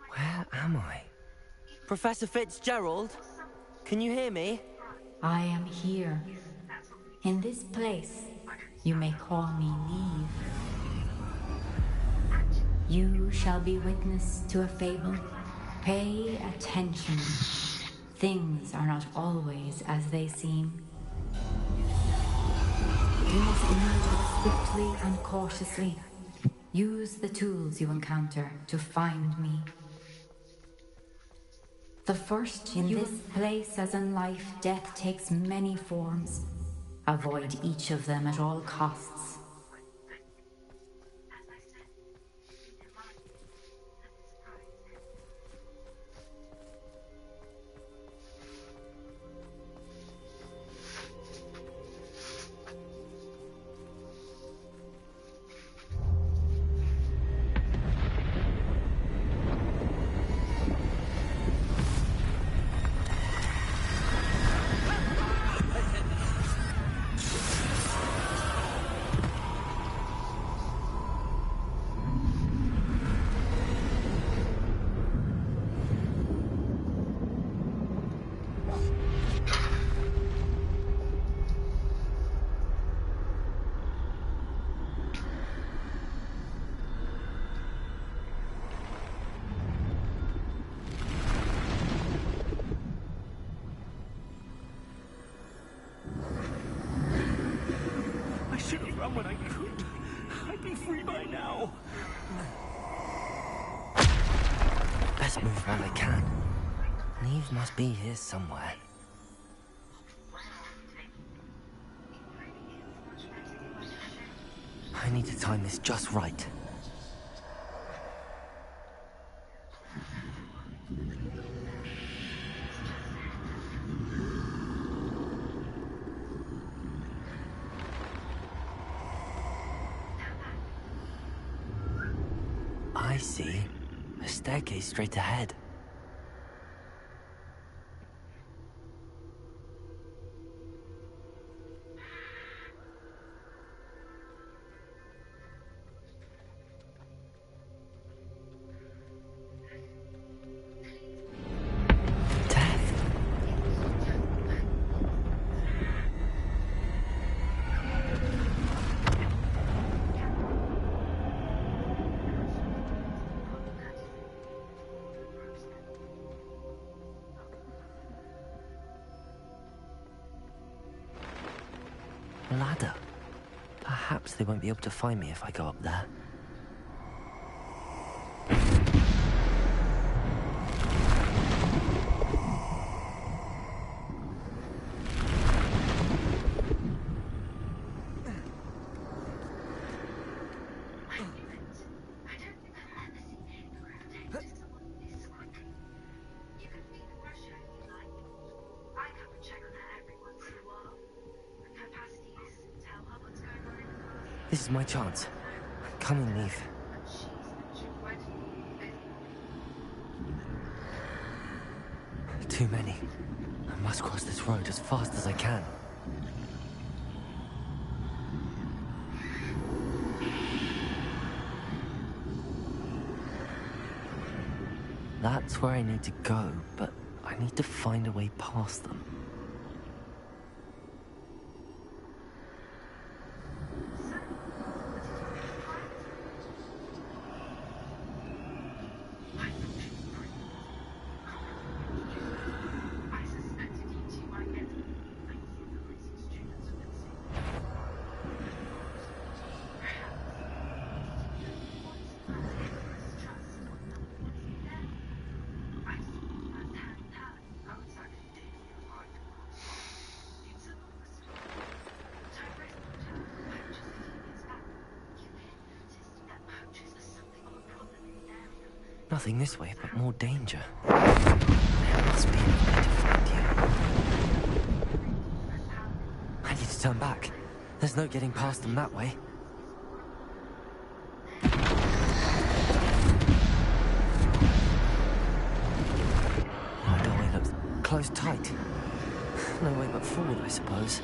Where am I? Professor Fitzgerald? Can you hear me? I am here. In this place, you may call me Neve. You shall be witness to a fable. Pay attention. Things are not always as they seem. You must move swiftly and cautiously. Use the tools you encounter to find me. The first in this place, as in life, death takes many forms. Avoid each of them at all costs. come when I could. I'd be free by now. Best move while I can. Leaves must be here somewhere. I need to time this just right. I see. A staircase straight ahead. Ladder. Perhaps they won't be able to find me if I go up there. This is my chance. Come and leave. Too many. I must cross this road as fast as I can. That's where I need to go, but I need to find a way past them. Nothing this way, but more danger. There must be a way to find you. I need to turn back. There's no getting past them that way. The doorway looks closed tight. No way but forward, I suppose.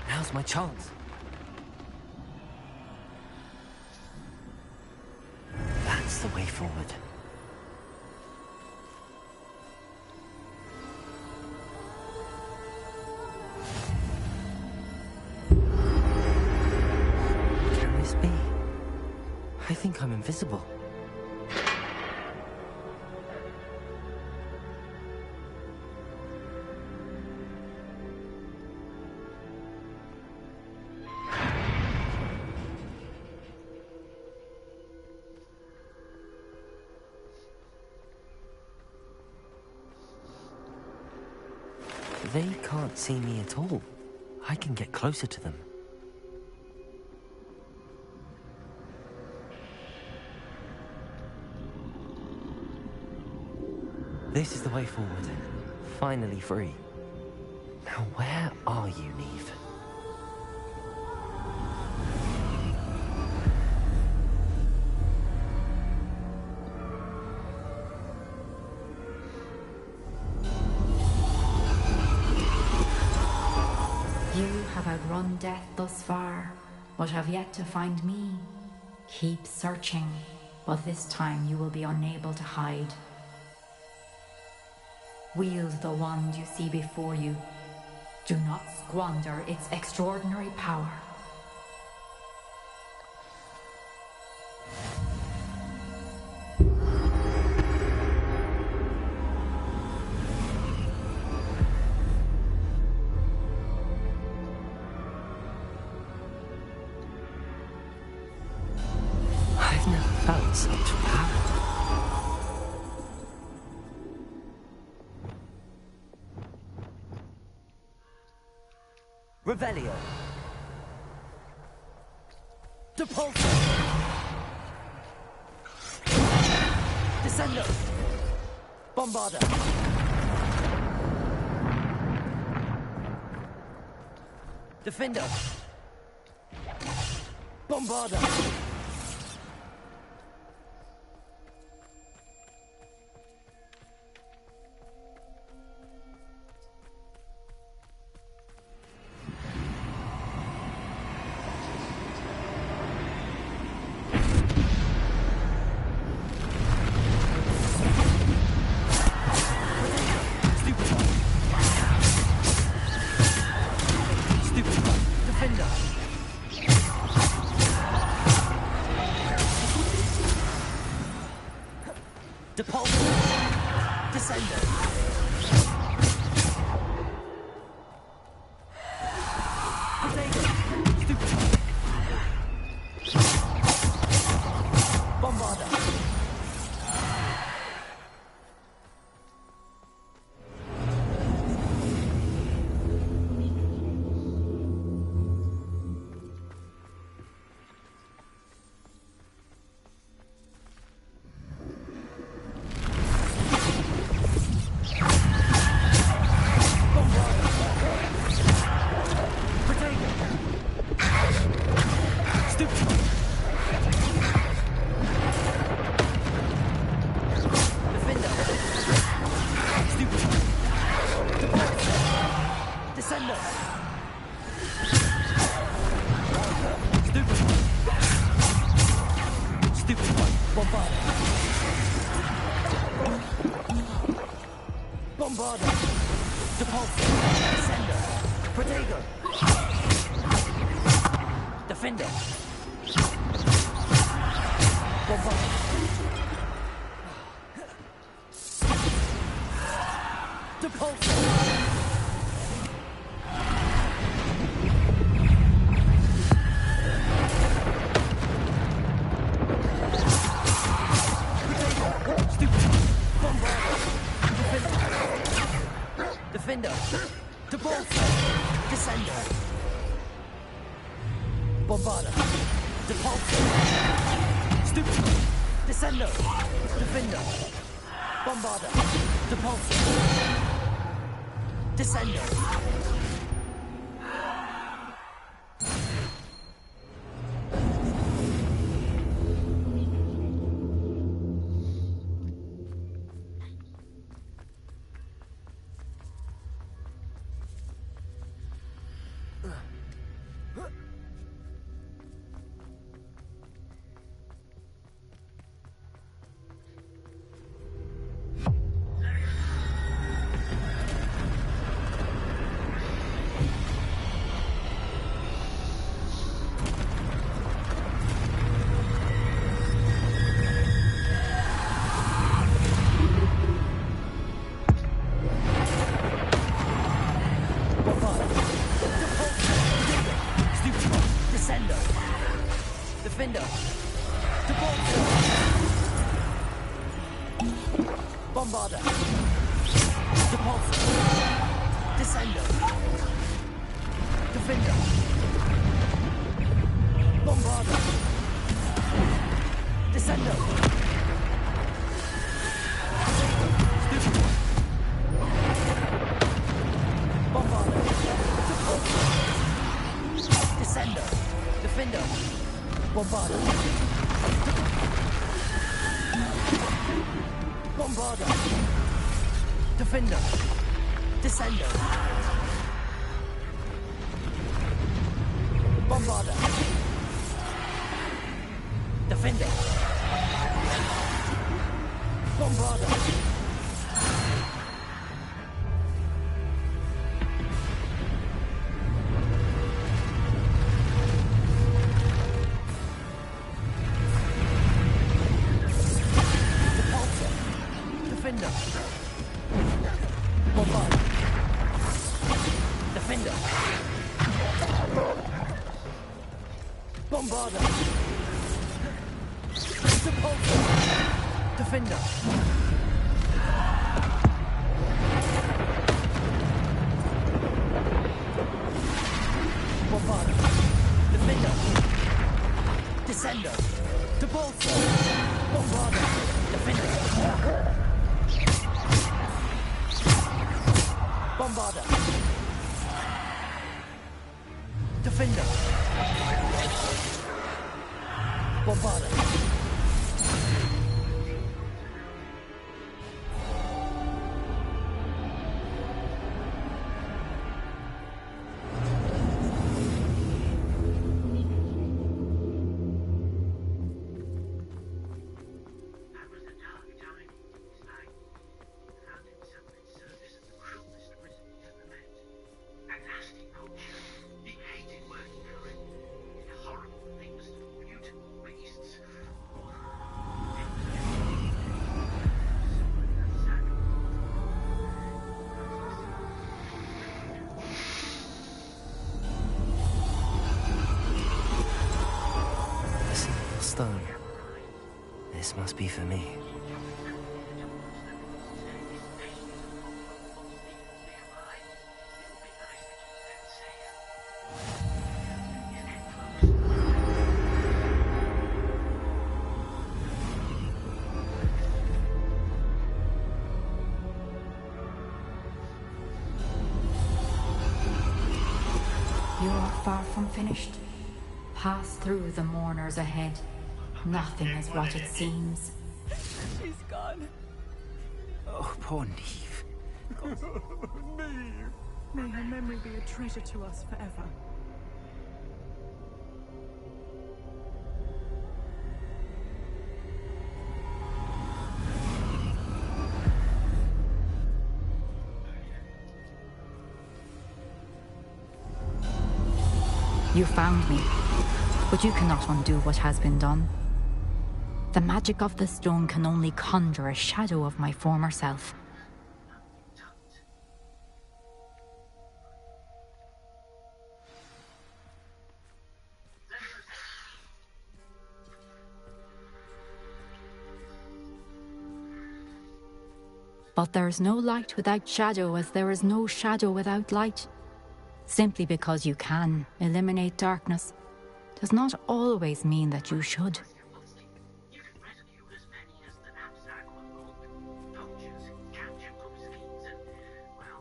Now's my chance. That's the way forward. Can this be? I think I'm invisible. They can't see me at all. I can get closer to them. This is the way forward. Finally free. Now where are you, Neve? You have outrun death thus far, but have yet to find me. Keep searching, but this time you will be unable to hide. Wield the wand you see before you. Do not squander its extraordinary power. I've never felt such power. Revelio. Depulso. Descendo. Bombarda. Defender. Bombarda. Bombarder. Defender. Descender. Bombarder. Defender. Bombarder. Defender. Bombarder. Defender. Bombarder. Repulsor. Defender. Bombarder. Defender. Descender. Repulsor. Bombarder. Defender. Bombarder. Defender. Bombarder. Stone. This must be for me. You are far from finished. Pass through the mourners ahead. Nothing is what it seems. She's gone. Oh, poor Neve. Neve. May her memory be a treasure to us forever. You found me, but you cannot undo what has been done. The magic of the stone can only conjure a shadow of my former self. But there is no light without shadow, as there is no shadow without light. Simply because you can eliminate darkness does not always mean that you should.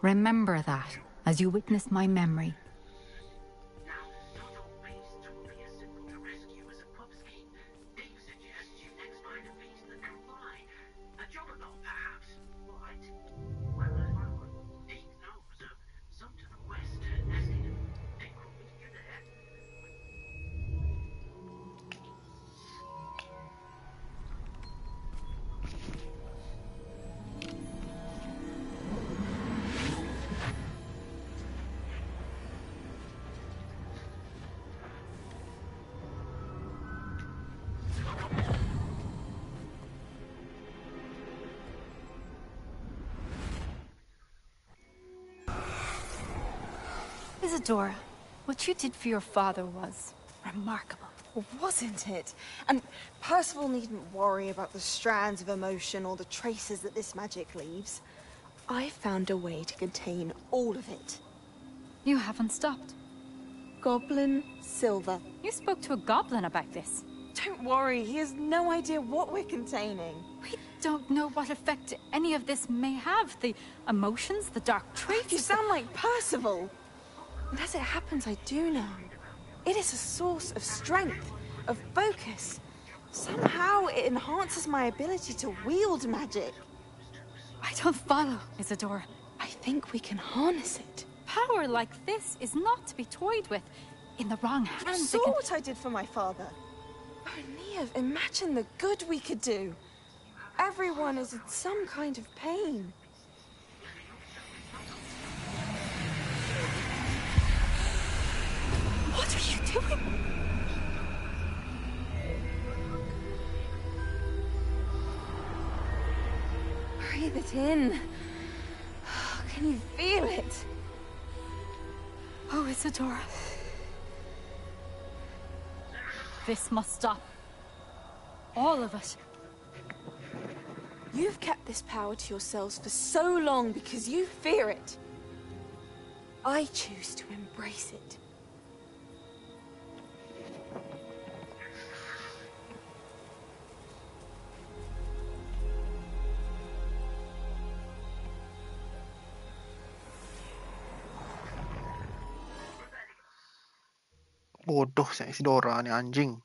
Remember that as you witness my memory. Isadora, what you did for your father was remarkable. Wasn't it? And Percival needn't worry about the strands of emotion or the traces that this magic leaves. I found a way to contain all of it. You haven't stopped. Goblin Silver. You spoke to a goblin about this. Don't worry, he has no idea what we're containing. We don't know what effect any of this may have. The emotions, the dark traits. You sound like Percival. And as it happens, I do know. It is a source of strength, of focus. Somehow it enhances my ability to wield magic. I don't follow, Isadora. I think we can harness it. Power like this is not to be toyed with. In the wrong You hands, saw what I did for my father. Oh, Neve, imagine the good we could do. Everyone is in some kind of pain. What are you doing? Breathe it in. Can you feel it? Oh, Isadora. This must stop. All of it. You've kept this power to yourselves for so long because you fear it. I choose to embrace it. Bodoh si Isidora ni anjing.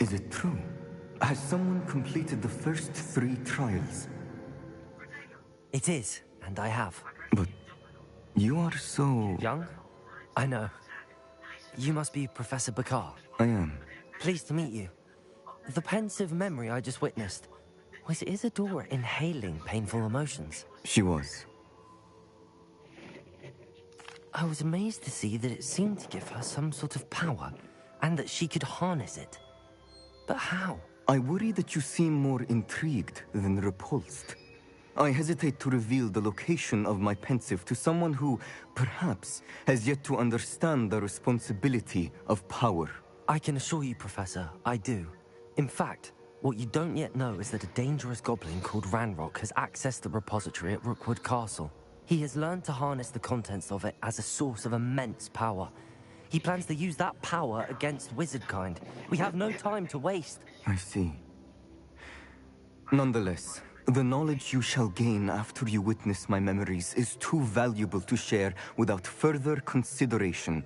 Is it true? Has someone completed the first 3 trials? It is, and I have. But you are so... Young? I know. You must be Professor Bakar. I am. Pleased to meet you. The pensive memory I just witnessed, was Isadora inhaling painful emotions? She was. I was amazed to see that it seemed to give her some sort of power, and that she could harness it. But how? I worry that you seem more intrigued than repulsed. I hesitate to reveal the location of my pensive to someone who, perhaps, has yet to understand the responsibility of power. I can assure you, Professor, I do. In fact, what you don't yet know is that a dangerous goblin called Ranrock has accessed the repository at Rookwood Castle. He has learned to harness the contents of it as a source of immense power. He plans to use that power against wizardkind. We have no time to waste. I see. Nonetheless, the knowledge you shall gain after you witness my memories is too valuable to share without further consideration.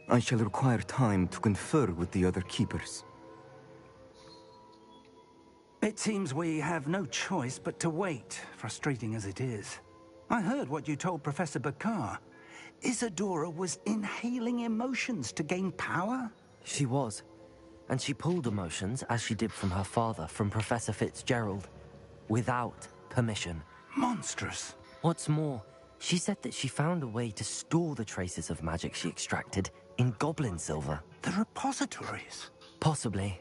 I shall require time to confer with the other keepers. It seems we have no choice but to wait, frustrating as it is. I heard what you told Professor Bakar. Isadora was inhaling emotions to gain power? She was. And she pulled emotions, as she did from her father, from Professor Fitzgerald, without permission. Monstrous. What's more, she said that she found a way to store the traces of magic she extracted in goblin silver. The repositories? Possibly.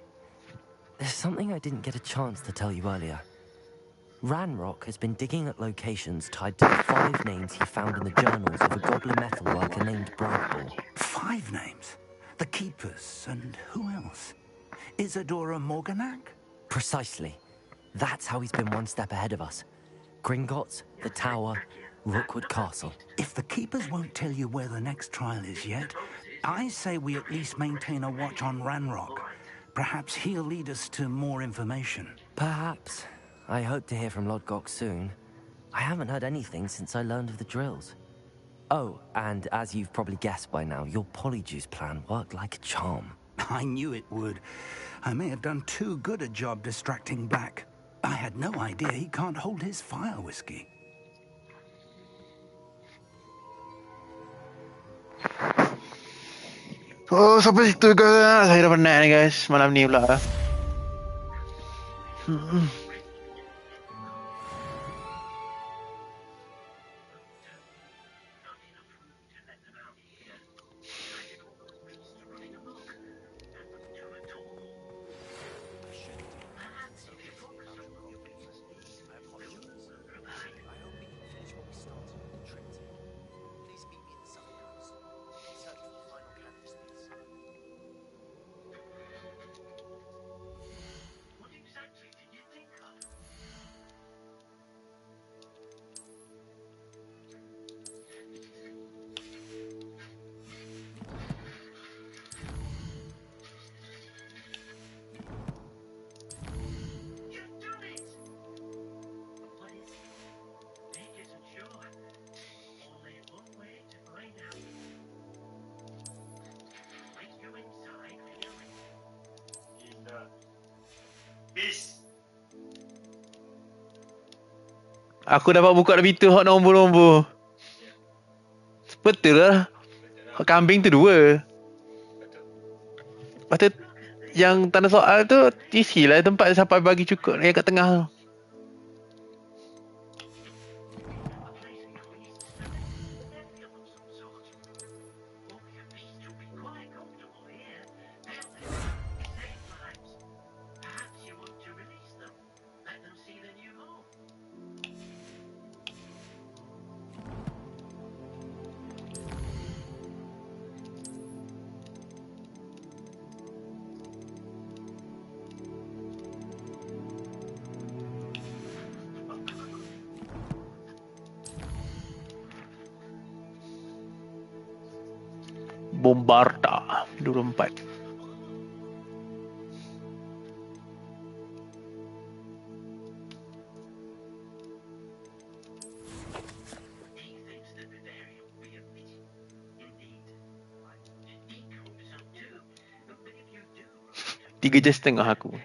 There's something I didn't get a chance to tell you earlier. Ranrock has been digging at locations tied to the 5 names he found in the journals of a goblin metalworker named Bradbull. 5 names? The Keepers, and who else? Isadora Morganac? Precisely. That's how he's been one step ahead of us. Gringotts, the Tower, Rookwood Castle. If the Keepers won't tell you where the next trial is yet, I say we at least maintain a watch on Ranrock. Perhaps he'll lead us to more information. Perhaps. I hope to hear from Lodgok soon. I haven't heard anything since I learned of the drills. Oh, and as you've probably guessed by now, your polyjuice plan worked like a charm. I knew it would. I may have done too good a job distracting Black. I had no idea he can't hold his fire whiskey. Oh, sampai situ guys. Saya dah penat ni guys. Malam ni pula. Aku dapat buka pintu hot nombor-nombor. Betul lah. Hot kambing tu 2. Lepas tu yang tanda soal tu isilah tempat sampai bagi cukup yang kat tengah tu. Bombarda 24. Tiga je setengah aku.